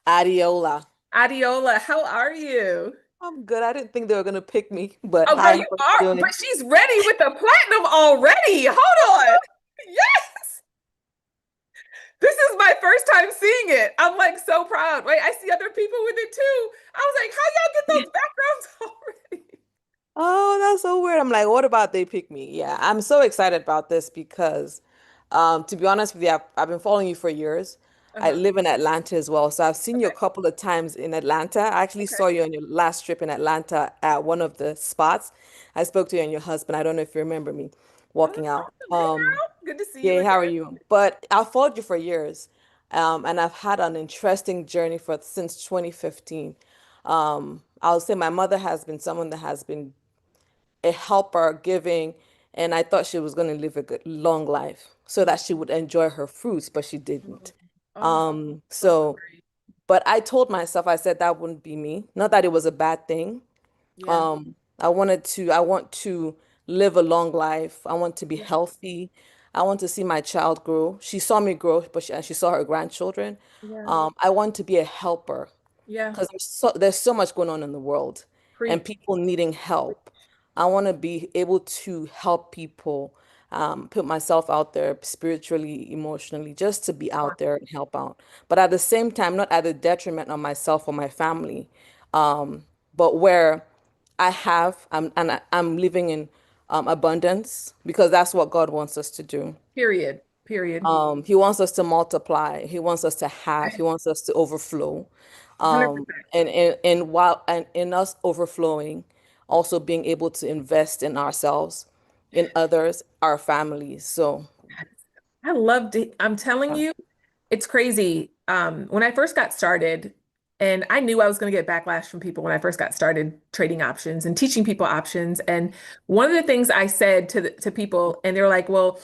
Adiola. Adiola, how are you? I'm good. I didn't think they were gonna pick me, but Oh, girl, hi, you how are, you but doing? she's ready with the platinum already. Hold on. Yes. This is my first time seeing it. I'm like so proud. Wait, I see other people with it too. I was like, how y'all get those backgrounds already? Oh, that's so weird. I'm like, what about they pick me? Yeah, I'm so excited about this because, to be honest with you, I've been following you for years. I Uh-huh. live in Atlanta as well, so I've seen you a Okay. couple of times in Atlanta. I actually Okay. saw you on your last trip in Atlanta at one of the spots. I spoke to you and your husband. I don't know if you remember me Oh, that's walking out. awesome. Hey, girl. Good to see you Yeah, how are again. you? But I followed you for years, and I've had an interesting journey for since 2015. I'll say my mother has been someone that has been a helper, giving, and I thought she was going to live a good, long life so Mm. that she would enjoy her fruits, but she didn't. Oh, so So, sorry. but I told myself, I said that wouldn't be me. Not that it was a bad thing. Yeah. I want to live a long life. I want to be Yeah. healthy. I want to see my child grow. She saw me grow, but and she saw her grandchildren. Yeah. I want to be a helper Yeah. because there's so much going on in the world and Preach. people needing help. I want to be able to help people, put myself out there spiritually, emotionally, just to be out there and help out. But at the same time, not at the detriment of myself or my family, but where I'm living in abundance because that's what God wants us to do. Period. Period. He wants us to multiply. He wants us to have. He wants us to overflow. 100%. And in us overflowing, also being able to invest in ourselves, in others, our families. So, I loved it. I'm telling yeah. you, it's crazy. When I first got started, and I knew I was going to get backlash from people when I first got started trading options and teaching people options. And one of the things I said to people, and they were like, "Well,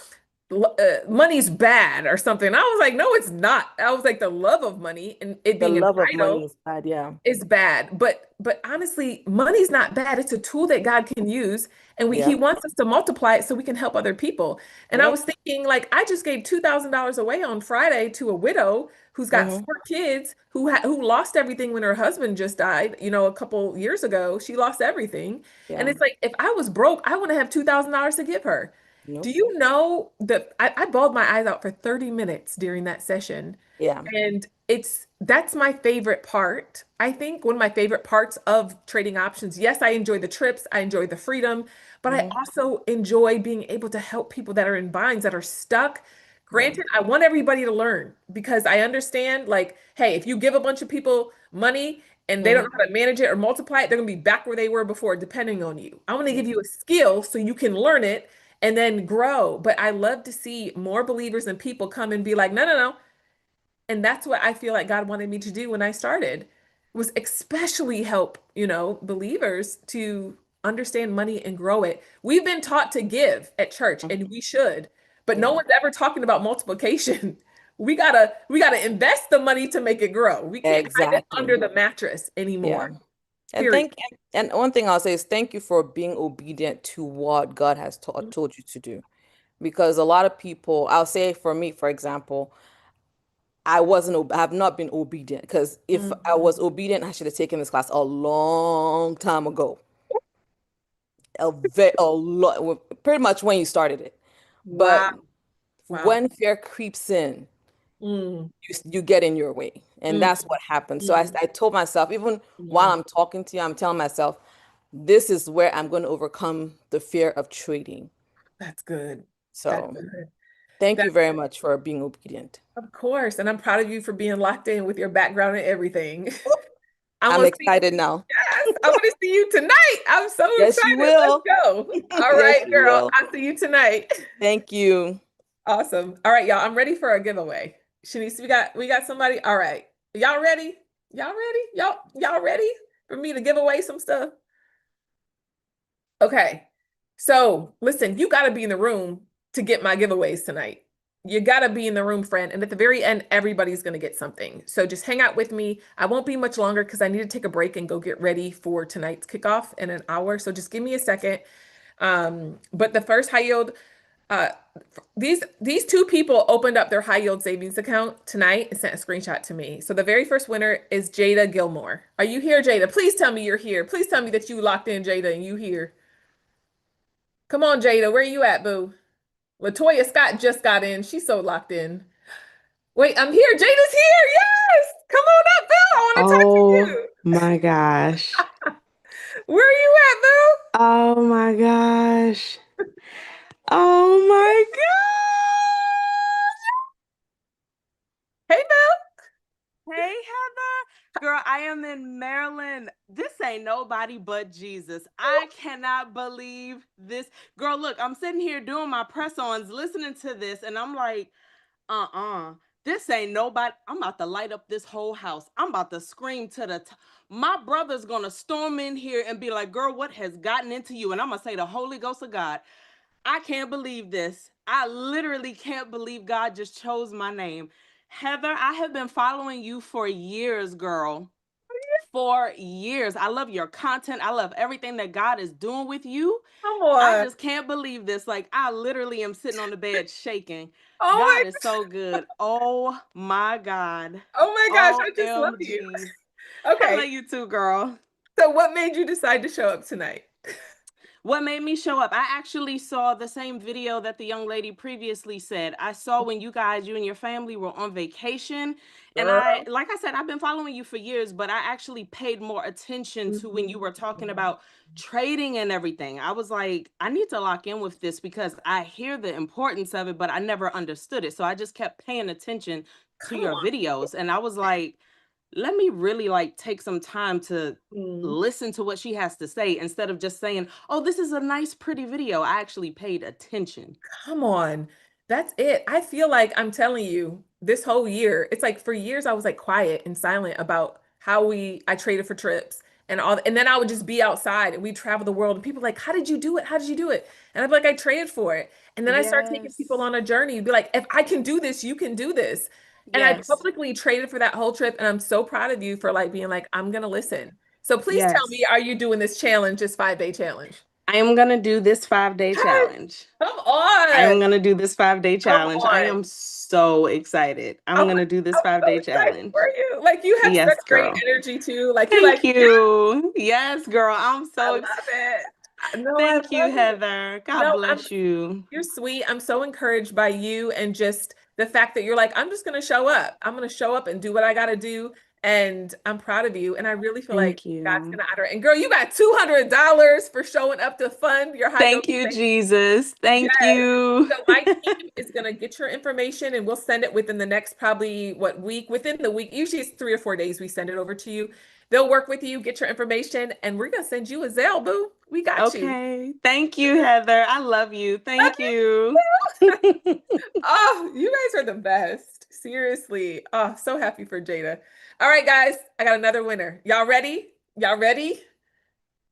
money's bad or something." And I was like, "No, it's not." I was like, the love of money and it The being an love of money idol is bad. Yeah. is bad. But honestly, money's not bad. It's a tool that God can use, and he Yep. wants us to multiply it so we can help other people. And I was Yep. thinking, like, I just gave $2,000 away on Friday to a widow who's got Hmm. 4 kids who lost everything when her husband just died, a couple years ago. She lost everything. And Yeah. it's like if I was broke, I wouldn't have $2,000 to give her. Do Nope. you know that I bawled my eyes out for 30 minutes during that session? Yeah. And that's my favorite part. I think one of my favorite parts of trading options. Yes, I enjoy the trips, I enjoy the freedom, but I Hmm. also enjoy being able to help people that are in binds, that are stuck. Granted, I want everybody to learn because I understand, like, hey, if you give a bunch of people money and they don't know how to manage it or multiply it, they're gonna be back where they were before, depending on you. I want to give you a skill so you can learn it and then grow. But I love to see more believers and people come and be like, no, no, no. And that's what I feel like God wanted me to do when I started, was especially help, believers to understand money and grow it. We've been taught to give at church and we should, but no Yeah. one's ever talking about multiplication. We gotta invest the money to make it grow. We can't hide it Exactly. under the mattress anymore. Yeah. And Period. and one thing I'll say is thank you for being obedient to what God has told you to do. Because a lot of people, I'll say for me, for example, I have not been obedient because if I was obedient, I should have taken this class a long time ago. A lot, pretty much when you started it. But Wow. Wow. when fear creeps in, Mm, you get in your way. And mm, that's what happened. So I told myself, even while mm. I'm talking to you, I'm telling myself, this is where I'm going to overcome the fear of trading. That's good. That's So good. thank you That's very much for being obedient. Of course. And I'm proud of you for being locked in with your background and everything. I'm I'm gonna see. excited now. Yes, I'm gonna see you tonight. I'm so Yes, you excited. Let's will. go. All Yes, right, you girl. will. I'll see you tonight. Thank you. Awesome. All right, y'all. I'm ready for a giveaway. Shanice, we got somebody. All right. Y'all ready? Y'all ready? Y'all ready for me to give away some stuff? Okay. So listen, you gotta be in the room to get my giveaways tonight. You gotta be in the room, friend. And at the very end, everybody's gonna get something. So just hang out with me. I won't be much longer because I need to take a break and go get ready for tonight's kickoff in an hour. So just give me a second. But the first high yield, uh, these two people opened up their high yield savings account tonight and sent a screenshot to me. So the very first winner is Jada Gilmore. Are you here, Jada? Please tell me you're here. Please tell me that you locked in, Jada, and you here. Come on, Jada, where you at, boo? Latoya Scott just got in. She's so locked in. Wait, I'm here. Jada's here. Yes. Come on up, Bill. I want to talk to Oh you. my gosh. Where are you at, Bill? Oh my gosh. Oh my Hey, Bill. Hey Heather, girl, I am in Maryland. This ain't nobody but Jesus. I cannot believe this. Girl, look, I'm sitting here doing my press-ons, listening to this, and I'm like, this ain't nobody. I'm about to light up this whole house. I'm about to scream to the my brother's gonna storm in here and be like, girl, what has gotten into you? And I'm gonna say the Holy Ghost of God. I can't believe this. I literally can't believe God just chose my name. Heather, I have been following you for years, girl. For years. I love your content. I love everything that God is doing with you. Come I on. just can't believe this. Like, I literally am sitting on the bed shaking. Oh my, God is so good. Oh my God. oh my gosh, I just love you. OMG. I Okay. love you too, girl. So what made you decide to show up tonight? What made me show up? I actually saw the same video that the young lady previously said. I saw when you and your family were on vacation. And Girl. like I said, I've been following you for years, but I actually paid more attention to when you were talking about trading and everything. I was like, I need to lock in with this because I hear the importance of it, but I never understood it. So I just kept paying attention to Come your on. videos. And I was like, let me really like take some time to Mm. listen to what she has to say instead of just saying, oh, this is a nice, pretty video. I actually paid attention. Come on. That's it. I feel like I'm telling you, this whole year, it's like for years I was like quiet and silent about how I traded for trips and all, and then I would just be outside and we travel the world and people like, how did you do it? How did you do it? And I'd be like, I traded for it. And then I start taking people Yes. on a journey, be like, if I can do this, you can do this. And I Yes. publicly traded for that whole trip. And I'm so proud of you for like being like, I'm gonna listen. So please tell me, Yes. are you doing this challenge, this 5-day challenge? I am going to do this 5-day Yes. challenge. Come I on. am going to do this 5-day Come challenge. I on. am so excited. I'm I'm, going to do this I'm so 5-day excited challenge. for you. Like you have such Yes, great girl. energy too. Like you're like, Thank you. Yes, girl. I'm I so love excited. it. No, I Thank you, love it. Heather. God No, bless you. you're sweet. I'm so encouraged by you and just the fact that you're like, I'm just gonna show up. I'm gonna show up and do what I gotta do. And I'm proud of you. And I really feel like Thank God's you. gonna honor it. And girl, you got $200 for showing up to fund your high yield Thank you, savings. Jesus. Thank Yes. you. So my team is gonna get your information and we'll send it within the next probably week? Within the week. Usually it's 3 or 4 days we send it over to you. They'll work with you, get your information, and we're gonna send you a Zelle, boo. We got you. Okay. Thank you, Heather. I love you. Thank you. Oh, you guys are the best. Seriously. Oh, so happy for Jada. All right, guys, I got another winner. Y'all ready? Y'all ready?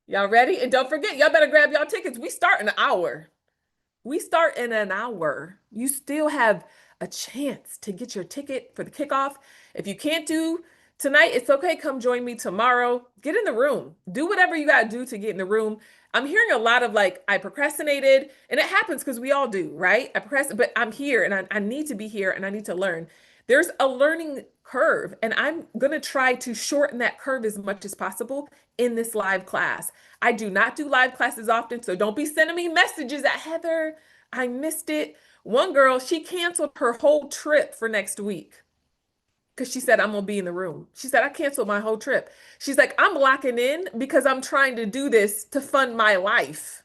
Y'all ready? And don't forget, y'all better grab y'all tickets. We start in an hour. We start in an hour. You still have a chance to get your ticket for the kickoff. If you can't do tonight, it's okay. Come join me tomorrow. Get in the room. Do whatever you got to do to get in the room. I'm hearing a lot of like, I procrastinated, and it happens because we all do, right? I procrastinate, but I'm here and I need to be here and I need to learn. There's a learning curve, and I'm going to try to shorten that curve as much as possible in this live class. I do not do live classes often, so don't be sending me messages at Heather. I missed it. One girl, she canceled her whole trip for next week because she said, I'm gonna be in the room. She said, I canceled my whole trip. She's like, I'm locking in because I'm trying to do this to fund my life.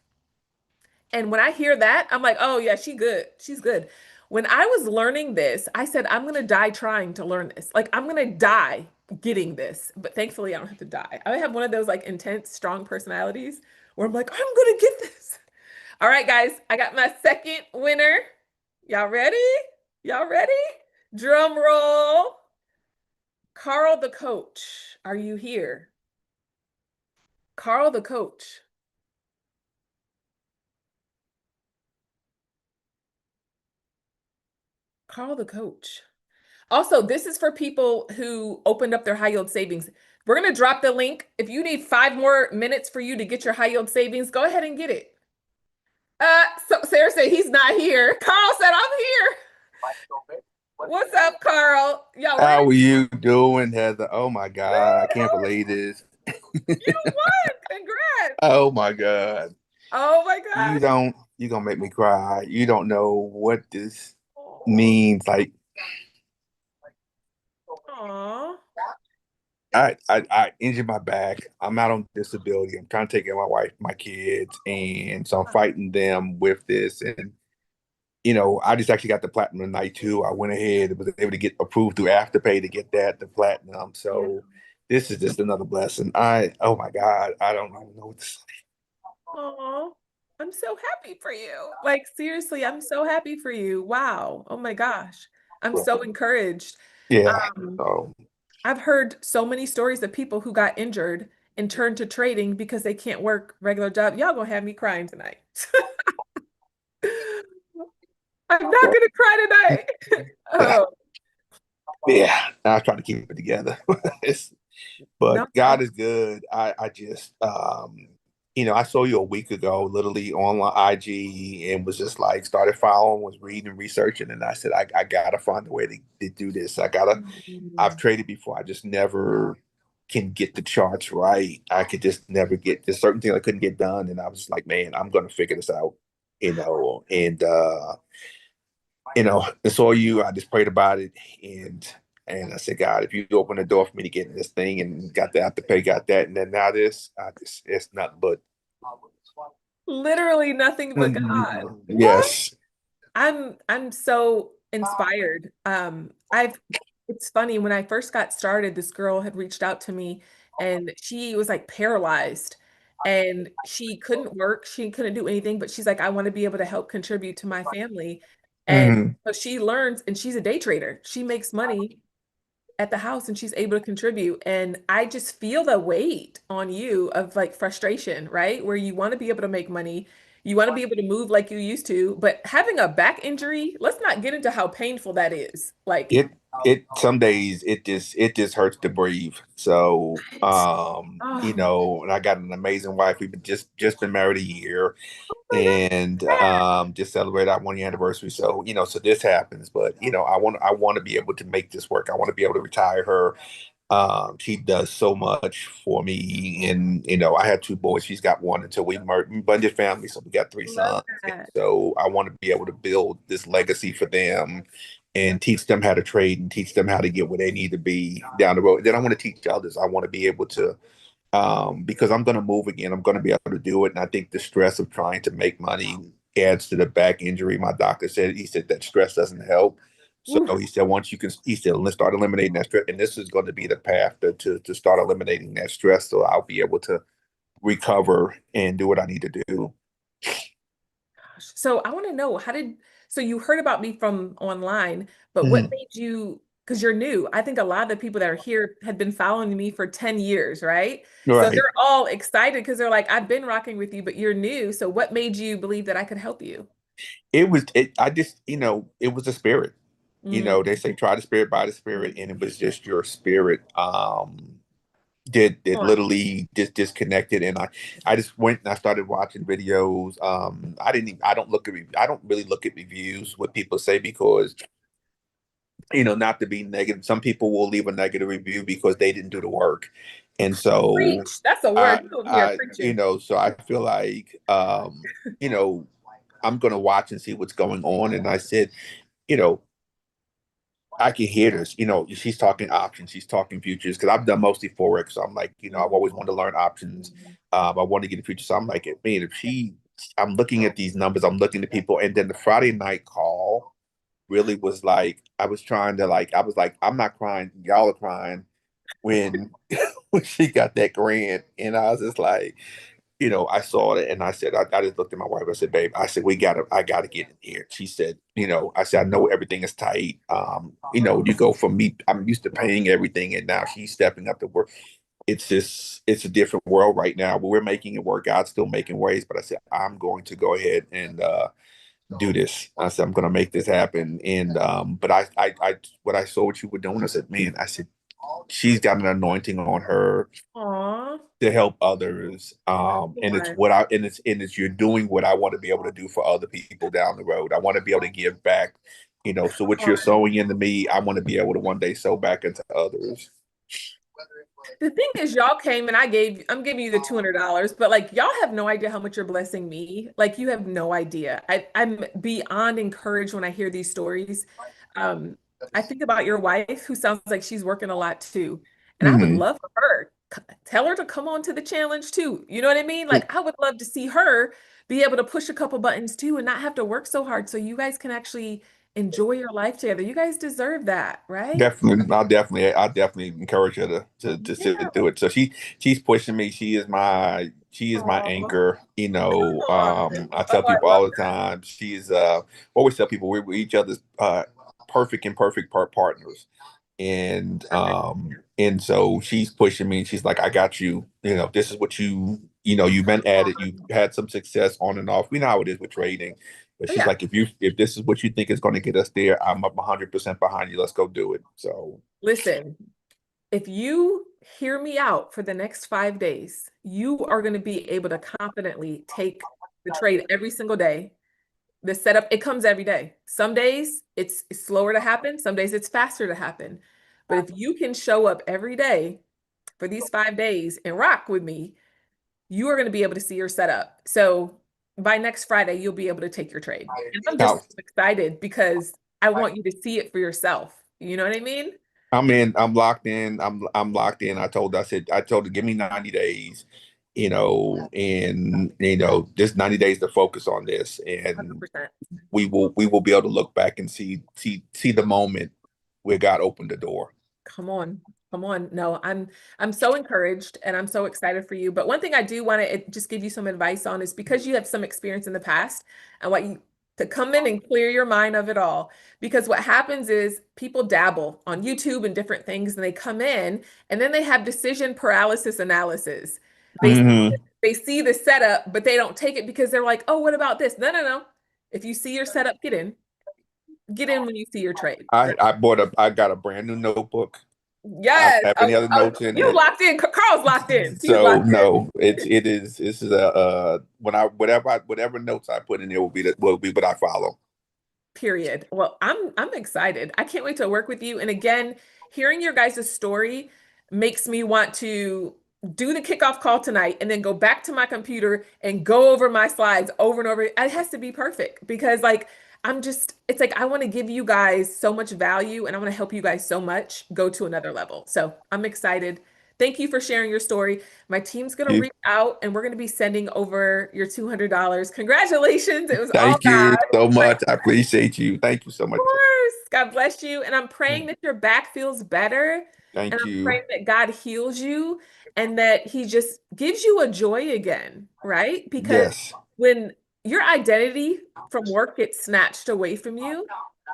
And when I hear that, I'm like, oh yeah, she good. She's good. When I was learning this, I said, I'm gonna die trying to learn this. Like I'm gonna die getting this. But thankfully, I don't have to die. I have one of those like intense, strong personalities where I'm like, I'm gonna get this. All right, guys, I got my second winner. Y'all ready? Y'all ready? Drum roll. Carl the coach, are you here? Carl the coach. Carl the coach. Also, this is for people who opened up their high yield savings. We're going to drop the link. If you need 5 more minutes for you to get your high yield savings, go ahead and get it. So Sarah said he's not here. Carl said, I'm here. What's up, Carl? Y'all How ready? are you doing, Heather? Oh my God, I can't believe this. You won. Congrats. Oh my God. Oh my You gosh. don't, you're gonna make me cry. You don't know what this means. Like Aw. I injured my back. I'm out on disability. I'm trying to take care of my wife, my kids, and so I'm fighting them with this. And I just actually got the platinum tonight too. I went ahead and was able to get approved through Afterpay to get the platinum. Yeah. So this is just another blessing. Oh my God, I don't know what to say. Aw. I'm so happy for you. Like, seriously, I'm so happy for you. Wow. Oh my gosh. I'm so encouraged. Yeah. Um, So I've heard so many stories of people who got injured and turned to trading because they can't work regular job. Y'all gonna have me crying tonight. I'm not gonna cry tonight. Oh, yeah, I try to keep it together. But no, God is good. I just I saw you a week ago, literally on IG, and was just like started following, was reading, researching, and I said, I gotta find a way to do this. I've Mm. traded before. I just never can get the charts right. I could just never get there's certain things I couldn't get done. And I was like, man, I'm gonna figure this out, and and saw you. I just prayed about it, and I said, God, if you open the door for me to get in this thing, and got the Afterpay, got that, and then now this, it's nothing but Literally nothing but God. What? yes. I'm so inspired. It's funny when I first got started, this girl had reached out to me and she was like paralyzed and she couldn't work, she couldn't do anything, but she's like, I want to be able to help contribute to my family. And Hmm. so she learns and she's a day trader. She makes money at the house and she's able to contribute. And I just feel the weight on you of like frustration, right? Where you want to be able to make money, you want to be able to move like you used to, but having a back injury, let's not get into how painful that is. Like, It some days it just hurts to breathe. So what? Oh, and I got an amazing wife. We've been just been married a year, oh my and just celebrated our 1 year anniversary. So so this happens, but I want to be able to make this work. I want to be able to retire her. She does so much for me, and I had two boys. She's got one until we blended family, so we got three God. Love sons. And that. so I want to be able to build this legacy for them, and teach them how to trade and teach them how to get where they need to be down the road. Then I want to teach others. I want to be able to, because I'm going to move again. I'm going to be able to do it. And I think the stress of trying to make money adds to the back injury. My doctor said, he said that stress doesn't help. So Oof. he said, once you can, he said, let's start eliminating that stress. And this is going to be the path to start eliminating that stress. So I'll be able to recover and do what I need to do. So I want to know so you heard about me from online, but what Mhm. made you, because you're new. I think a lot of the people that are here had been following me for 10 years, right? So Right. they're all excited because they're like, I've been rocking with you, but you're new. So what made you believe that I could help you? I just, it was a spirit. Mm. They say try the spirit by the spirit, and it was just your spirit. Did Come on. literally just disconnected, and I just went and I started watching videos. I don't really look at reviews what people say because not to be negative. Some people will leave a negative review because they didn't do the work, and so Preach. That's a word. I You over here I preaching. so I feel like you know I'm gonna watch and see what's going on, and I said you know I can hear this. She's talking options, she's talking futures because I've done mostly forex. So I'm like, I've always wanted to learn options. I want to get in futures. So I'm like, man, I'm looking at these numbers, I'm looking at people, and then the Friday night call really was like, I was trying to I was like, I'm not crying, y'all are crying when when she got that grant, and I was just like, I saw it and I said, I just looked at my wife. I said, babe, I said, I gotta get in here. She said, I said, I know everything is tight. You go from me, I'm used to paying everything, and now she's stepping up to work. It's a different world right now, but we're making it work. God's still making ways, but I said, I'm going to go ahead and do this. I said, I'm going to make this happen. And but what I saw what you were doing, I said, man, I said, she's got an anointing on her Aw. to help others. And it's Come what it's you're doing what I want to be able to do for other people down the road. I want to be able to give back, so what you're on. sowing into me, I want to be able to one day sow back into others. The thing is, y'all came and I'm giving you the $200, but like y'all have no idea how much you're blessing me. Like you have no idea. I'm beyond encouraged when I hear these stories. Um, I think about your wife, who sounds like she's working a lot too. And I would Mhm. love for her, tell her to come on to the challenge too. You know what I mean? Like I would love to see her be able to push a couple buttons too and not have to work so hard so you guys can actually enjoy your life together. You guys deserve that, right? Definitely, I'll definitely encourage her to sit Yeah. and do it. So she's pushing me. She is my Aw. anchor. I tell Oh, I people love all the time. She's always tell people we're each other's perfect and perfect partners. And so she's pushing me. She's like, I got you. This is what you've been at it. You had some success on and off. We know how it is with trading. But Oh, she's yeah. like, if this is what you think is going to get us there, I'm up 100% behind you. Let's go do it. So Listen, if you hear me out for the next 5 days, you are going to be able to confidently take the trade every single day. The setup, it comes every day. Some days it's slower to happen, some days it's faster to happen. But if you can show up every day for these 5 days and rock with me, you are going to be able to see your setup. So by next Friday, you'll be able to take your trade. And I'm just now, excited because I want you to see it for yourself. You know what I mean? I'm in. I'm locked in. I'm locked in. I told her, give me 90 days, and just 90 days to focus on this, and 100%. we will be able to look back and see the moment where God opened the door. Come on. Come on. No, I'm so encouraged and I'm so excited for you. But one thing I do want to just give you some advice on is because you have some experience in the past, I want you to come in and clear your mind of it all. Because what happens is people dabble on YouTube and different things and they come in and then they have decision paralysis analysis. They Hmm. they see the setup, but they don't take it because they're like, oh, what about this? No, no, no. If you see your setup, get in. Get in when you see your trade. I got a brand new notebook. I don't Yes. have Oh, any other oh, notes in you it. locked in. Carl's locked in. He's So locked in. no, this is a when I whatever notes I put in there will be what I follow. Period. Well, I'm excited. I can't wait to work with you. And again, hearing your guys' story makes me want to do the kickoff call tonight and then go back to my computer and go over my slides over and over. It has to be perfect because like it's like I want to give you guys so much value and I want to help you guys so much go to another level. So I'm excited. Thank you for sharing your story. My team's going to reach out and we're going to be sending over your $200. Congratulations. It was all Thank you God. so But much. I appreciate you. Thank you so of much. course, God bless you. And I'm praying that your back feels better. And Thank I'm you. praying that God heals you and that He just gives you a joy again, right? Because Yes. when your identity from work gets snatched away from you,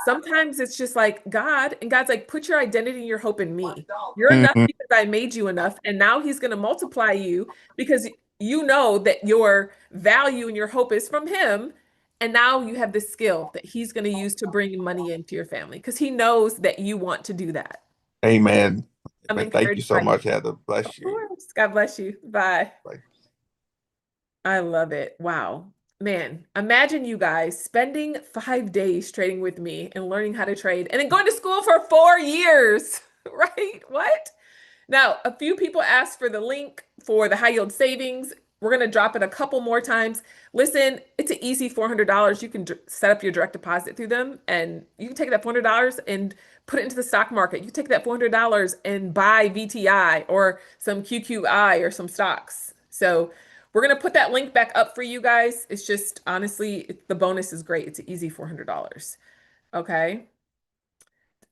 sometimes it's just like God, and God's like, put your identity and your hope in me. You're enough Mhm. because I made you enough. And now He's going to multiply you because you know that your value and your hope is from Him. And now you have this skill that He's going to use to bring money into your family because He knows that you want to do that. Amen. I'm Amen. Thank you encouraged so by you. much, Heather. Of Bless you. course. God bless you. Bye. Bye. I love it. Wow. Man, imagine you guys spending 5 days trading with me and learning how to trade and then going to school for 4 years, right? What? Now, a few people asked for the link for the high yield savings. We're going to drop it a couple more times. Listen, it's an easy $400. You can set up your direct deposit through them and you can take that $400 and put it into the stock market. You can take that $400 and buy VTI or some QQI or some stocks. So we're going to put that link back up for you guys. It's just honestly, the bonus is great. It's an easy $400. Okay.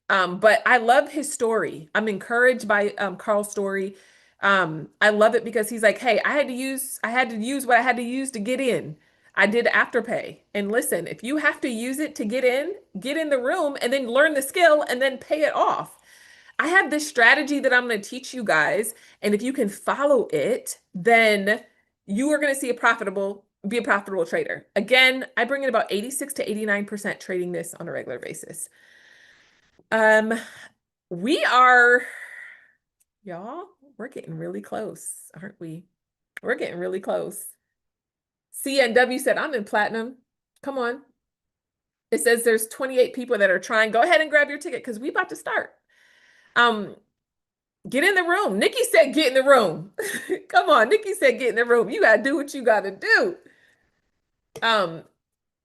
But I love his story. I'm encouraged by Carl's story. I love it because he's like, hey, I had to use what I had to use to get in. I did Afterpay. And listen, if you have to use it to get in the room and then learn the skill and then pay it off. I have this strategy that I'm going to teach you guys. And if you can follow it, then you are going to be a profitable trader. Again, I bring in about 86 to 89% trading this on a regular basis. Um, we are, y'all, we're getting really close, aren't we? We're getting really close. CNW said, I'm in platinum. Come on. It says there's 28 people that are trying. Go ahead and grab your ticket because we about to start. Get in the room. Nikki said, get in the room. Come on. Nikki said, get in the room. You got to do what you got to do.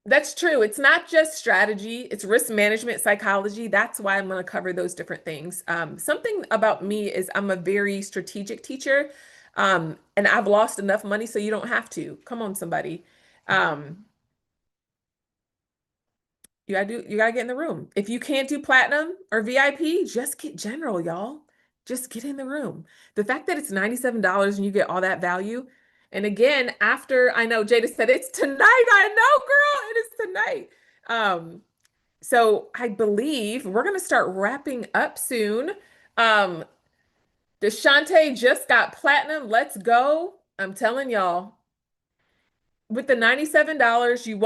That's true. It's not just strategy, it's risk management, psychology. That's why I'm going to cover those different things. Something about me is I'm a very strategic teacher, and I've lost enough money so you don't have to. Come on, somebody. You gotta get in the room. If you can't do platinum or VIP, just get general, y'all. Just get in the room. The fact that it's $97 and you get all that value. And again, after I know Jada said it's tonight. I know, girl, it is tonight. So I believe we're gonna start wrapping up soon. Um, Deshante just got platinum. Let's go. I'm telling y'all, with the $97, you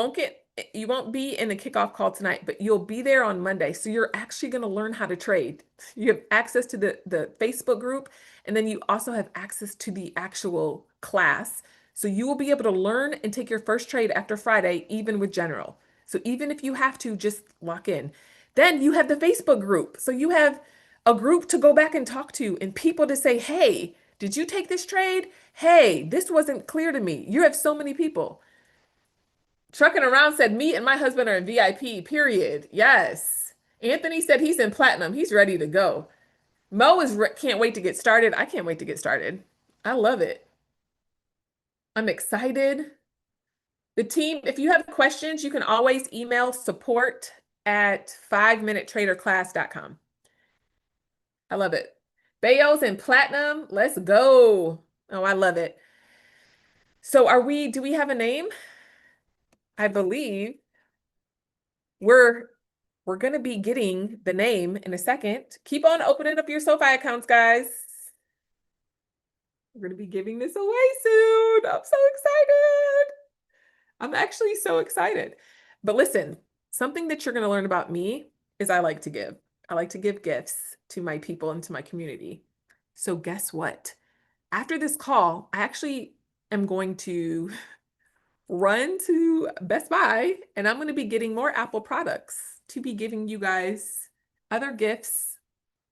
won't be in the kickoff call tonight, but you'll be there on Monday. So you're actually going to learn how to trade. You have access to the Facebook group, and then you also have access to the actual class. So you will be able to learn and take your first trade after Friday, even with general. So even if you have to just lock in, then you have the Facebook group. So you have a group to go back and talk to and people to say, hey, did you take this trade? Hey, this wasn't clear to me. You have so many people. Trucking Around said, me and my husband are in VIP, period. Yes. Anthony said he's in platinum. He's ready to go. Mo can't wait to get started. I can't wait to get started. I love it. I'm excited. The team, if you have questions, you can always email support@5minutetraderclass.com. I love it. Bayo's in platinum. Let's go. Oh, I love it. So do we have a name? I believe we're going to be getting the name in a second. Keep on opening up your SoFi accounts, guys. We're going to be giving this away soon. I'm so excited. I'm actually so excited. But listen, something that you're going to learn about me is I like to give. I like to give gifts to my people and to my community. So guess what? After this call, I actually am going to run to Best Buy and I'm going to be getting more Apple products to be giving you guys other gifts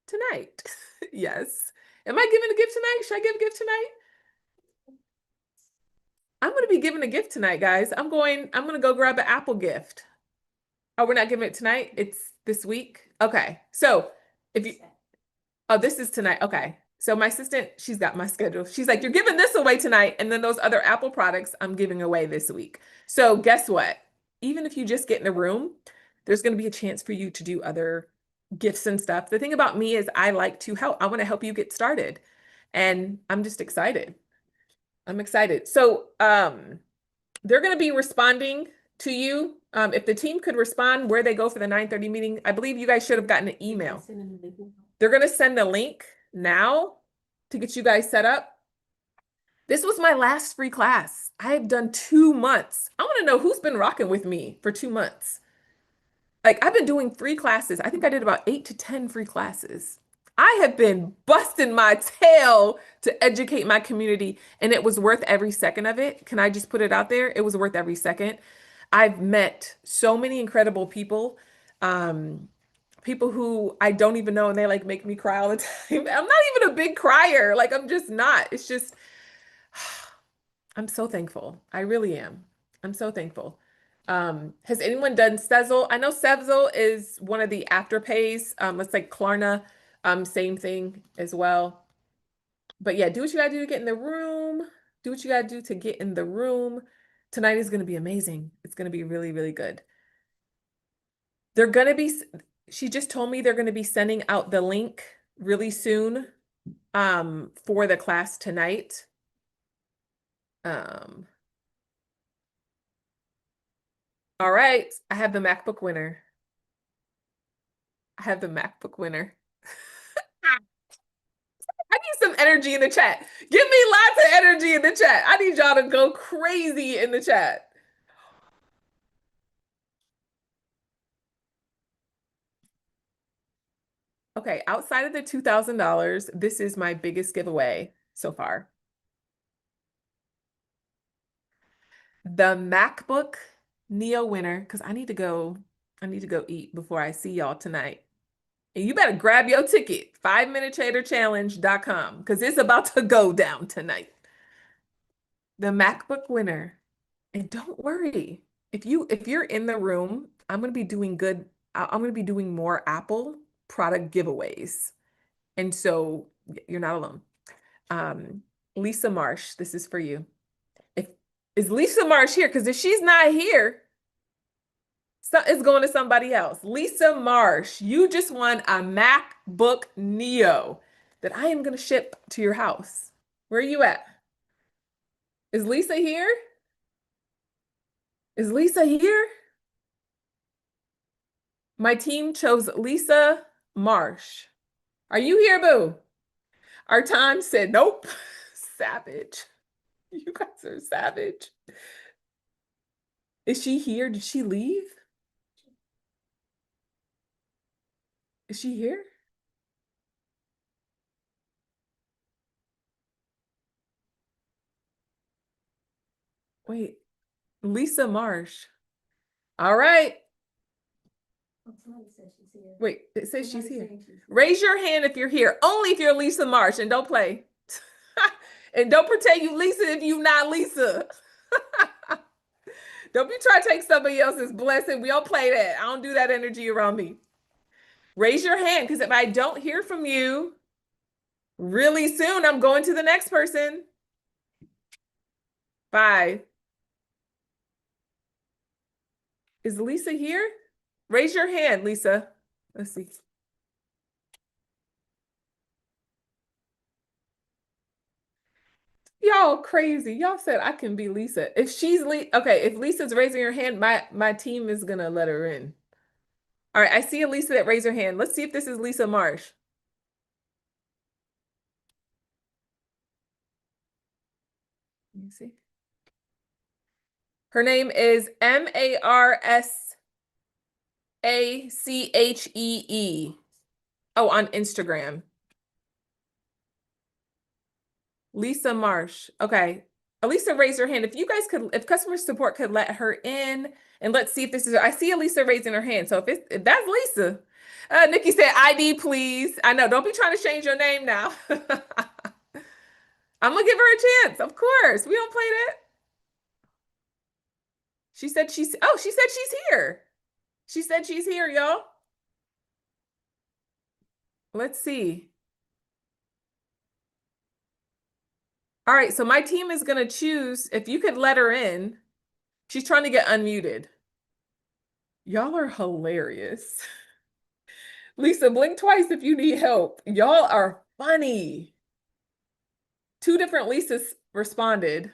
tonight. Yes. Am I giving a gift tonight? Should I give a gift tonight? I'm going to be giving a gift tonight, guys. I'm going to go grab an Apple gift. Oh, we're not giving it tonight? It's this week? Okay. So if you, oh, this is tonight. Okay. So my assistant, she's got my schedule. She's like, you're giving this away tonight. And then those other Apple products I'm giving away this week. So guess what? Even if you just get in the room, there's going to be a chance for you to do other gifts and stuff. The thing about me is I like to help. I want to help you get started. And I'm just excited. I'm excited. So they're going to be responding to you. If the team could respond where they go for the 9:30 meeting, I believe you guys should have gotten an email. They're going to send a link now to get you guys set up. This was my last free class. I have done 2 months. I want to know who's been rocking with me for 2 months. Like I've been doing free classes. I think I did about 8 to 10 free classes. I have been busting my tail to educate my community, and it was worth every second of it. Can I just put it out there? It was worth every second. I've met so many incredible people, people who I don't even know, and they like make me cry all the time. I'm not even a big crier. Like I'm just not. It's just, I'm so thankful. I really am. I'm so thankful. Has anyone done Sezzle? I know Sezzle is one of the afterpays. It's like Klarna, same thing as well. But yeah, do what you gotta do to get in the room. Do what you gotta do to get in the room. Tonight is gonna be amazing. It's gonna be really, really good. They're gonna be, she just told me they're gonna be sending out the link really soon, for the class tonight. All right, I have the MacBook winner. I have the MacBook winner. I need some energy in the chat. Give me lots of energy in the chat. I need y'all to go crazy in the chat. Okay, outside of the $2,000, this is my biggest giveaway so far. The MacBook Neo winner, because I need to go eat before I see y'all tonight. And you better grab your ticket, 5minutetraderchallenge.com, because it's about to go down tonight. The MacBook winner. And don't worry, if you're in the room, I'm gonna be doing good. I'm gonna be doing more Apple product giveaways. And so you're not alone. Lisa Marsh, this is for you. Is Lisa Marsh here? Because if she's not here, it's going to somebody else. Lisa Marsh, you just won a MacBook Neo that I am going to ship to your house. Where are you at? Is Lisa here? Is Lisa here? My team chose Lisa Marsh. Are you here, boo? Our time said nope. Savage. You guys are savage. Is she here? Did she leave? Is she here? Wait, Lisa Marsh. All right. Wait, it says she's here. Raise your hand if you're here. Only if you're Lisa Marsh, and don't play. And don't pretend you Lisa if you not Lisa. Don't be trying to take somebody else's blessing. We don't play that. I don't do that energy around me. Raise your hand, because if I don't hear from you really soon, I'm going to the next person. Bye. Is Lisa here? Raise your hand, Lisa. Let's see. Y'all crazy. Y'all said I can be Lisa. If she's okay, if Lisa's raising her hand, my team is gonna let her in. All right, I see a Lisa that raised her hand. Let's see if this is Lisa Marsh. Let me see. Her name is Marshachee. Oh, on Instagram. Lisa Marsh. Okay. Elisa raised her hand. If you guys could, if customer support could let her in, and let's see if this is, I see Elisa raising her hand. So if that's Lisa, Nikki said, ID, please. I know, don't be trying to change your name now. I'm gonna give her a chance. Of course, we don't play that. She said she's here. She said she's here, y'all. Let's see. All right, so my team is going to choose if you could let her in. She's trying to get unmuted. Y'all are hilarious. Lisa, blink twice if you need help. Y'all are funny. 2 different Lisas responded.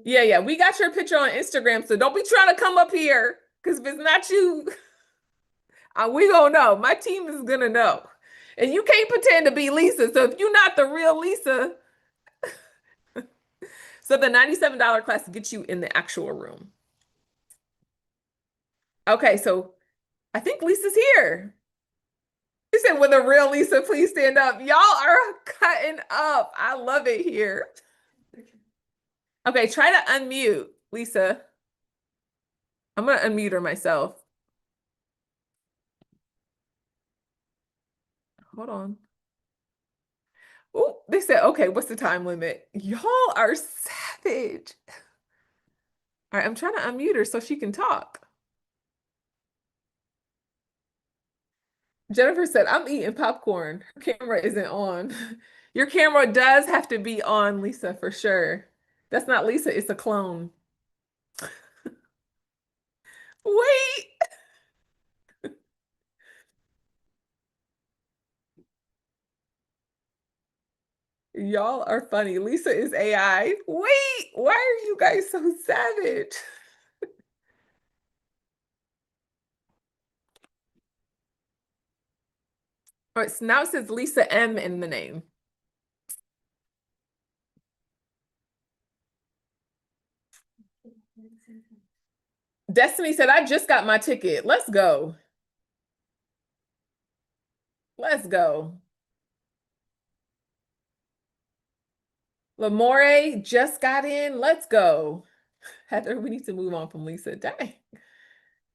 Yeah, we got your picture on Instagram, so don't be trying to come up here, because if it's not you, we gonna know. My team is gonna know. And you can't pretend to be Lisa, so if you're not the real Lisa. So the $97 class gets you in the actual room. Okay, so I think Lisa's here. She said, "With a real Lisa, please stand up." Y'all are cutting up. I love it here. Okay, try to unmute, Lisa. I'm gonna unmute her myself. Hold on. Oh, they said, okay, what's the time limit? Y'all are savage. All right, I'm trying to unmute her so she can talk. Jennifer said, "I'm eating popcorn. Her camera isn't on." Your camera does have to be on, Lisa, for sure. That's not Lisa, it's a clone. Wait. Y'all are funny. Lisa is AI. Wait, why are you guys so savage? All right, so now it says Lisa M in the name. Destiny said, "I just got my ticket. Let's go. Let's go." Lamore just got in. Let's go. Heather, we need to move on from Lisa. Dang.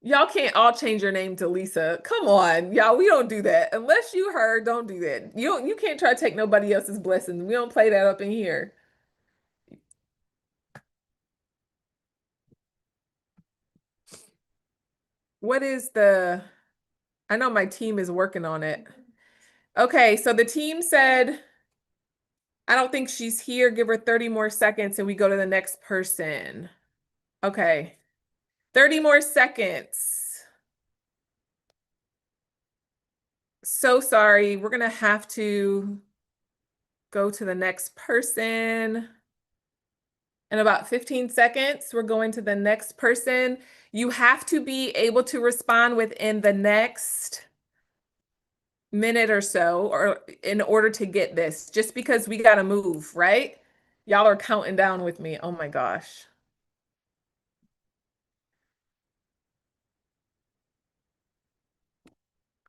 Y'all can't all change your name to Lisa. Come on, y'all. We don't do that. Unless you heard, don't do that. You can't try to take nobody else's blessings. We don't play that up in here. What is the... I know my team is working on it. Okay, so the team said, "I don't think she's here. Give her 30 more seconds and we go to the next person." Okay, 30 more seconds. So sorry. We're going to have to go to the next person. In about 15 seconds, we're going to the next person. You have to be able to respond within the next minute or so, or in order to get this, just because we got to move, right? Y'all are counting down with me. Oh my gosh.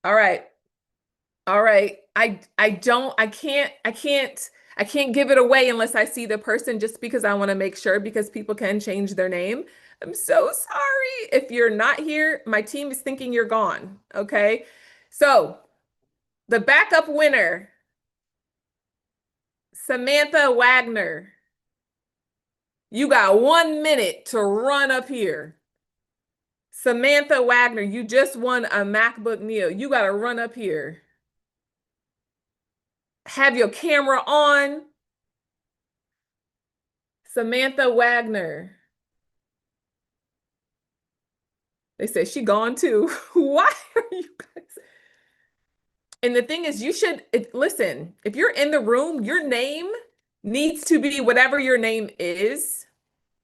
All right. All right. I can't give it away unless I see the person, just because I want to make sure, because people can change their name. I'm so sorry. If you're not here, my team is thinking you're gone. Okay. So the backup winner, Samantha Wagner. You got 1 minute to run up here. Samantha Wagner, you just won a MacBook Neo. You got to run up here. Have your camera on. Samantha Wagner. They say she gone too. Why are you guys? And the thing is, you should listen. If you're in the room, your name needs to be whatever your name is,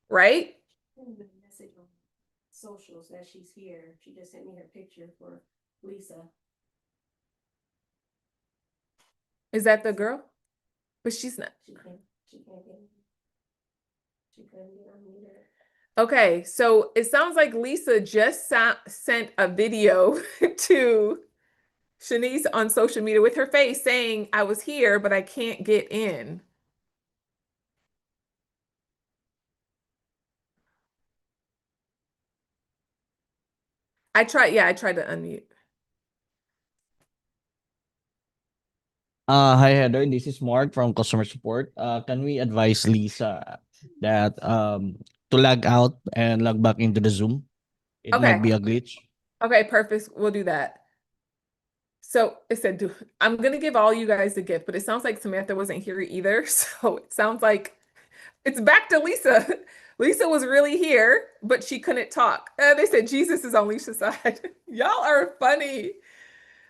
right? Message on socials that she's here. She just sent me her picture for Lisa. Is that the girl? But she's not. She can't get in. She couldn't get unmuted. Okay, so it sounds like Lisa just sent a video to Shanice on social media with her face saying, "I was here, but I can't get in." I tried to unmute. Hi Heather, this is Mark from customer support. Can we advise Lisa that to log out and log back into the Zoom? It might Okay. be a glitch. Okay, perfect. We'll do that. So it said, I'm going to give all you guys a gift, but it sounds like Samantha wasn't here either. So it sounds like it's back to Lisa. Lisa was really here, but she couldn't talk. They said Jesus is on Lisa's side. Y'all are funny.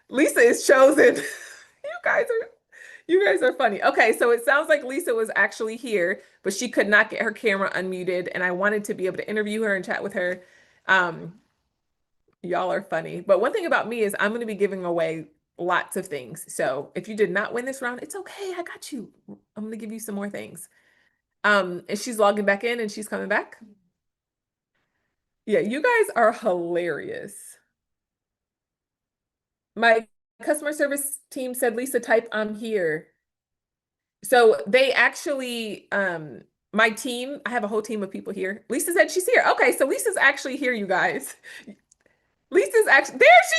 Lisa is chosen. You guys are funny. Okay, so it sounds like Lisa was actually here, but she could not get her camera unmuted, and I wanted to be able to interview her and chat with her. Y'all are funny. But one thing about me is I'm going to be giving away lots of things. So if you did not win this round, it's okay. I got you. I'm going to give you some more things. And she's logging back in and she's coming back. Yeah, you guys are hilarious. My customer service team said, Lisa, type I'm here. So they actually, my team, I have a whole team of people here. Lisa said she's here. Okay, so Lisa's actually here, you guys. Lisa's actually, there she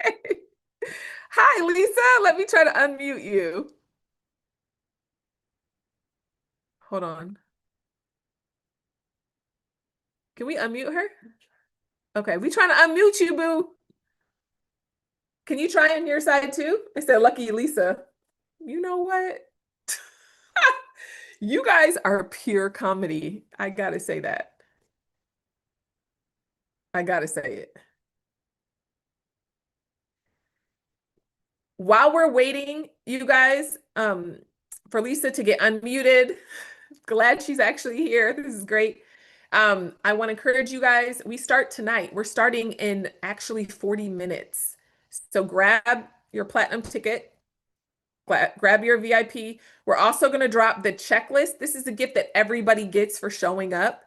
is. Hi, Lisa. Let me try to unmute you. Hold on. Can we unmute her? Okay, we trying to unmute you, boo. Can you try on your side too? I said, lucky Lisa. You know what? You guys are pure comedy. I gotta say that. I gotta say it. While we're waiting, you guys, for Lisa to get unmuted, glad she's actually here. This is great. I want to encourage you guys. We start tonight. We're starting in actually 40 minutes. So grab your platinum ticket. Grab your VIP. We're also going to drop the checklist. This is a gift that everybody gets for showing up.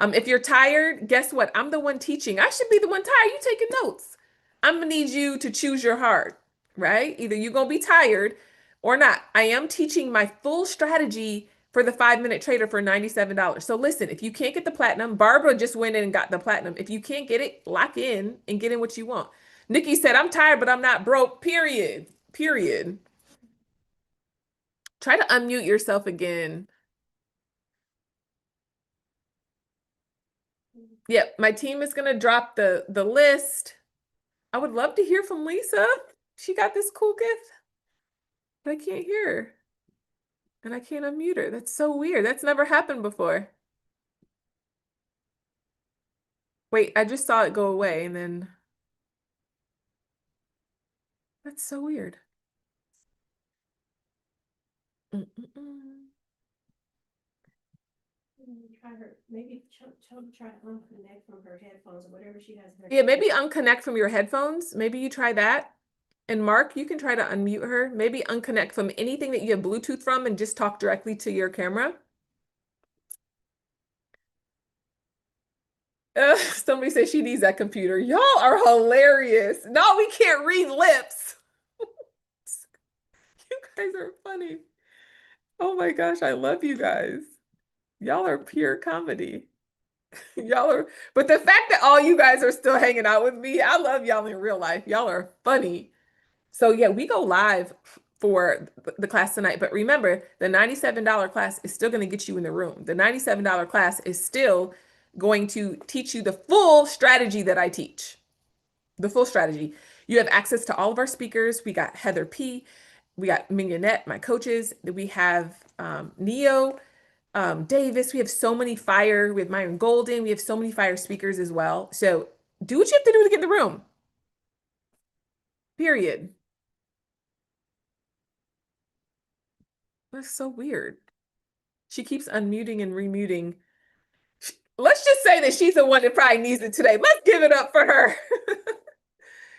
If you're tired, guess what? I'm the one teaching. I should be the one tired. You taking notes. I'm going to need you to choose your heart, right? Either you're going to be tired or not. I am teaching my full strategy for the 5-minute trader for $97. So listen, if you can't get the platinum, Barbara just went in and got the platinum. If you can't get it, lock in and get in what you want. Nikki said, I'm tired, but I'm not broke, period. Period. Try to unmute yourself again. Yep, my team is going to drop the list. I would love to hear from Lisa. She got this cool gift, but I can't hear her. And I can't unmute her. That's so weird. That's never happened before. Wait, I just saw it go away and then... That's so weird. Try her, maybe try to unconnect from her headphones or whatever she has. Yeah, maybe unconnect from your headphones. Maybe you try that. And Mark, you can try to unmute her. Maybe unconnect from anything that you have Bluetooth from and just talk directly to your camera. Somebody said she needs that computer. Y'all are hilarious. No, we can't read lips. You guys are funny. Oh my gosh, I love you guys. Y'all are pure comedy. Y'all are, but the fact that all you guys are still hanging out with me, I love y'all in real life. Y'all are funny. So yeah, we go live for the class tonight, but remember, the $97 class is still going to get you in the room. The $97 class is still going to teach you the full strategy that I teach. The full strategy. You have access to all of our speakers. We got Heather P. We got Mignonette, my coaches. We have Neo, Davis. We have so many fire. We have Myron Golden. We have so many fire speakers as well. So do what you have to do to get in the room. Period. That's so weird. She keeps unmuting and remuting. Let's just say that she's the one that probably needs it today. Let's give it up for her.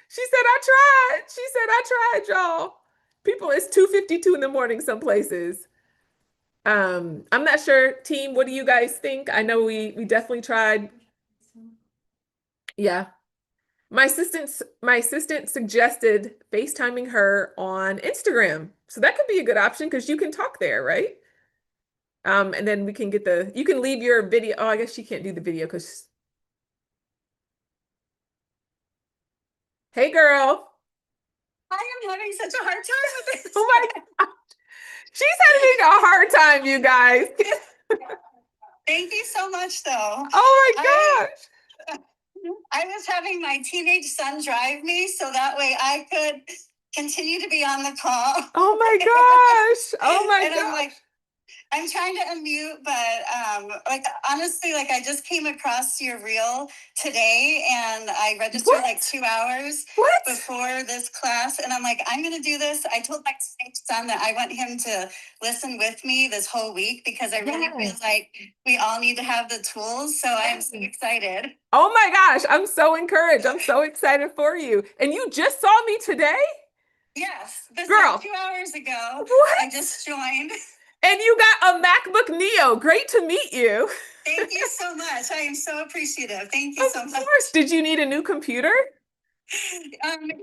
She said, I tried. She said, I tried, y'all. People, it's 2:52 in the morning some places. I'm not sure, team, what do you guys think? I know we definitely tried. Yeah. My assistant suggested FaceTiming her on Instagram. So that could be a good option because you can talk there, right? And then we can get you can leave your video. Oh, I guess she can't do the video because. Hey, girl. I am having such a hard time with this. Oh my God. She's having a hard time, you guys. Thank you so much, though. Oh my gosh. I was having my teenage son drive me so that way I could continue to be on the call. Oh my gosh. Oh my And I'm gosh. like, I'm trying to unmute, but like honestly, like I just came across your reel today and I registered What? like 2 hours What? before this class. And I'm like, I'm gonna do this. I told my son that I want him to listen with me this whole week because I really feel like we all need to have the tools. So I'm so excited. Oh my gosh. I'm so encouraged. I'm so excited for you. And you just saw me today? Yes, this Girl. like 2 hours ago. What? I just joined. And you got a MacBook Neo. Great to meet you. Thank you so much. I am so appreciative. Thank you so Of much. course. Did you need a new computer?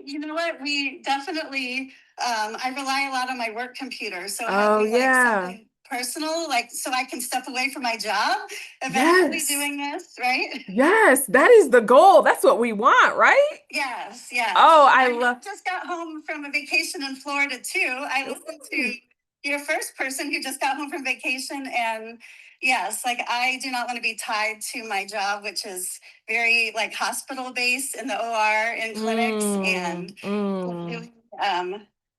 You know what? We definitely, I rely a lot on my work computer. So Oh, having like yeah. something personal, like so I can step away from my job, eventually Yes. doing this, right? Yes, that is the goal. That's what we want, right? Yes, yes. Oh, I I love. just got home from a vacation in Florida too. I listened to your first person who just got home from vacation, and yes, like I do not want to be tied to my job, which is very like hospital based in the OR in clinics and doing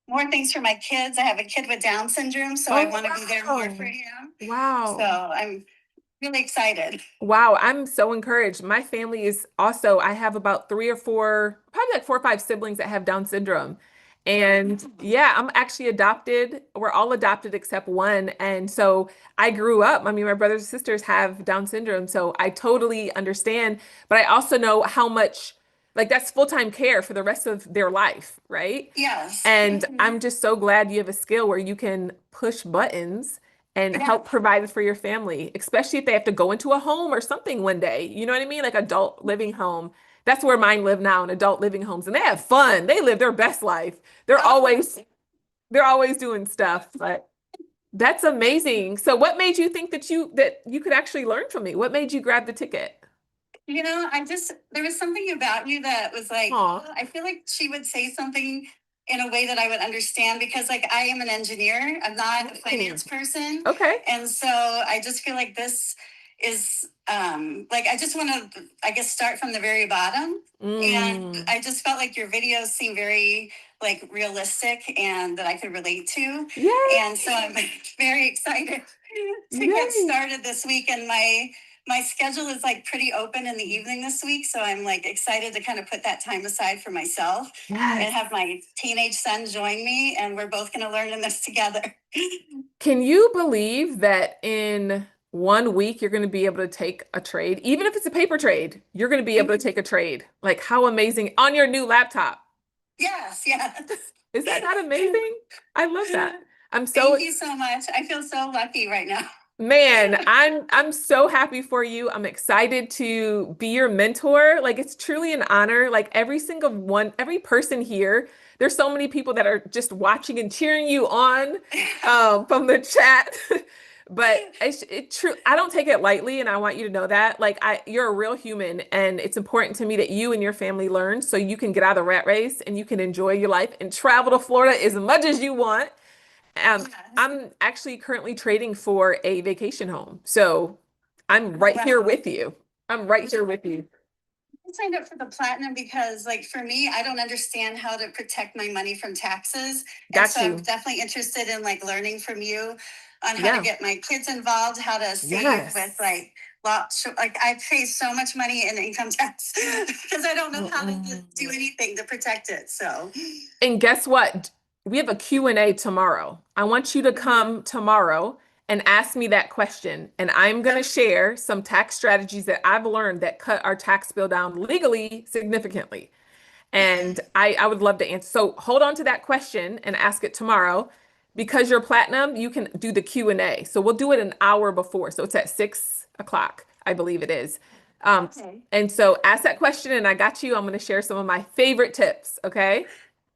more things for my kids. I have a kid with Down syndrome, so I want to be there more for him. Wow. So I'm really excited. Wow, I'm so encouraged. My family is also, I have about 3 or 4, probably like 4 or 5 siblings that have Down syndrome. And yeah, I'm actually adopted. We're all adopted except one. And so I grew up, I mean, my brothers and sisters have Down syndrome. So I totally understand. But I also know how much, like, that's full-time care for the rest of their life, right? Yes. And I'm just so glad you have a skill where you can push buttons and help provide it for your family, especially if they have to go into a home or something one day. You know what I mean? Like adult living home. That's where mine live now, in adult living homes, and they have fun. They live their best life. They're always doing stuff, but that's amazing. So what made you think that you could actually learn from me? What made you grab the ticket? You know, there was something about you that was like, Aw. I feel like she would say something in a way that I would understand because, like, I am an engineer, I'm not a finance person. Okay. And so I just feel like this is, like, I just want to, I guess, start from the very bottom. And I just felt like your videos seem very, like, realistic and that I could relate to. Yay. And so I'm very excited to get started this week. And my schedule is like pretty open in the evening this week. So I'm like excited to kind of put that time aside for myself and have my teenage son join me. And we're both going to learn in this together. Can you believe that in 1 week you're going to be able to take a trade, even if it's a paper trade, you're going to be able to take a trade? Like, how amazing, on your new laptop. Yes, yes. Is that not amazing? I love that. Thank you so much. I feel so lucky right now. Man, I'm so happy for you. I'm excited to be your mentor. Like, it's truly an honor. Like, every single one, every person here, there's so many people that are just watching and cheering you on from the chat. But I don't take it lightly, and I want you to know that. Like, you're a real human, and it's important to me that you and your family learn so you can get out of the rat race and you can enjoy your life and travel to Florida as much as you want. I'm actually currently trading for a vacation home. So I'm right here with you. I'm right here with you. I signed up for the platinum because, like, for me, I don't understand how to protect my money from taxes. And so I'm definitely interested in like learning from you on how to get my kids involved, how to save with like lots. Like, I pay so much money in income tax because I don't know how to do anything to protect it. So, and guess what? We have a Q&A tomorrow. I want you to come tomorrow and ask me that question. And I'm going to share some tax strategies that I've learned that cut our tax bill down legally significantly. And I would love to answer. So hold on to that question and ask it tomorrow. Because you're platinum, you can do the Q&A. So we'll do it an hour before. So it's at 6 o'clock, I believe it is. And so ask that question and I got you. I'm going to share some of my favorite tips. Okay.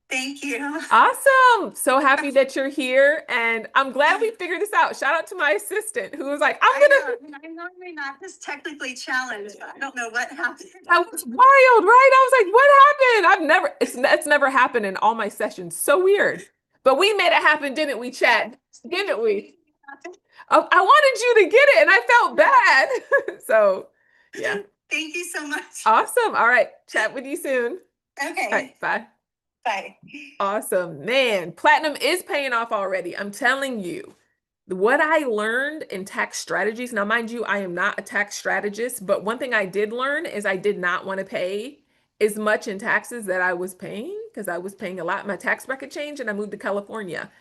Thank you. Awesome. So happy that you're here. And I'm glad we figured this out. Shout out to my assistant who was like, I'm normally not this technically challenged, but I don't know what happened. That was wild, right? I was like, what happened? It's never happened in all my sessions. So weird. But we made it happen, didn't we, Chad? Didn't we? I wanted you to get it and I felt bad. So yeah. Thank you so much. Awesome. All right. Chat with you soon. All Okay. right. Bye. Bye. Awesome. Man, platinum is paying off already. I'm telling you. What I learned in tax strategies, now mind you, I am not a tax strategist, but one thing I did learn is I did not want to pay as much in taxes that I was paying because I was paying a lot. My tax bracket changed and I moved to California.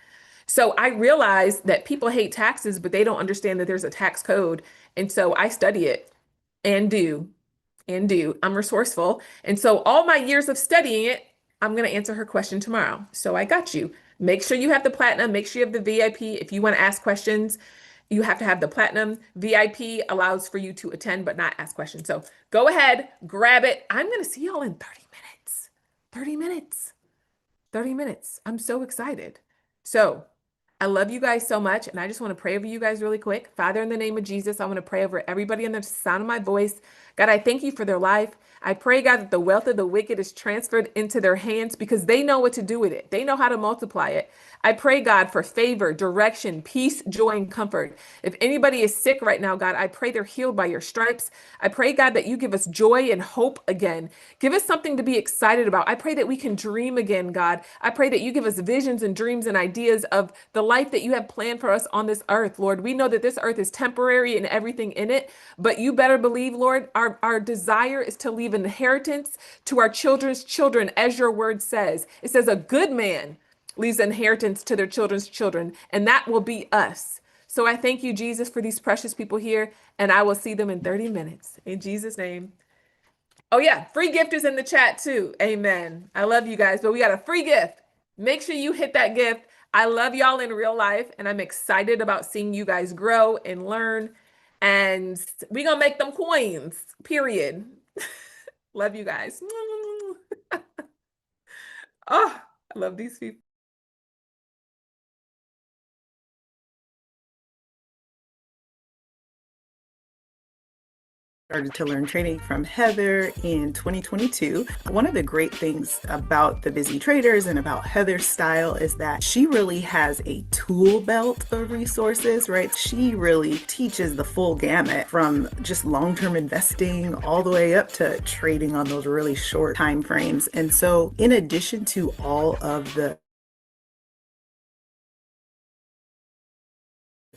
So I realized that people hate taxes, but they don't understand that there's a tax code. And so I study it and do I'm resourceful. And so all my years of studying it, I'm going to answer her question tomorrow. So I got you. Make sure you have the platinum. Make sure you have the VIP. If you want to ask questions, you have to have the platinum. VIP allows for you to attend but not ask questions. So go ahead, grab it. I'm going to see y'all in 30 minutes. 30 minutes. 30 minutes. I'm so excited. So I love you guys so much. And I just want to pray over you guys really quick. Father, in the name of Jesus, I want to pray over everybody in the sound of my voice. God, I thank you for their life. I pray, God, that the wealth of the wicked is transferred into their hands because they know what to do with it. They know how to multiply it. I pray, God, for favor, direction, peace, joy, and comfort. If anybody is sick right now, God, I pray they're healed by your stripes. I pray, God, that you give us joy and hope again. Give us something to be excited about. I pray that we can dream again, God. I pray that you give us visions and dreams and ideas of the life that you have planned for us on this earth, Lord. We know that this earth is temporary and everything in it, but you better believe, Lord, our desire is to leave an inheritance to our children's children, as your word says. It says a good man leaves inheritance to their children's children, and that will be us. So I thank you, Jesus, for these precious people here, and I will see them in 30 minutes. In Jesus' name. Oh, yeah, free gift is in the chat too. Amen. I love you guys, but we got a free gift. Make sure you hit that gift. I love y'all in real life, and I'm excited about seeing you guys grow and learn, and we're going to make them coins, period. Love you guys. Oh, I love these people. Started to learn trading from Heather in 2022. One of the great things about the Busy Traders and about Heather's style is that she really has a tool belt of resources, right? She really teaches the full gamut from just long-term investing all the way up to trading on those really short time frames. And so in addition to all of the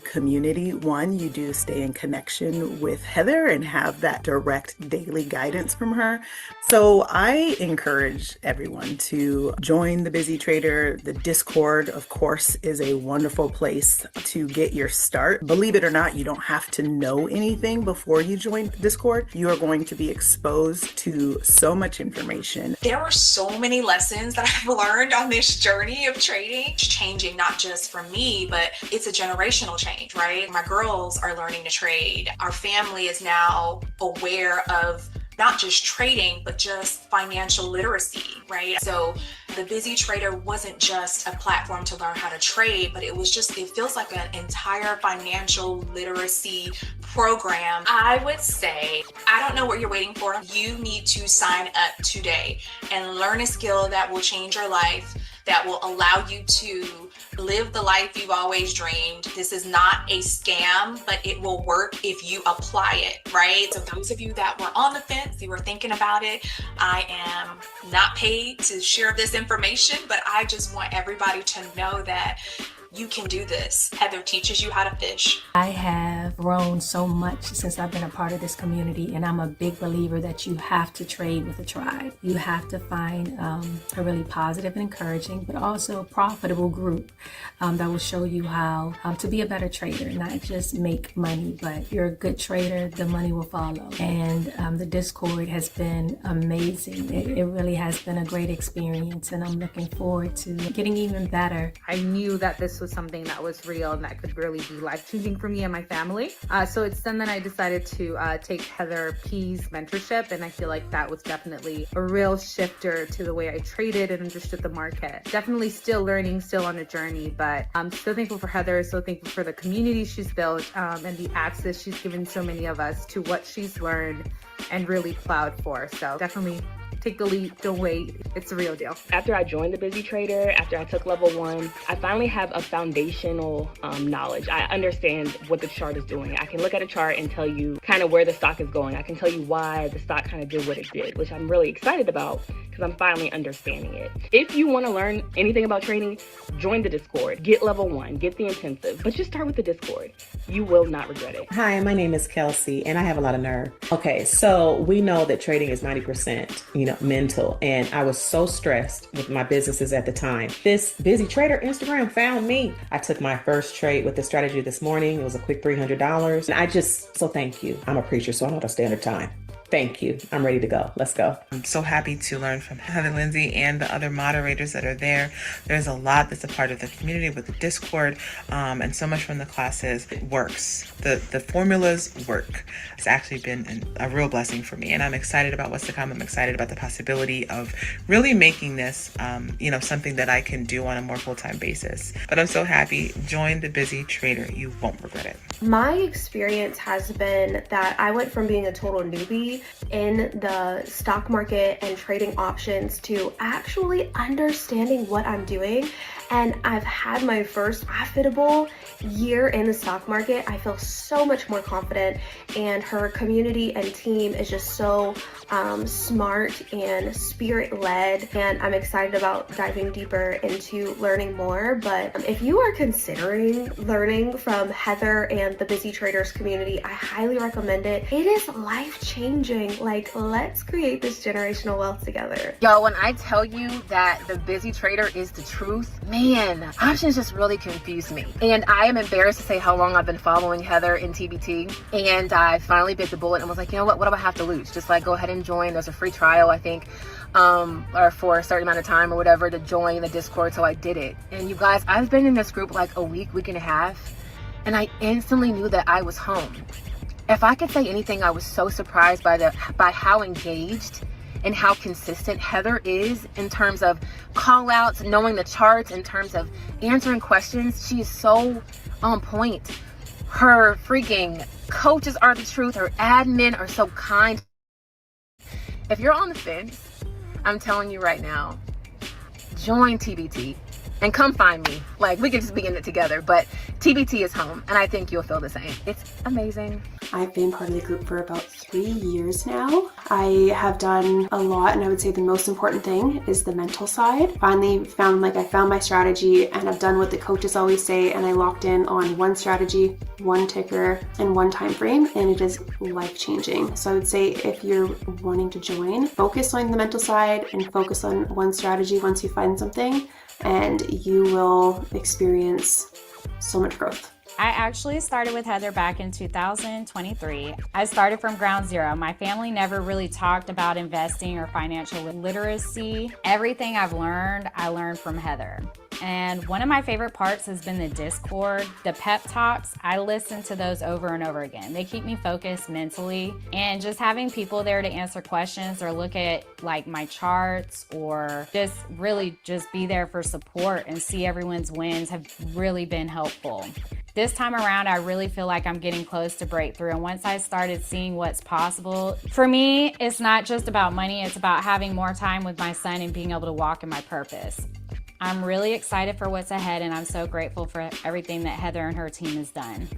community, one, you do stay in connection with Heather and have that direct daily guidance from her. So I encourage everyone to join the Busy Trader. The Discord, of course, is a wonderful place to get your start. Believe it or not, you don't have to know anything before you join Discord. You are going to be exposed to so much information. There were so many lessons that I've learned on this journey of trading. It's changing not just for me, but it's a generational change, right? My girls are learning to trade. Our family is now aware of not just trading, but just financial literacy, right? So the Busy Trader wasn't just a platform to learn how to trade, but it feels like an entire financial literacy program. I would say, I don't know what you're waiting for. You need to sign up today and learn a skill that will change your life, that will allow you to live the life you've always dreamed. This is not a scam, but it will work if you apply it, right? So those of you that were on the fence, you were thinking about it, I am not paid to share this information, but I just want everybody to know that you can do this. Heather teaches you how to fish. I have grown so much since I've been a part of this community, and I'm a big believer that you have to trade with a tribe. You have to find a really positive and encouraging, but also profitable group that will show you how to be a better trader, not just make money, but if you're a good trader, the money will follow. And the Discord has been amazing. It really has been a great experience, and I'm looking forward to getting even better. I knew that this was something that was real and that could really be life-changing for me and my family. So it's then that I decided to take Heather P's mentorship, and I feel like that was definitely a real shifter to the way I traded and understood the market. Definitely still learning, still on a journey, but I'm so thankful for Heather, so thankful for the community she's built and the access she's given so many of us to what she's learned and really plowed for. So definitely Take the leap, don't wait. It's the real deal. After I joined the Busy Trader, after I took level 1, I finally have a foundational knowledge. I understand what the chart is doing. I can look at a chart and tell you kind of where the stock is going. I can tell you why the stock kind of did what it did, which I'm really excited about because I'm finally understanding it. If you want to learn anything about trading, join the Discord. Get level 1, get the intensive, but just start with the Discord. You will not regret it. Hi, my name is Kelsey, and I have a lot of nerve. Okay, so we know that trading is 90%, mental, and I was so stressed with my businesses at the time. This Busy Trader Instagram found me. I took my first trade with the strategy this morning. It was a quick $300, and so thank you. I'm a preacher, so I know the standard time. Thank you. I'm ready to go. Let's go. I'm so happy to learn from Heather Lindsey and the other moderators that are there. There's a lot that's a part of the community with the Discord, and so much from the classes. It works. The formulas work. It's actually been a real blessing for me, and I'm excited about what's to come. I'm excited about the possibility of really making this, something that I can do on a more full-time basis. But I'm so happy. Join the Busy Trader. You won't regret it. My experience has been that I went from being a total newbie in the stock market and trading options to actually understanding what I'm doing. And I've had my first profitable year in the stock market. I feel so much more confident, and her community and team is just so smart and spirit-led, and I'm excited about diving deeper into learning more. But if you are considering learning from Heather and the Busy Traders community, I highly recommend it. It is life-changing. Like, let's create this generational wealth together. Yo, when I tell you that the Busy Trader is the truth, man, options just really confuse me. And I am embarrassed to say how long I've been following Heather in TBT, and I finally bit the bullet and was like, you know what do I have to lose? Just like go ahead and join. There's a free trial, I think, or for a certain amount of time or whatever to join the Discord. So I did it. And you guys, I've been in this group like a week and a half, and I instantly knew that I was home. If I could say anything, I was so surprised by how engaged and how consistent Heather is in terms of call outs, knowing the charts, in terms of answering questions. She is so on point. Her freaking coaches are the truth. Her admin are so kind. If you're on the fence, I'm telling you right now, join TBT and come find me. Like, we can just be in it together, but TBT is home, and I think you'll feel the same. It's amazing. I've been part of the group for about 3 years now. I have done a lot, and I would say the most important thing is the mental side. Finally found my strategy, and I've done what the coaches always say, and I locked in on one strategy, one ticker, and one time frame, and it is life-changing. So I would say if you're wanting to join, focus on the mental side and focus on one strategy once you find something, and you will experience so much growth. I actually started with Heather back in 2023. I started from ground zero. My family never really talked about investing or financial literacy. Everything I learned from Heather. And one of my favorite parts has been the Discord, the pep talks. I listen to those over and over again. They keep me focused mentally, and just having people there to answer questions or look at like my charts or just really just be there for support and see everyone's wins have really been helpful. This time around, I really feel like I'm getting close to breakthrough. And once I started seeing what's possible, for me, it's not just about money. It's about having more time with my son and being able to walk in my purpose. I'm really excited for what's ahead, and I'm so grateful for everything that Heather and her team has done.